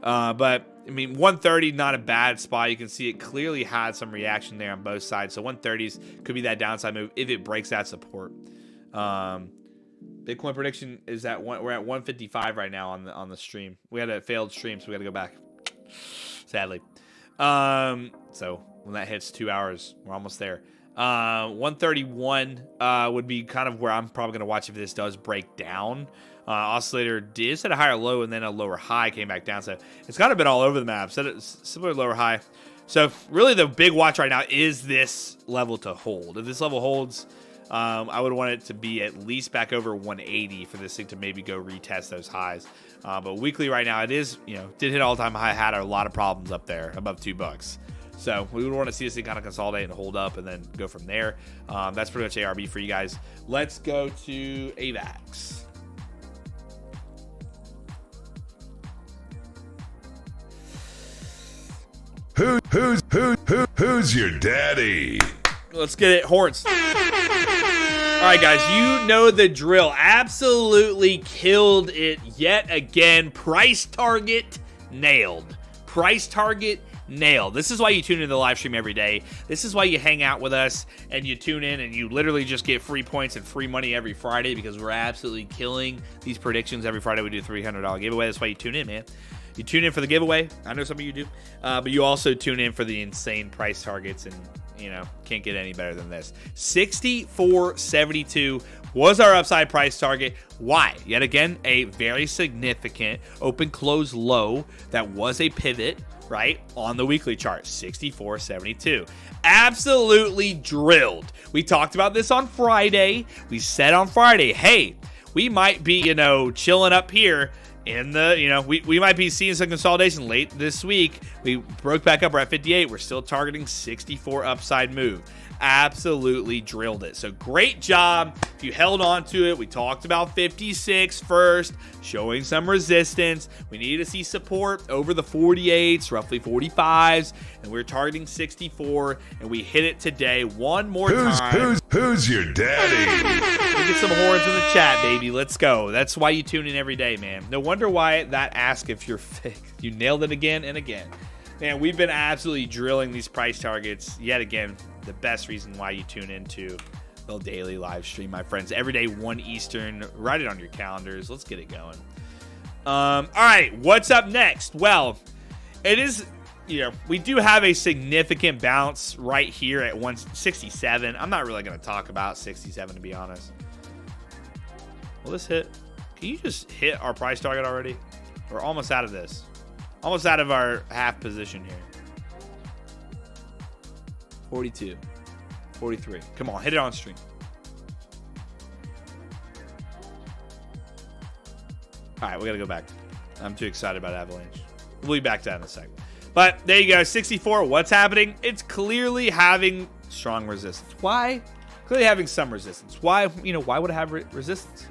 But I mean, 130 not a bad spot. You can see it clearly had some reaction there on both sides. So 130s could be that downside move if it breaks that support. Bitcoin prediction is at we're at 155 right now on the stream. We had a failed stream, so we got to go back. Sadly. So when that hits 2 hours, we're almost there. 131 would be kind of where I'm probably going to watch if this does break down. Oscillator did set a higher low and then a lower high came back down. So it's kind of been all over the map. Set a similar lower high. So really the big watch right now is this level to hold. If this level holds, I would want it to be at least back over 180 for this thing to maybe go retest those highs. But weekly right now, it is, did hit all-time high, had a lot of problems up there above $2. So we would want to see this thing kind of consolidate and hold up and then go from there. That's pretty much ARB for you guys. Let's go to AVAX. Who's your daddy? Let's get it, horns. All right, guys, you know the drill. Absolutely killed it yet again. Price target nailed. Price target nailed. This is why you tune into the live stream every day. This is why you hang out with us and you tune in and you literally just get free points and free money every Friday, because we're absolutely killing these predictions. Every Friday we do a $300 giveaway. That's why you tune in, man. You tune in for the giveaway. I know some of you do. But you also tune in for the insane price targets, and can't get any better than this. 64.72 was our upside price target. Why? Yet again, a very significant open close low that was a pivot, right, on the weekly chart. 64.72. Absolutely drilled. We talked about this on Friday. We said on Friday, hey, we might be, chilling up here in the, we might be seeing some consolidation late this week. We broke back up. We're at 58. We're still targeting 64 upside move. Absolutely drilled it. So great job if you held on to it. We talked about 56 first, showing some resistance. We needed to see support over the 48s, roughly 45s, and we're targeting 64, and we hit it today one more time. Who's your daddy? Let me get some horns in the chat, baby. Let's go. That's why you tune in every day, man. No wonder why that ask if you're fake. You nailed it again and again. Man, we've been absolutely drilling these price targets yet again. The best reason why you tune into the daily live stream, my friends. Every day, 1 Eastern. Write it on your calendars. Let's get it going. All right, what's up next? Well, it is, we do have a significant bounce right here at 167. I'm not really going to talk about 67, to be honest. Will this hit? Can you just hit our price target already? We're almost out of this. Almost out of our half position here. 42, 43. Come on, hit it on stream. All right, we got to go back. I'm too excited about Avalanche. We'll be back to that in a second. But there you go, 64. What's happening? It's clearly having strong resistance. Why? Clearly having some resistance. Why? Why would it have resistance?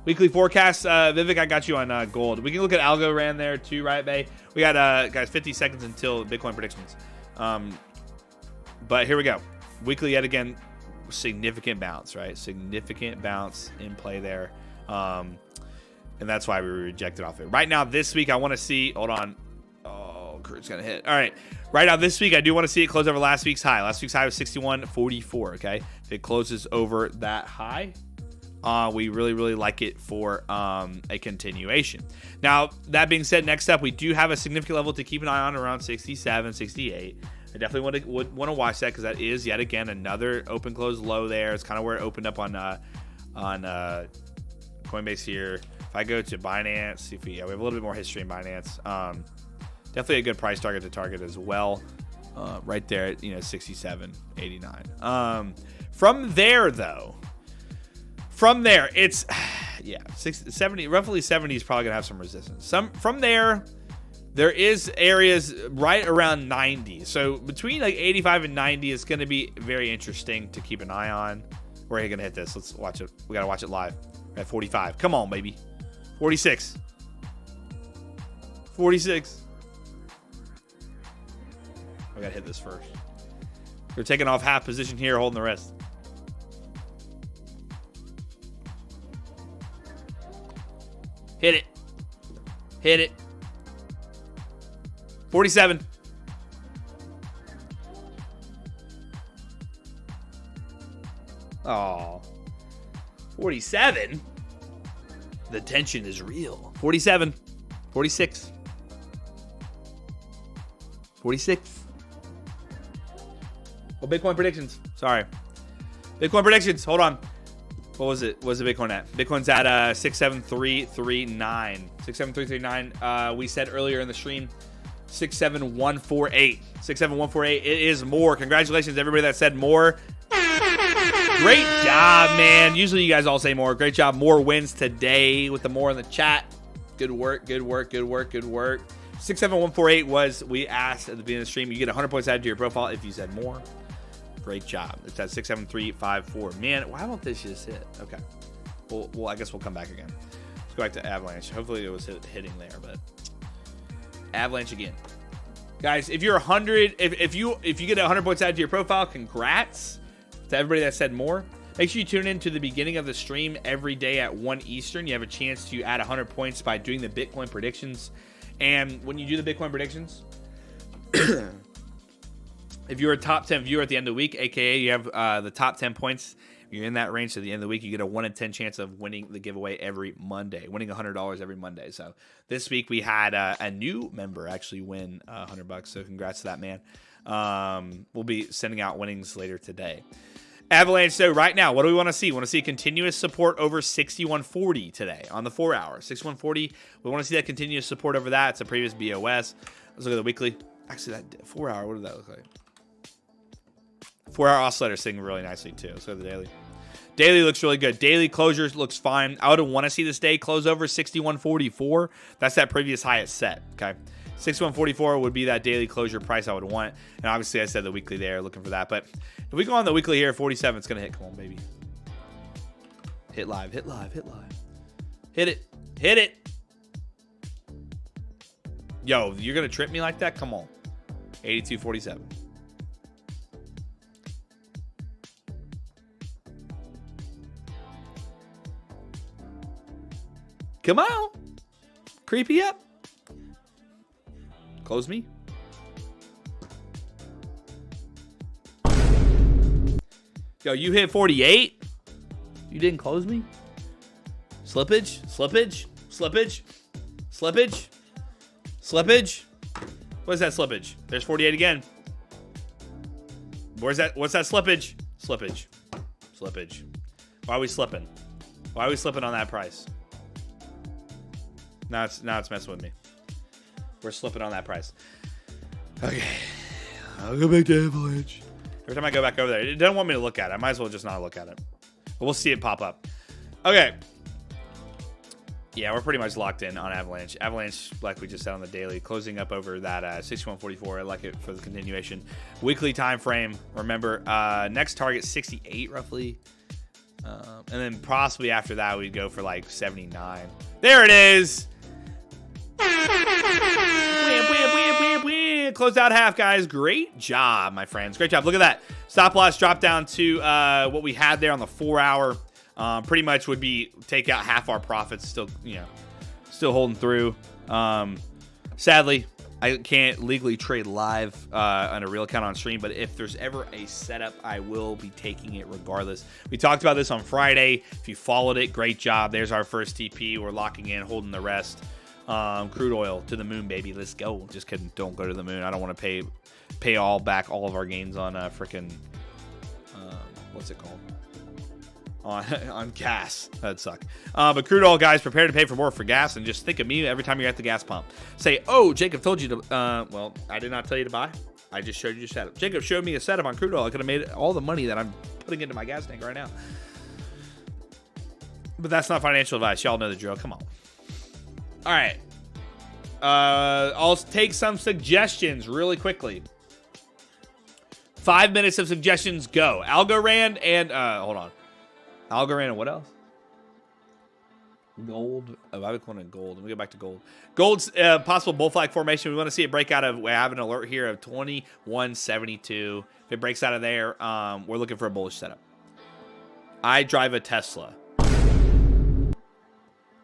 Weekly forecast, Vivek, I got you on gold. We can look at Algo ran there too, right, Bay? We got guys 50 seconds until Bitcoin predictions. But here we go. Weekly yet again, significant bounce, right? Significant bounce in play there. And that's why we rejected off it. Right now, this week, I want to see. Hold on. Oh, Crude's going to hit. All right. Right now, this week, I do want to see it close over last week's high. Last week's high was 61.44. Okay. If it closes over that high, we really, really like it for a continuation. Now, that being said, next up, we do have a significant level to keep an eye on around 67, 68. I definitely would want to watch that because that is, yet again, another open close low there. It's kind of where it opened up on Coinbase here. If I go to Binance, see if we have a little bit more history in Binance. Definitely a good price target to target as well. Right there at 67.89. From there though, it's 70, roughly 70 is probably gonna have some resistance. From there is areas right around 90. So between like 85 and 90 is gonna be very interesting to keep an eye on. We're gonna hit this. Let's watch it. We gotta watch it live. We're at 45. Come on, baby. 46. 46. I gotta hit this first. We're taking off half position here, holding the rest. Hit it. Hit it. 47. Oh. 47? The tension is real. 47. 46. 46. Well, Bitcoin predictions. Sorry. Bitcoin predictions. Hold on. What was it? What was the Bitcoin at? Bitcoin's at 67339. 67339. We said earlier in the stream 67148. 67148. It is more. Congratulations to everybody that said more. Great job, man. Usually you guys all say more. Great job. More wins today with the more in the chat. Good work. Good work. Good work. Good work. 67148 was, we asked at the beginning of the stream, you get 100 points added to your profile if you said more. Great job. It's at 67354. Man, why won't this just hit? Okay. Well, I guess we'll come back again. Let's go back to Avalanche. Hopefully it was hitting there, but Avalanche again. Guys, if you're 100, if you get 100 points added to your profile, congrats to everybody that said more. Make sure you tune in to the beginning of the stream every day at 1 Eastern. You have a chance to add 100 points by doing the Bitcoin predictions. And when you do the Bitcoin predictions, if you're a top 10 viewer at the end of the week, aka you have the top 10 points, you're in that range. So at the end of the week, you get a 1 in 10 chance of winning the giveaway every Monday, winning $100 every Monday. So this week we had a new member actually win $100. So congrats to that man. We'll be sending out winnings later today. Avalanche, so right now, what do we want to see? We want to see continuous support over 6140 today on the 4 hour. 6140, we want to see that continuous support over that. It's a previous BOS. Let's look at the weekly. Actually, that 4 hour, what did that look like? 4 hour oscillator sitting really nicely too. Let's go to the daily. Daily looks really good. Daily closures looks fine. I would want to see this day close over 6144. That's that previous high it set, okay? 6144 would be that daily closure price I would want. And obviously I said the weekly there, looking for that. But if we go on the weekly here, 47, it's going to hit. Come on, baby. Hit live, hit live, hit live. Hit it, hit it. Yo, you're going to trip me like that? Come on. 82.47. Come on. Creepy up. Close me. Yo, you hit 48? You didn't close me? Slippage? Slippage? Slippage? Slippage? Slippage? What is that slippage? There's 48 again. Where's that? What's that slippage? Slippage. Slippage. Why are we slipping? Why are we slipping on that price? Now it's messing with me. We're slipping on that price. Okay. I'll go back to Avalanche. Every time I go back over there, it doesn't want me to look at it. I might as well just not look at it. But we'll see it pop up. Okay. Yeah, we're pretty much locked in on Avalanche. Avalanche, like we just said on the daily, closing up over that 61.44. I like it for the continuation. Weekly time frame. Remember, next target 68 roughly. And then possibly after that, we'd go for like 79. There it is. Closed out half, guys. Great job, my friends. Great job. Look at that. Stop loss dropped down to what we had there on the 4 hour. Pretty much would be take out half our profits. Still, still holding through. Sadly, I can't legally trade live on a real account on stream, but if there's ever a setup, I will be taking it regardless. We talked about this on Friday. If you followed it, great job. There's our first TP. We're locking in, holding the rest. Crude oil to the moon, baby. Let's go. Just kidding. Don't go to the moon. I don't want to pay all of our gains on freaking what's it called? On gas. That'd suck. But crude oil, guys, prepare to pay for more for gas, and just think of me every time you're at the gas pump. Say, oh, Jacob told you to, well, I did not tell you to buy. I just showed you a setup. Jacob showed me a setup on crude oil. I could have made all the money that I'm putting into my gas tank right now. But that's not financial advice. Y'all know the drill. Come on. All right. I'll take some suggestions really quickly. 5 minutes of suggestions, go. Algorand and, hold on. Algorand and what else? Gold. Oh, I would call it gold. Let me go back to gold. Gold's possible bull flag formation. We want to see it break out of. We have an alert here of 2172. If it breaks out of there, we're looking for a bullish setup. I drive a Tesla.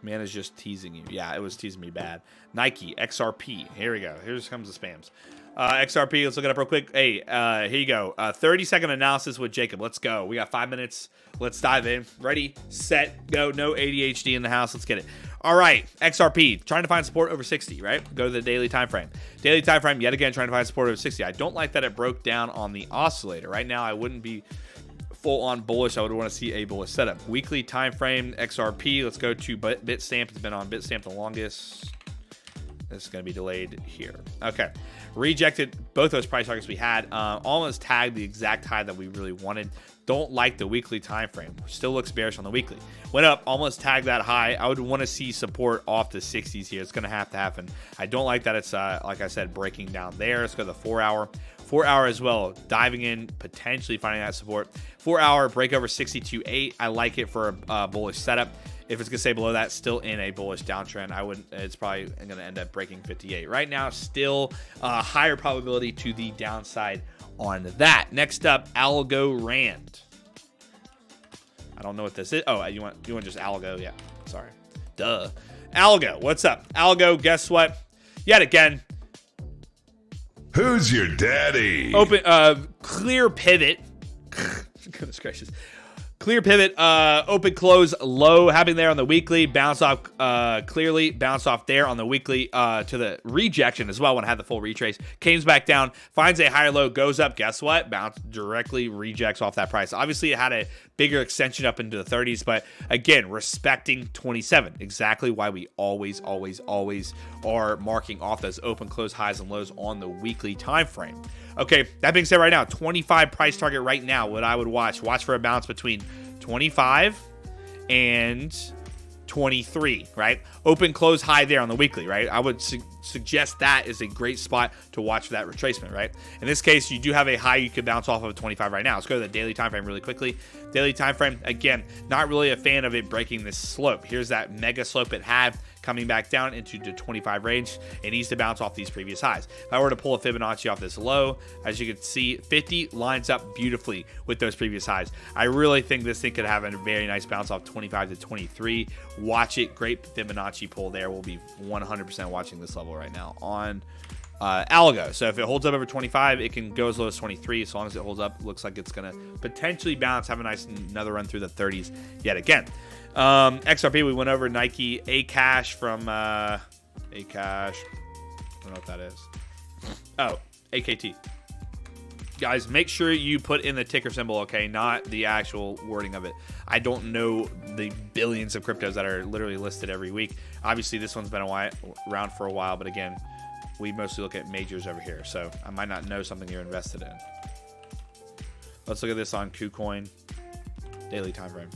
Man is just teasing you. Yeah, it was teasing me bad. Nike, XRP. Here we go. Here comes the spams. XRP, let's look it up real quick. Hey, here you go. 30-second analysis with Jacob. Let's go. We got 5 minutes. Let's dive in. Ready, set, go. No ADHD in the house. Let's get it. All right, XRP, trying to find support over 60, right? Go to the daily time frame. Daily time frame, yet again, trying to find support over 60. I don't like that it broke down on the oscillator. Right now, I wouldn't be full-on bullish. I would want to see a bullish setup. Weekly time frame, XRP. Let's go to Bitstamp. It's been on Bitstamp the longest. This is going to be delayed here. Okay. Rejected both those price targets we had. Almost tagged the exact high that we really wanted. Don't like the weekly time frame. Still looks bearish on the weekly. Went up, almost tagged that high. I would want to see support off the 60s here. It's going to have to happen. I don't like that it's, like I said, breaking down there. Let's go to the 4 hour. 4 hour as well. Diving in, potentially finding that support. 4 hour break over 62.8. I like it for a bullish setup. If it's going to stay below that, still in a bullish downtrend, it's probably going to end up breaking 58. Right now, still a higher probability to the downside on that. Next up, Algo Rand. I don't know what this is. Oh, you want just Algo? Yeah, sorry. Duh. Algo, what's up? Algo, guess what? Yet again. Who's your daddy? Open, clear pivot. Goodness gracious. Clear pivot, open, close, low, happening there on the weekly, bounce off clearly, bounce off there on the weekly to the rejection as well when I had the full retrace. Came back down, finds a higher low, goes up, guess what? Bounce directly, rejects off that price. Obviously, it had a bigger extension up into the 30s, but again, respecting 27. Exactly why we always are marking off those open, close, highs, and lows on the weekly time frame. Okay, that being said, right now, 25 price target right now, what I would watch for a bounce between 25 and 23, right? Open, close, high there on the weekly, right? I would suggest that is a great spot to watch for that retracement, right? In this case, you do have a high you could bounce off of 25 right now. Let's go to the daily time frame really quickly. Daily time frame, again, not really a fan of it breaking this slope. Here's that mega slope it had coming back down into the 25 range. It needs to bounce off these previous highs. If I were to pull a Fibonacci off this low, as you can see, 50 lines up beautifully with those previous highs. I really think this thing could have a very nice bounce off 25 to 23. Watch it. Great Fibonacci pull there. We'll be 100% watching this level right now on Algo. So if it holds up over 25, it can go as low as 23. As long as it holds up, looks like it's going to potentially bounce, have a nice another run through the 30s yet again. XRP, we went over Nike, Akash from Akash. I don't know what that is. Oh, AKT. Guys, make sure you put in the ticker symbol, okay? Not the actual wording of it. I don't know the billions of cryptos that are literally listed every week. Obviously, this one's been around for a while, but again, we mostly look at majors over here. So I might not know something you're invested in. Let's look at this on KuCoin. Daily time frame.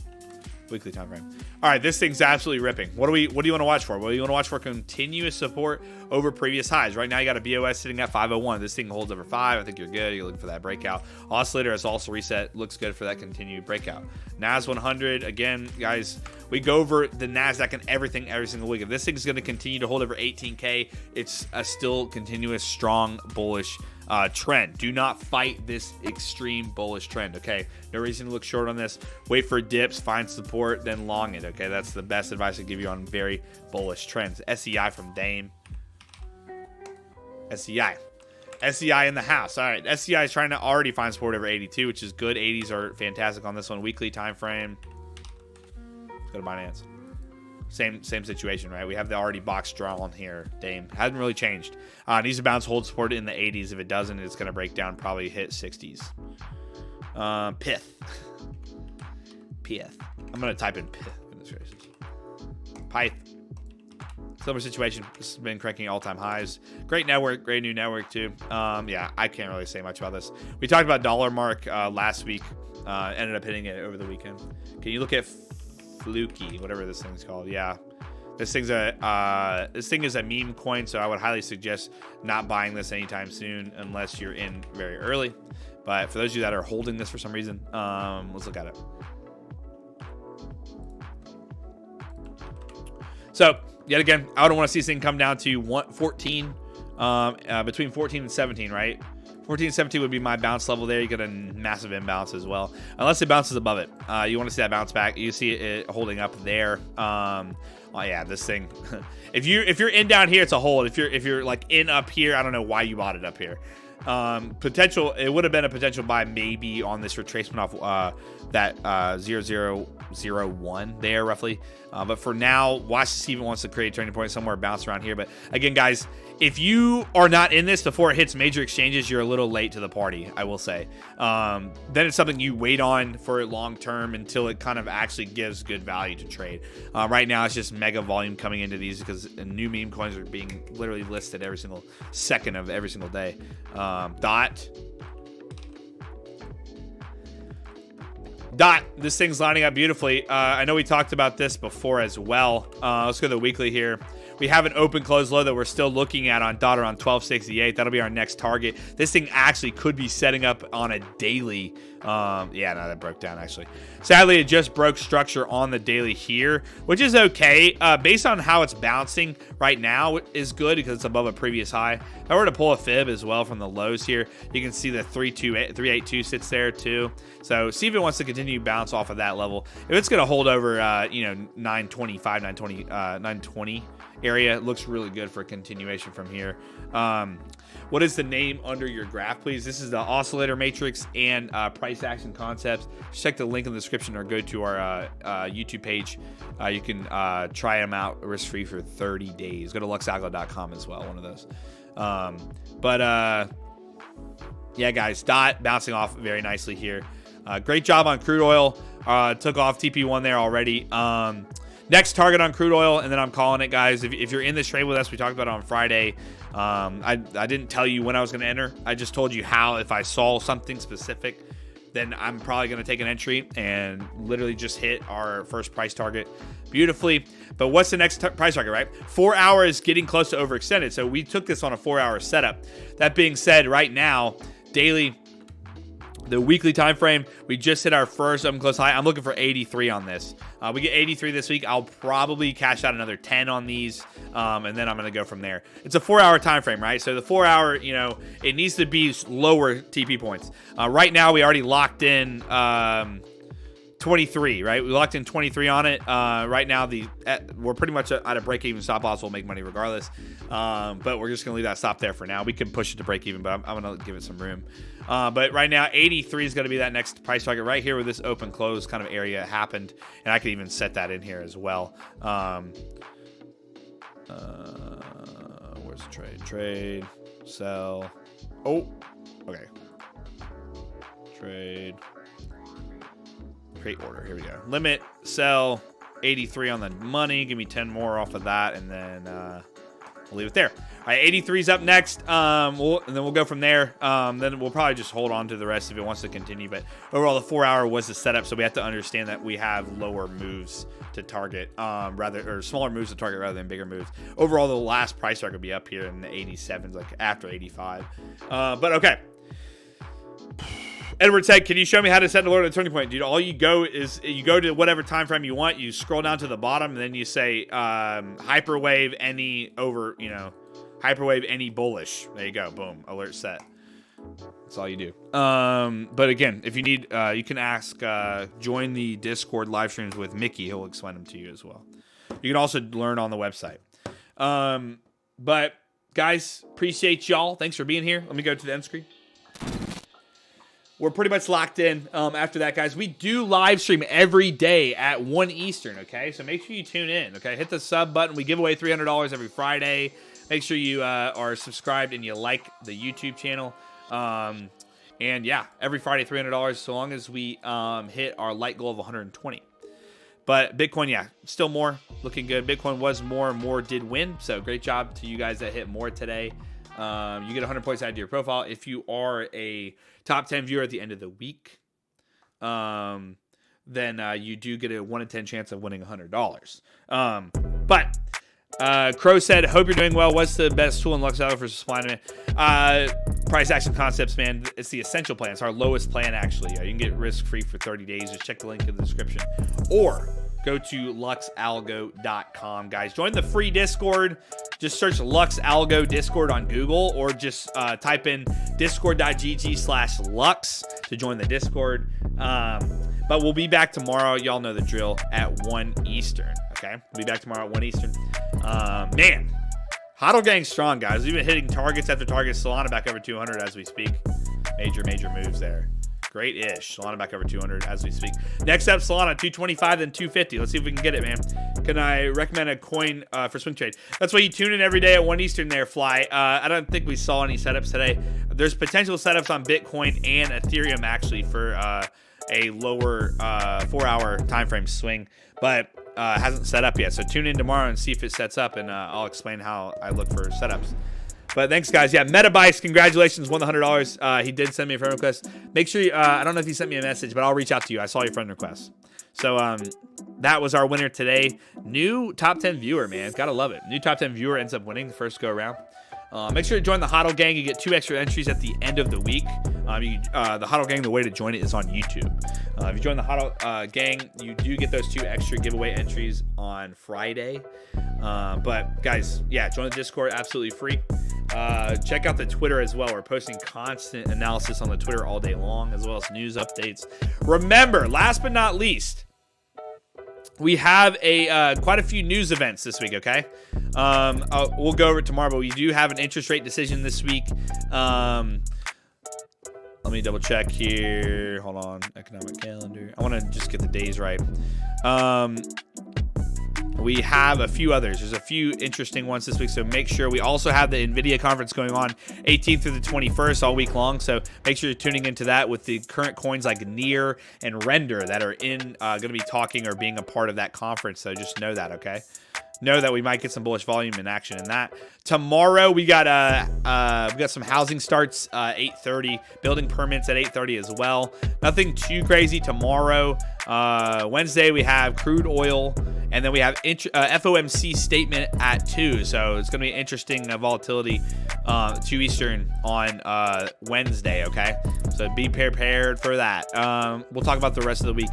Weekly time frame. All right, this thing's absolutely ripping. What do you want to watch for? Well, you want to watch for continuous support over previous highs. Right now, you got a BOS sitting at 501. This thing holds over 5. I think you're good. You're looking for that breakout. Oscillator has also reset. Looks good for that continued breakout. NAS 100. Again, guys, we go over the NASDAQ and everything every single week. If this thing's going to continue to hold over 18K, it's a still continuous, strong, bullish trend. Do not fight this extreme bullish trend, okay? No reason to look short on this. Wait for dips, find support, then long it, okay? That's the best advice I give you on very bullish trends. SEI from Dame. SEI in the house. All right, SEI is trying to already find support over 82, which is good. 80s are fantastic on this one. Weekly time frame. Let's go to Binance. Same situation, right? We have the already box drawn here. Dame hasn't really changed. Needs to bounce, hold support in the 80s. If it doesn't, it's going to break down, probably hit 60s. Pith. I'm going to type in Pith. Goodness gracious. Pyth. Similar situation. This has been cranking all-time highs. Great network, great new network too. Yeah, I can't really say much about this. We talked about dollar mark last week. Ended up hitting it over the weekend. Can you look at Fluky, whatever this thing's called? Yeah, this thing is a meme coin, so I would highly suggest not buying this anytime soon unless you're in very early. But for those of you that are holding this for some reason, let's look at it. So yet again, I don't want to see this thing come down to 14, between 14 and 17, right? 14 and 17 would be my bounce level there. You get a massive imbalance as well, unless it bounces above it. You want to see that bounce back. You see it holding up there. Oh yeah, this thing. if you're in down here, it's a hold. If you're like in up here, I don't know why you bought it up here. Potential. It would have been a potential buy maybe on this retracement off that 0001 there roughly. But for now, watch to see if it wants to create a turning point somewhere, bounce around here. But again, guys, if you are not in this before it hits major exchanges, you're a little late to the party, I will say. Then it's something you wait on for long term until it kind of actually gives good value to trade. Right now, it's just mega volume coming into these because new meme coins are being literally listed every single second of every single day. Dot, this thing's lining up beautifully. I know we talked about this before as well. Let's go to the weekly here. We have an open close low that we're still looking at on Dot around 1268. That'll be our next target. This thing actually could be setting up on a daily. Yeah, no, that broke down actually. Sadly, it just broke structure on the daily here, which is okay. Based on how it's bouncing right now is good because it's above a previous high. If I were to pull a fib as well from the lows here, you can see the 382 sits there too. So see if it wants to continue bounce off of that level. If it's going to hold over, 925, 920, 920 area, it looks really good for a continuation from here. What is the name under your graph, please? This is the oscillator matrix and price action concepts. Check the link in the description or go to our YouTube page. You can try them out risk-free for 30 days. Go to luxalgo.com as well, one of those. Yeah, guys, Dot bouncing off very nicely here. Great job on crude oil. Took off TP1 there already. Next target on crude oil, and then I'm calling it, guys. If you're in this trade with us, we talked about it on Friday. I didn't tell you when I was going to enter. I just told you how. If I saw something specific, then I'm probably going to take an entry and literally just hit our first price target beautifully. But what's the next price target, right? 4 hours getting close to overextended. So we took this on a 4-hour setup. That being said, right now, daily, the weekly time frame, we just hit our first open close high. I'm looking for 83 on this. We get 83 this week. I'll probably cash out another 10 on these, and then I'm going to go from there. It's a 4-hour time frame, right? So the 4-hour, it needs to be lower TP points. Right now, we already locked in 23, right? We locked in 23 on it. Right now, we're pretty much at a break-even stop loss. We'll make money regardless, but we're just going to leave that stop there for now. We can push it to break-even, but I'm going to give it some room. But right now, 83 is going to be that next price target right here where this open close kind of area happened. And I could even set that in here as well. Where's the trade? Trade, sell. Oh, okay. Trade. Create order. Here we go. Limit, sell, 83 on the money. Give me 10 more off of that. And then we'll leave it there. All right, 83's up next. And then we'll go from there. Then we'll probably just hold on to the rest if it wants to continue. But overall, the 4 hour was the setup, so we have to understand that we have lower moves to target, or smaller moves to target rather than bigger moves. Overall, the last price target will be up here in the 87s, like after 85. But okay. Edward said, can you show me how to set an alert at a turning point? Dude, all you go is you go to whatever time frame you want. You scroll down to the bottom, and then you say hyperwave any hyperwave any bullish. There you go. Boom. Alert set. That's all you do. But again, if you need, you can ask, join the Discord live streams with Mickey. He'll explain them to you as well. You can also learn on the website. But guys, appreciate y'all. Thanks for being here. Let me go to the end screen. We're pretty much locked in after that, guys. We do live stream every day at 1 Eastern, okay? So make sure you tune in, okay? Hit the sub button. We give away $300 every Friday. Make sure you are subscribed and you like the YouTube channel. And, yeah, every Friday, $300 so long as we hit our light goal of 120. But Bitcoin, yeah, still more. Looking good. Bitcoin was more and more did win. So great job to you guys that hit more today. You get 100 points added to your profile. If you are a top 10 viewer at the end of the week, then you do get a 1 in 10 chance of winning $100. But Crow said, hope you're doing well. What's the best tool in Lux Algo for supply and demand? Price action concepts, man. It's the essential plan. It's our lowest plan, actually. You can get risk-free for 30 days. Just check the link in the description. Or go to luxalgo.com, guys. Join the free Discord. Just search Lux Algo Discord on Google, or just type in discord.gg/lux to join the Discord. But we'll be back tomorrow. Y'all know the drill at 1 Eastern. Okay, we'll be back tomorrow at 1 Eastern. Man, Hodl gang strong, guys. We've been hitting targets after targets. Solana back over 200 as we speak. Major moves there. Great-ish. Solana back over 200 as we speak. Next up, Solana, 225, then 250. Let's see if we can get it, man. Can I recommend a coin for swing trade? That's why you tune in every day at 1 Eastern there, Fly. I don't think we saw any setups today. There's potential setups on Bitcoin and Ethereum, actually, for a lower 4-hour time frame swing, but hasn't set up yet. So tune in tomorrow and see if it sets up, and I'll explain how I look for setups. But thanks, guys. Yeah, Metabice, congratulations, won the $100. He did send me a friend request. Make sure you, I don't know if he sent me a message, but I'll reach out to you. I saw your friend request. So that was our winner today. New top 10 viewer, man. Gotta love it. New top 10 viewer ends up winning the first go around. Make sure to join the Hodl gang. You get 2 extra entries at the end of the week. The Hodl gang, the way to join it is on YouTube. If you join the Hodl gang, you do get those 2 extra giveaway entries on Friday. But guys, yeah, join the Discord, absolutely free. Check out the Twitter as well. We're posting constant analysis on the Twitter all day long, as well as news updates. Remember, last but not least, we have quite a few news events this week, okay? We'll go over it tomorrow, but we do have an interest rate decision this week. Let me double check here. Hold on. Economic calendar. I want to just get the days right. We have a few others. There's a few interesting ones this week, so make sure. We also have the Nvidia conference going on 18th through the 21st all week long, so make sure you're tuning into that with the current coins like Near and Render that are going to be talking or being a part of that conference, so just know that, okay? Know that we might get some bullish volume in action in that. Tomorrow we got some housing starts 8:30, building permits at 8:30 as well. Nothing too crazy tomorrow. Wednesday we have crude oil, and then we have FOMC statement at 2. So it's going to be interesting volatility 2 Eastern on Wednesday. Okay, so be prepared for that. We'll talk about the rest of the week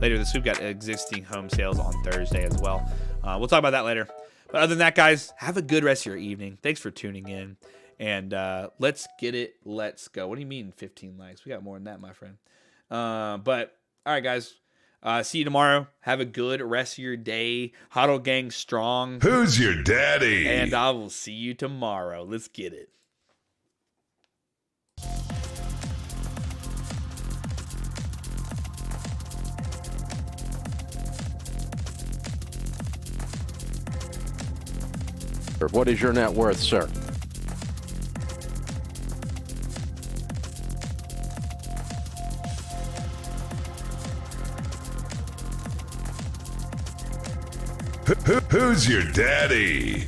later this week. We've got existing home sales on Thursday as well. We'll talk about that later. But other than that, guys, have a good rest of your evening. Thanks for tuning in. And let's get it. Let's go. What do you mean 15 likes? We got more than that, my friend. But all right, guys. See you tomorrow. Have a good rest of your day. Hodl gang strong. Who's your daddy? And I will see you tomorrow. Let's get it. What is your net worth, sir? Who's your daddy?